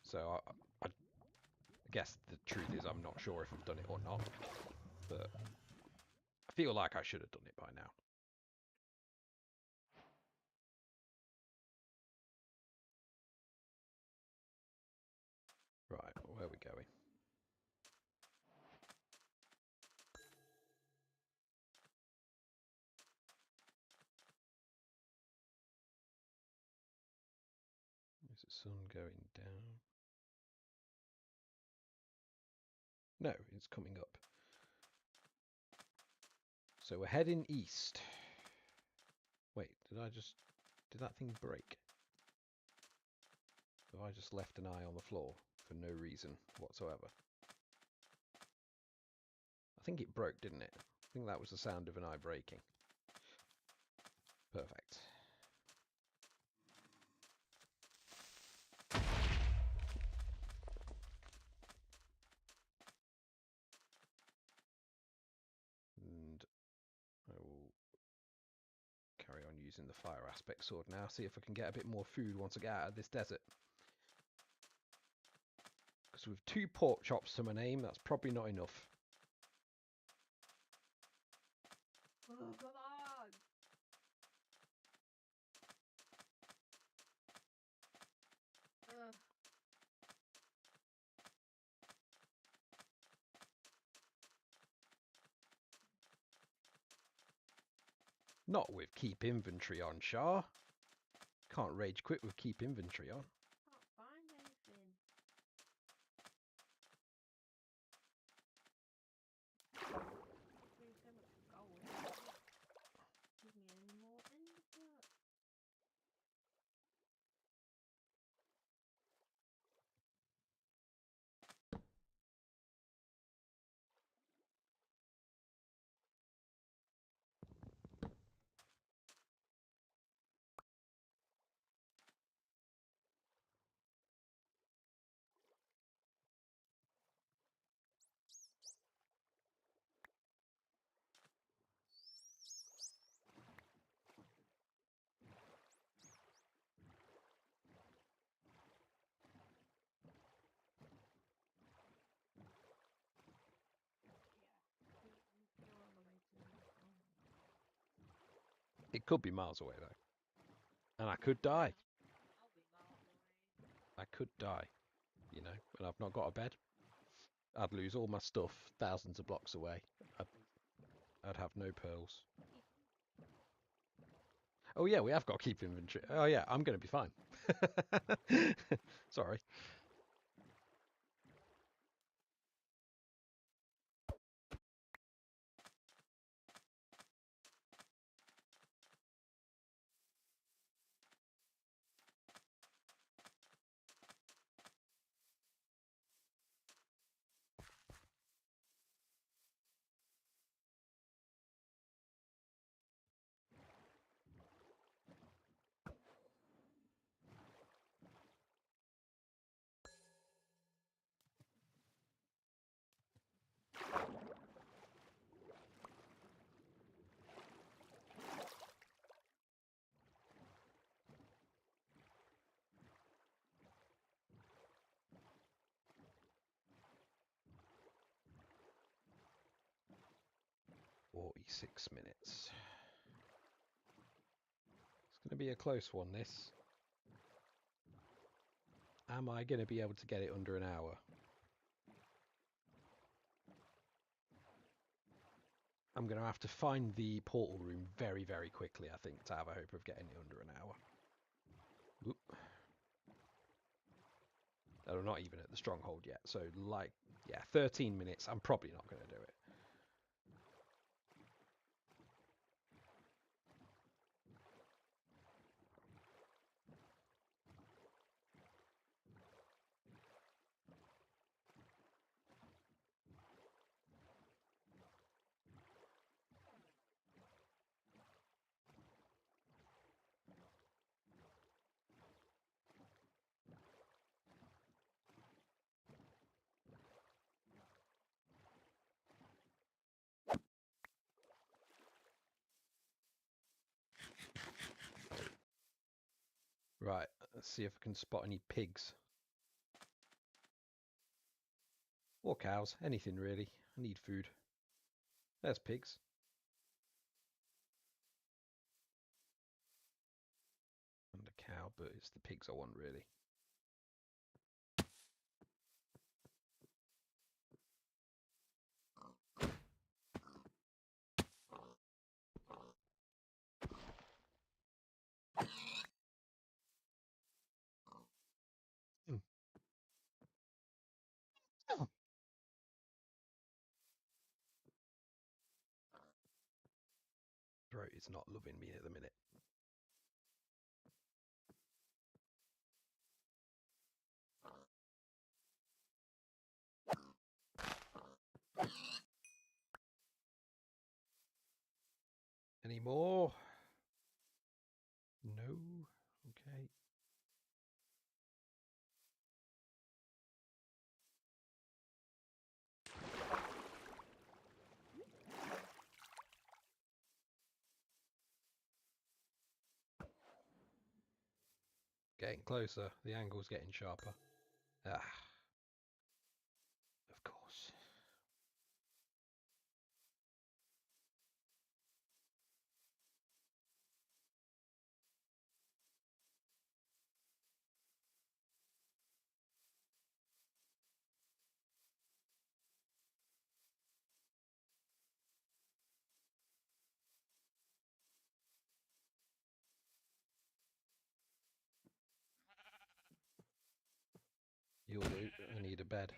So I guess the truth is I'm not sure if I've done it or not, but I feel like I should have done it by now. Right, where are we going? Is the sun going down? No, it's coming up. So we're heading east. Wait, did that thing break? Have I just left an eye on the floor for no reason whatsoever? I think it broke, didn't it? I think that was the sound of an eye breaking. Perfect. And I will carry on using the fire aspect sword now, see if I can get a bit more food once I get out of this desert. Because with 2 pork chops to my name, that's probably not enough.
Oh, come on! Ugh.
Not with keep inventory on, Shah. Can't rage quit with keep inventory on.
Can't find anything. Doing so much gold. Give me any more ender.
Could be miles away though. And I could die.
I'll be miles away.
I could die, you know, and I've not got a bed. I'd lose all my stuff thousands of blocks away. I'd have no pearls. Oh yeah, we have got to keep inventory. Oh yeah, I'm going to be fine. Sorry. .46 minutes. It's going to be a close one, this. Am I going to be able to get it under an hour? I'm going to have to find the portal room very, very quickly, I think, to have a hope of getting it under an hour. Oop. Oh, we're not even at the stronghold yet, so like, yeah, 13 minutes. I'm probably not going to do it. Right, let's see if I can spot any pigs. Or cows, anything really. I need food. There's pigs. And a cow, but it's the pigs I want really. Hmm. Oh. Throat is not loving me at the minute. Any more? No? Okay. Getting closer. The angle's getting sharper. Ah. Of course. You'll do. I need a bed.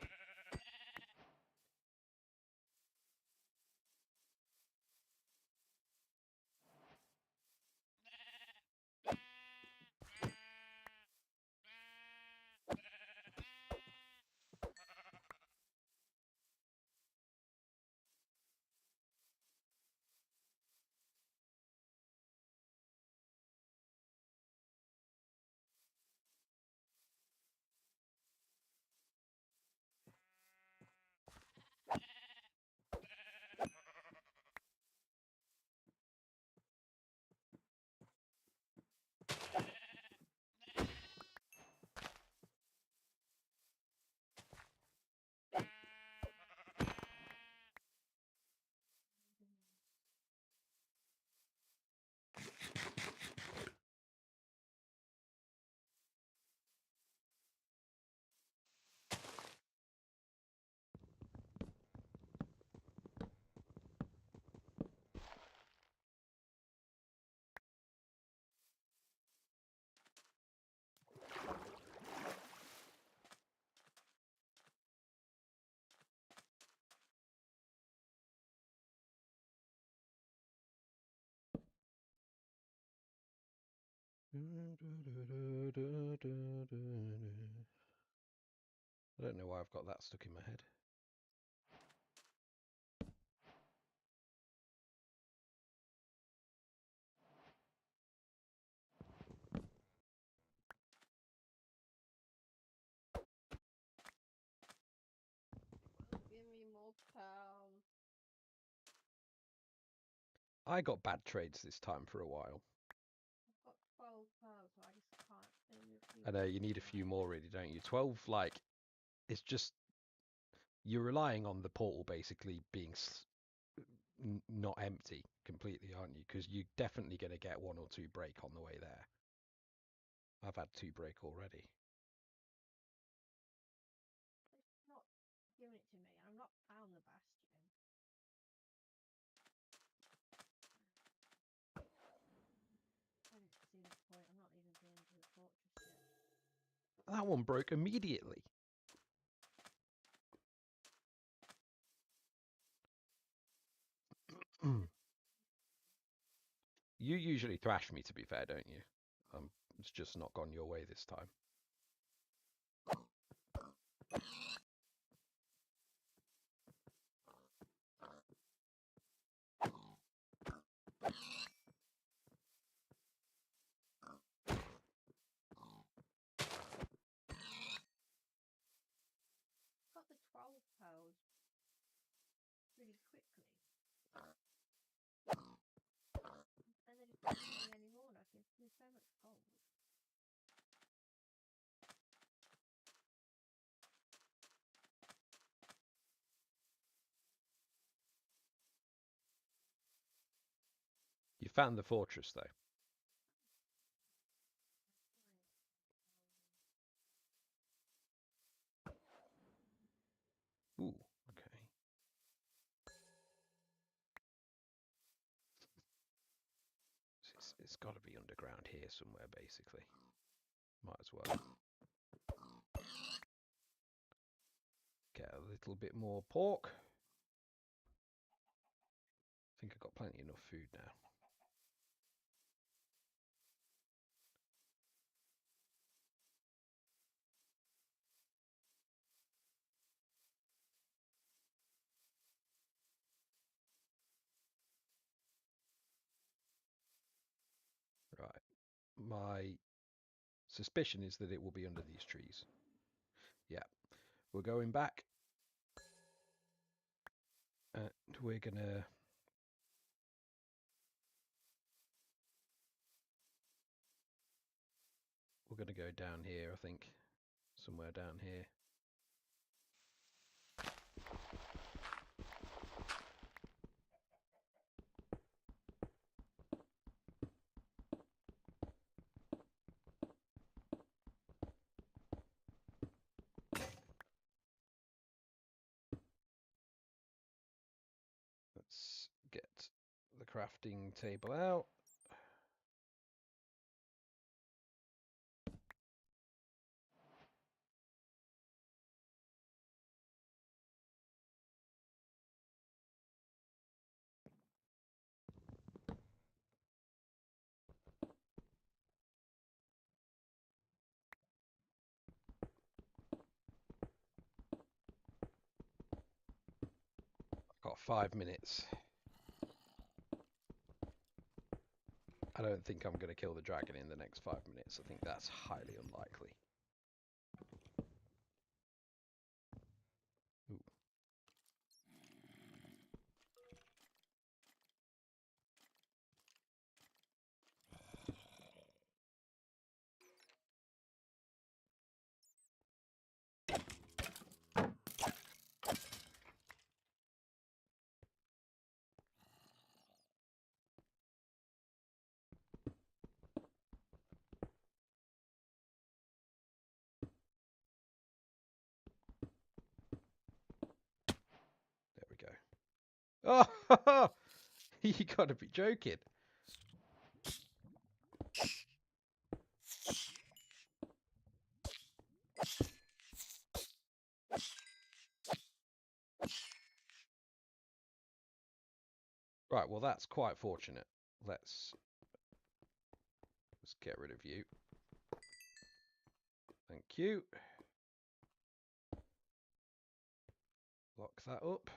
I don't know why I've got that stuck in my head.
Give me more pounds.
I got bad trades this time for a while.
I've got 12 pounds, so I just can't.
I know you need a few more, really, don't you? 12, like, it's just you're relying on the portal basically being not empty completely, aren't you? Because you're definitely going to get 1 or 2 break on the way there. I've had 2 break already.
It's not giving it to me, and I've not found the bastion. I don't see the point. I'm not even been to the fortress yet.
That one broke immediately. You usually thrash me, to be fair, don't you? It's just not gone your way this time.
Got the 12 pounds really quickly. And they just don't give me any more, and I can do so much gold.
You found the fortress, though. Ooh, okay. It's got to be underground here somewhere, basically. Might as well. Get a little bit more pork. I think I've got plenty enough food now. Right. My suspicion is that it will be under these trees. Yeah. We're going back. And we're gonna... We're gonna go down here, I think. Somewhere down here. Let's get the crafting table out. I've got 5 minutes. I don't think I'm going to kill the dragon in the next 5 minutes. I think that's highly unlikely. Ooh. There we go. Oh, you gotta be joking. Right, well that's quite fortunate. Let's Let's get rid of you. Thank you. Lock that up.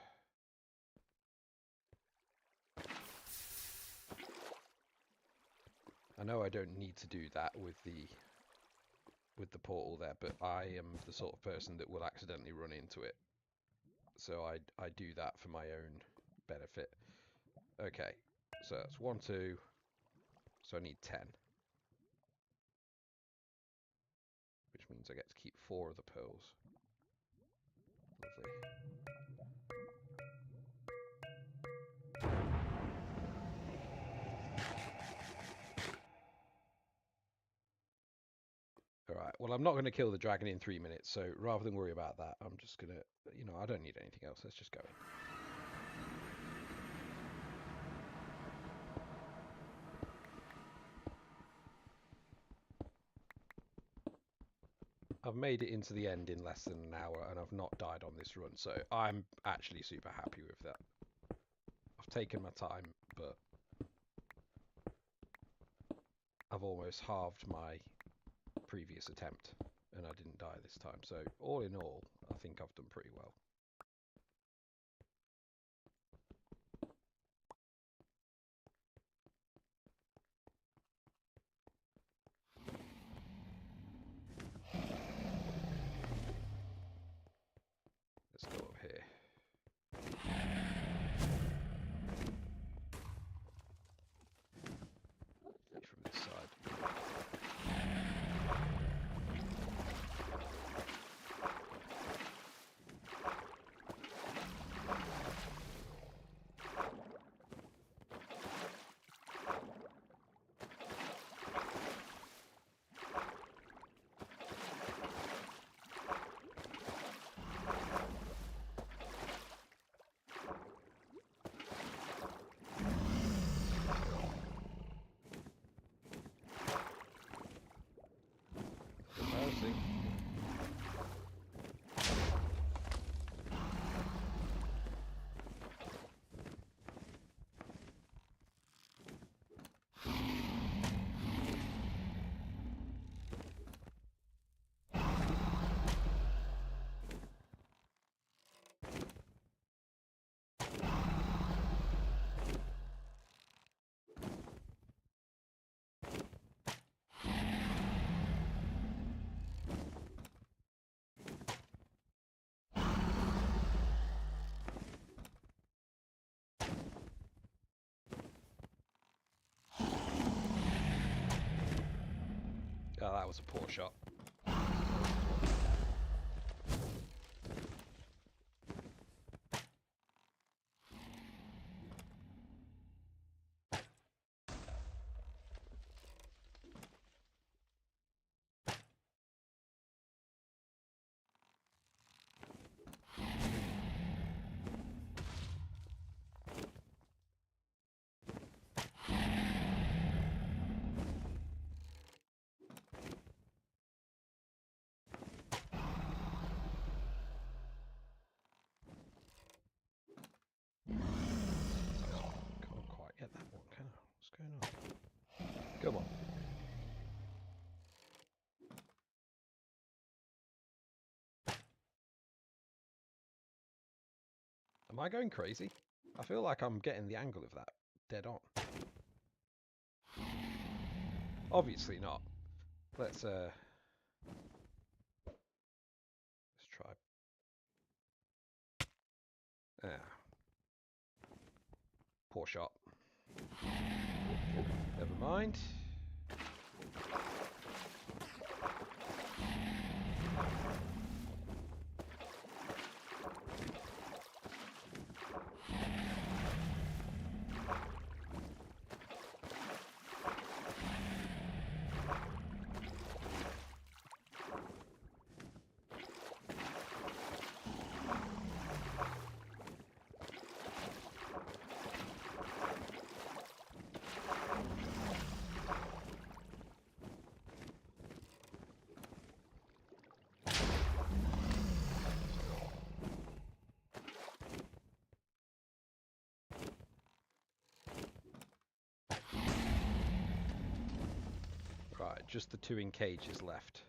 I know I don't need to do that with the portal there, but I am the sort of person that will accidentally run into it. So I do that for my own benefit. Okay, so that's 1, 2. So I need 10. Which means I get to keep 4 of the pearls. Lovely. Alright, well I'm not going to kill the dragon in 3 minutes, so rather than worry about that, I'm just going to, you know, I don't need anything else, let's just go in. I've made it into the end in less than an hour and I've not died on this run, so I'm actually super happy with that. I've taken my time, but I've almost halved my previous attempt and I didn't die this time, so all in all, I think I've done pretty well. Let's go up here. From this side. Oh, that was a poor shot. Can't quite get that one, can I? What's going on? Come on. Am I going crazy? I feel like I'm getting the angle of that dead on. Obviously not. Let's try. Ah. Poor shot. Never mind. just the 2 in cages left.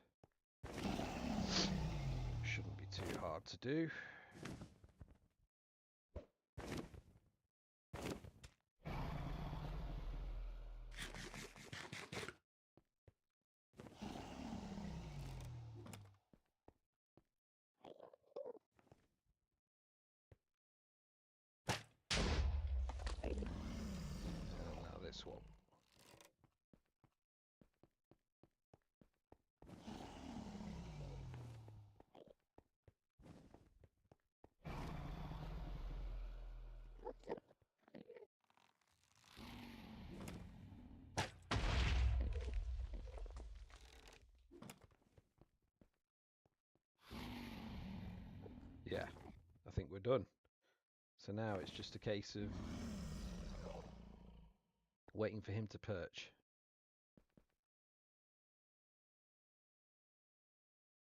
Shouldn't be too hard to do. And now this one. Yeah, I think we're done. So now it's just a case of waiting for him to perch.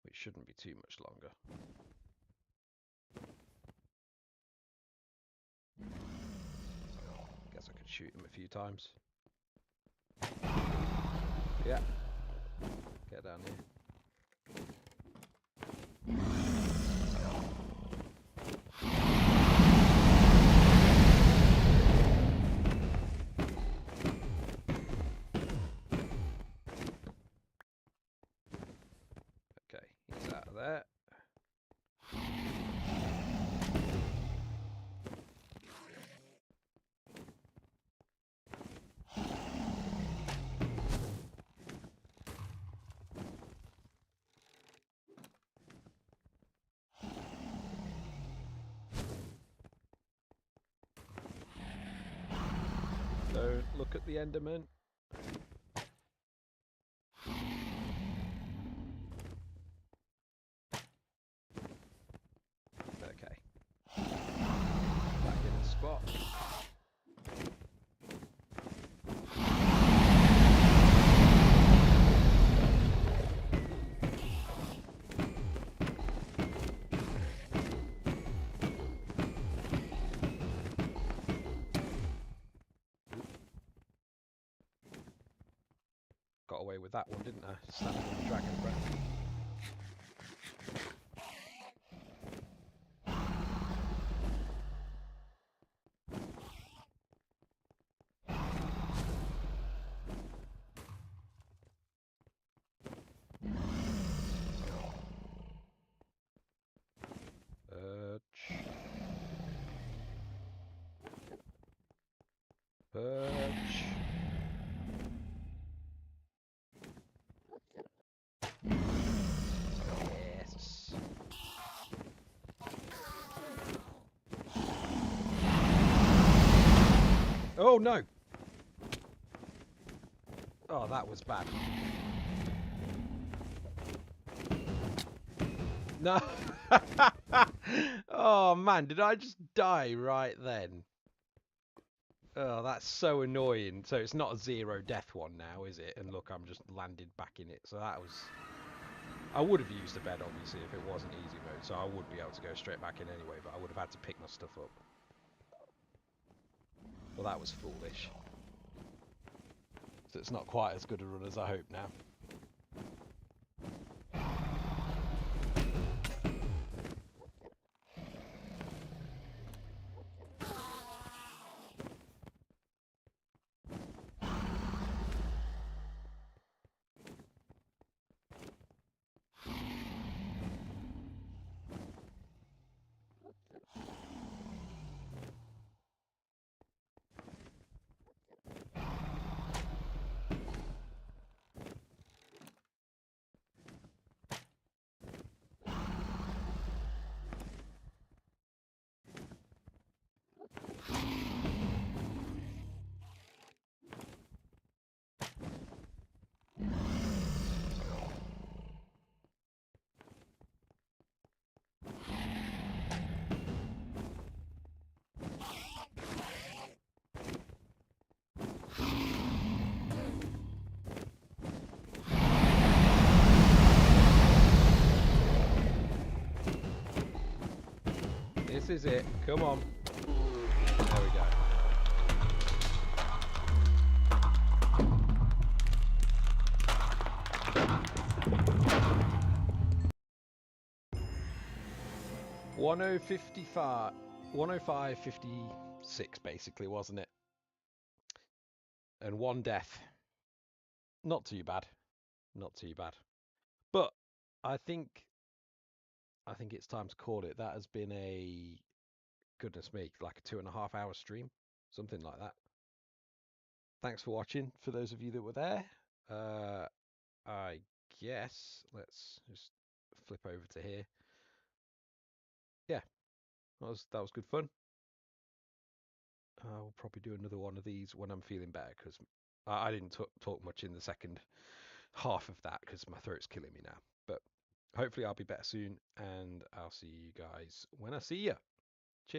Which shouldn't be too much longer. Guess I could shoot him a few times. Yeah. Get down here. Okay, he's out of there. Don't look at the Enderman. Okay. Back in the spot. Got away with that one, didn't I? Standing on the dragon breath. Perch. Yes. Oh no! Oh, that was bad. No! Oh man, did I just die right then? Oh, that's so annoying. So it's not a 0 death one now, is it? And look, I'm just landed back in it. So that was... I would have used a bed, obviously, if it wasn't easy mode. So I would be able to go straight back in anyway, but I would have had to pick my stuff up. Well, that was foolish. So it's not quite as good a run as I hope now. This is it. Come on. There we go. $105.56 basically, wasn't it? And 1 death. Not too bad. Not too bad. But I think it's time to call it. That has been a, goodness me, like a 2.5 hour stream, something like that. Thanks for watching. For those of you that were there, I guess let's just flip over to here. Yeah, that was good fun. I'll probably do another one of these when I'm feeling better, because I didn't talk much in the second half of that because my throat's killing me now. But hopefully I'll be better soon, and I'll see you guys when I see you.